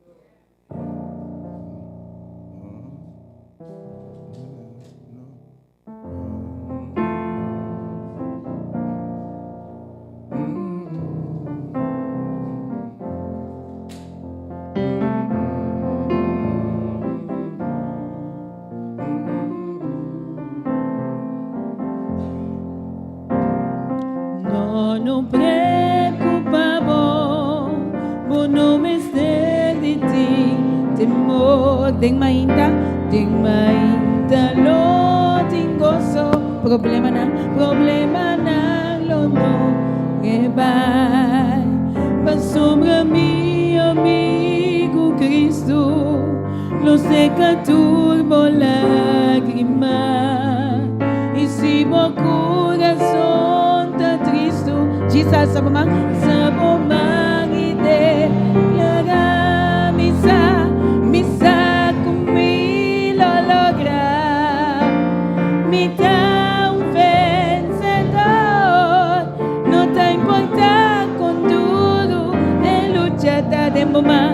No preocupamos, vos no me estés de ti, temor, den mainta, lo tingoso, problema na, lo no, que vai, va sobre mi amigo Cristo, lo seca turbo lágrima, y si vos corazón ta triste, Jesus sabomang ide laga misa kumi lo logra mita un vencedor no te importa con duro de luchata de mamá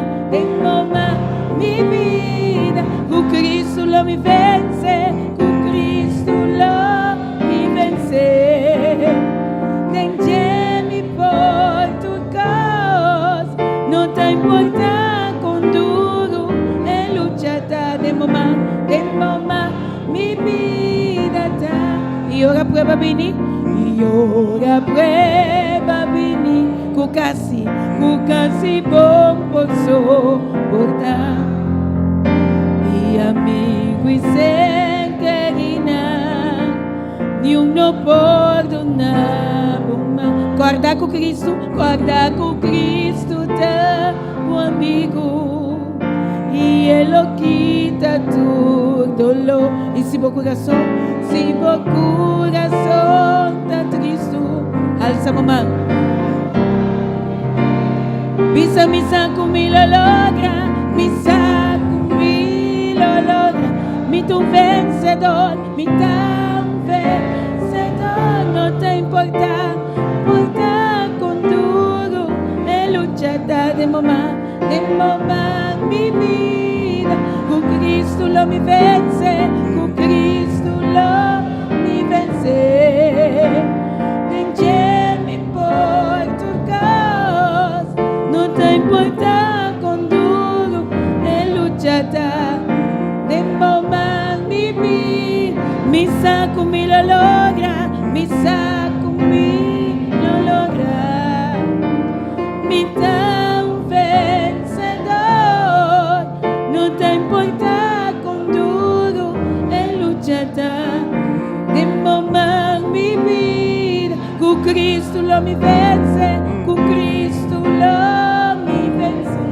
mi vida con Cristo lo mi vence con Cristo lo mi vence. Por tu prueba bini, y ora prueba bini, kukasi bom por soportar. E amigo e sem querina, nenhum não perdonar. Guarda com Cristo, tá o amigo. E Ele quita todo dolor. E se o coração tá triste, alça a mão. Misa comigo logra, misa comigo logra. Mi tu vencedor, mi tan vencedor. Não te importa com duro. É luta de mamá, mi vida. Com Cristo lo mi vence, com Cristo lo mi vence. Deixe-me por tu causa. Não te importa com duro. É luta de mamá, mi vida. Misa comigo logra, misa comigo logra. Mi tan vencedor, não te importa com duro, é luta de mamar mi vida. Com Cristo lo mi vence, com Cristo lo mi vence.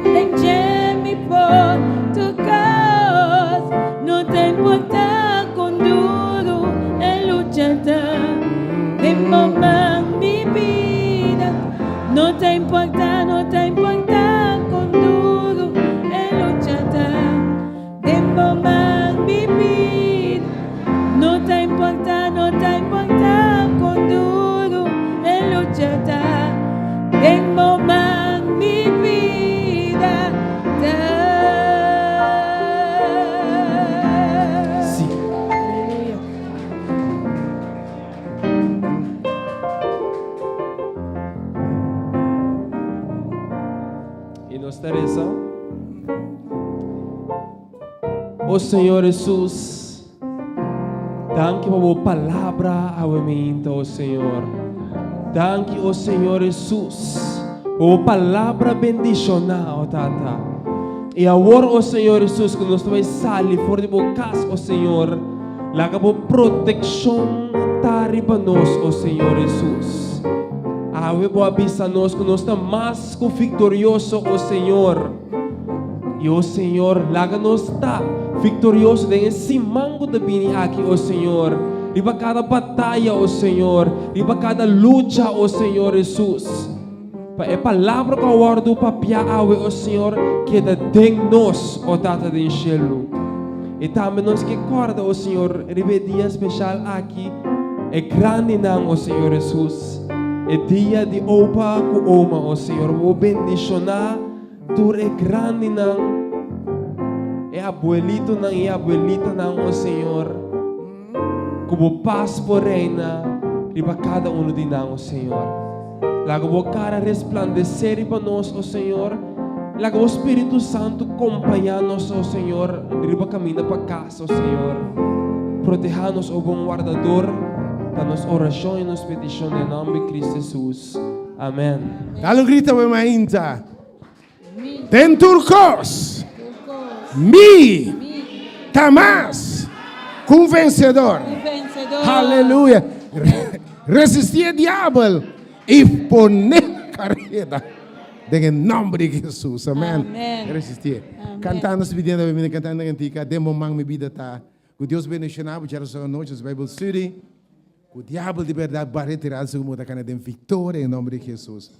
Deixe-me por tu causa, não te importa com duro, é luta de mamar mi vida. Não te importa com duro, é luta de mamar mi vida. Não te importa com duro, é luta de mamar mi vida. Sim. Aleluia. E nós Teresa. O Senhor Jesus, danke por a palavra aumenta, o Senhor. Danke, o Senhor Jesus, por a palavra bendicional, Tata. E agora, o Senhor Jesus, que nós vamos sair fora de casa, o Senhor, lá que a proteção está para nós, o Senhor Jesus. Eu vou avisar nós que nós estamos mais que vitorioso, o Senhor. E o Senhor, lá que nós está vitorioso nesse mango de bini aqui, o Senhor. E para cada batalha, o Senhor. E para cada luta, o Senhor Jesus. Para a palavra que eu guardo para piar, o Senhor, que é de nós, o Tata do Céu. E também nós que acorda, o Senhor, rebe dia especial aqui. É grande não, o Senhor Jesus. É dia de opa com oma, o Senhor. O bendicionar, tu é grande não. É abuelito não, é abuelita não, o Senhor. Como paz por reina, e para cada um de nós, o Senhor. Lá que o cara resplandecer para nós, o Senhor. Lá que o Espírito Santo acompanha-nos, o Senhor. E para caminhar para casa, o Senhor. Proteja-nos, o bom guardador. Para nos orações e nos petições em nome de Cristo Jesus. Amém. Dá um grito para mainta. Ten turcos. Mi. Tamás. Com vencedor. Aleluia. Resistir o diabo e poner carreira. Em nome de Jesus. Amém. Resistir. Cantando, se pedindo, cantando cantica. Demo mang mi vida tá. Que Deus bendicionar, já só noite, Bible Study. O diabo de verdade vai retirar seu mundo da de vitória em nome de Jesus.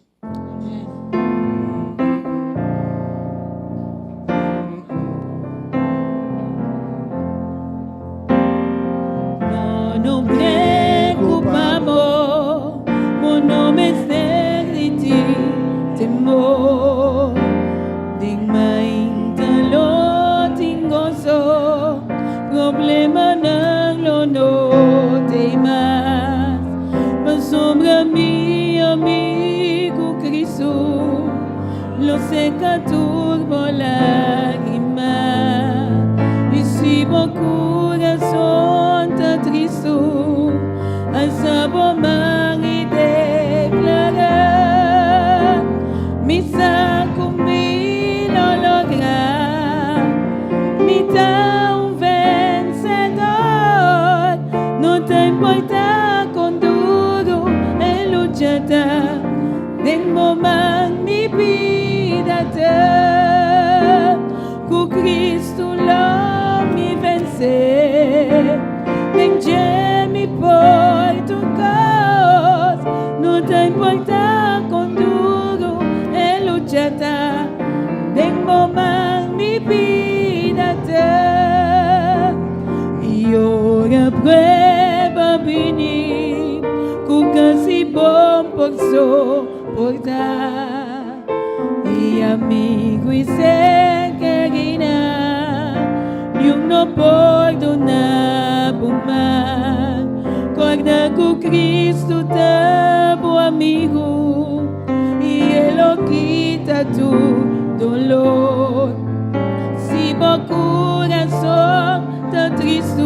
Não preocupamos, o nome é de temor. De mãe talo tingoso, problema não lo temas. Sombra mi amigo Cristo, lo seca turbo lágrima. E se o coração está triste, luchata, den momang mi vida cu Cristo lo mi vence, den mi por tu cause, no te importa con duro e luchata, den momang mi vida e ora prueba venir, cu casi bom por soportar, e amigo e se querina, e no perdona por mal, guarda cu Cristo teu amigo, e ele quita tu dolor. Si bo coração tá triste,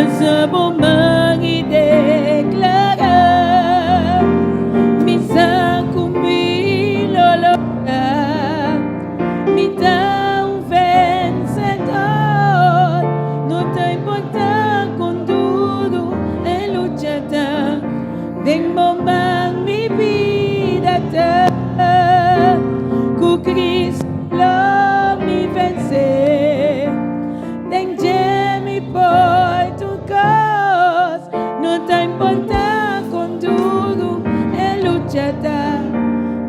essa bom mãe declara, me saco me loloca, me dá vencedor, não tem importa com tudo é luchata, den momang mi vida cu Cristo mi vence, den mi por tu cause, no te importa con tudo é luchata,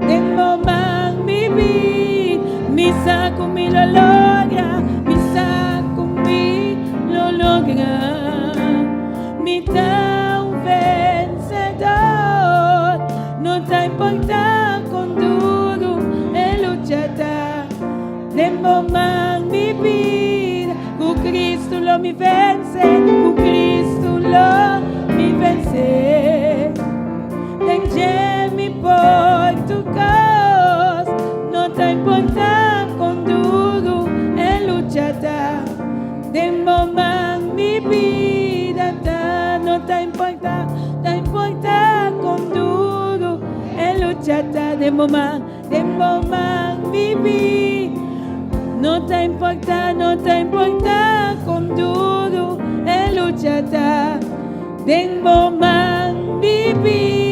den momang mi vida, mi saco mi lo logra, mi saco mi lo logra, mi da vencedor, no te importa con tudo é luchata, den momang mi vida, cu Cristo lo mi vence, cu Cristo lo mi vence, den mi por tu cause, no te importa con duro e luchata, den momang mi vida, no te importa con duro e luchata, den momang mi vida. No te importa con duro e luchata, den momang mi vida.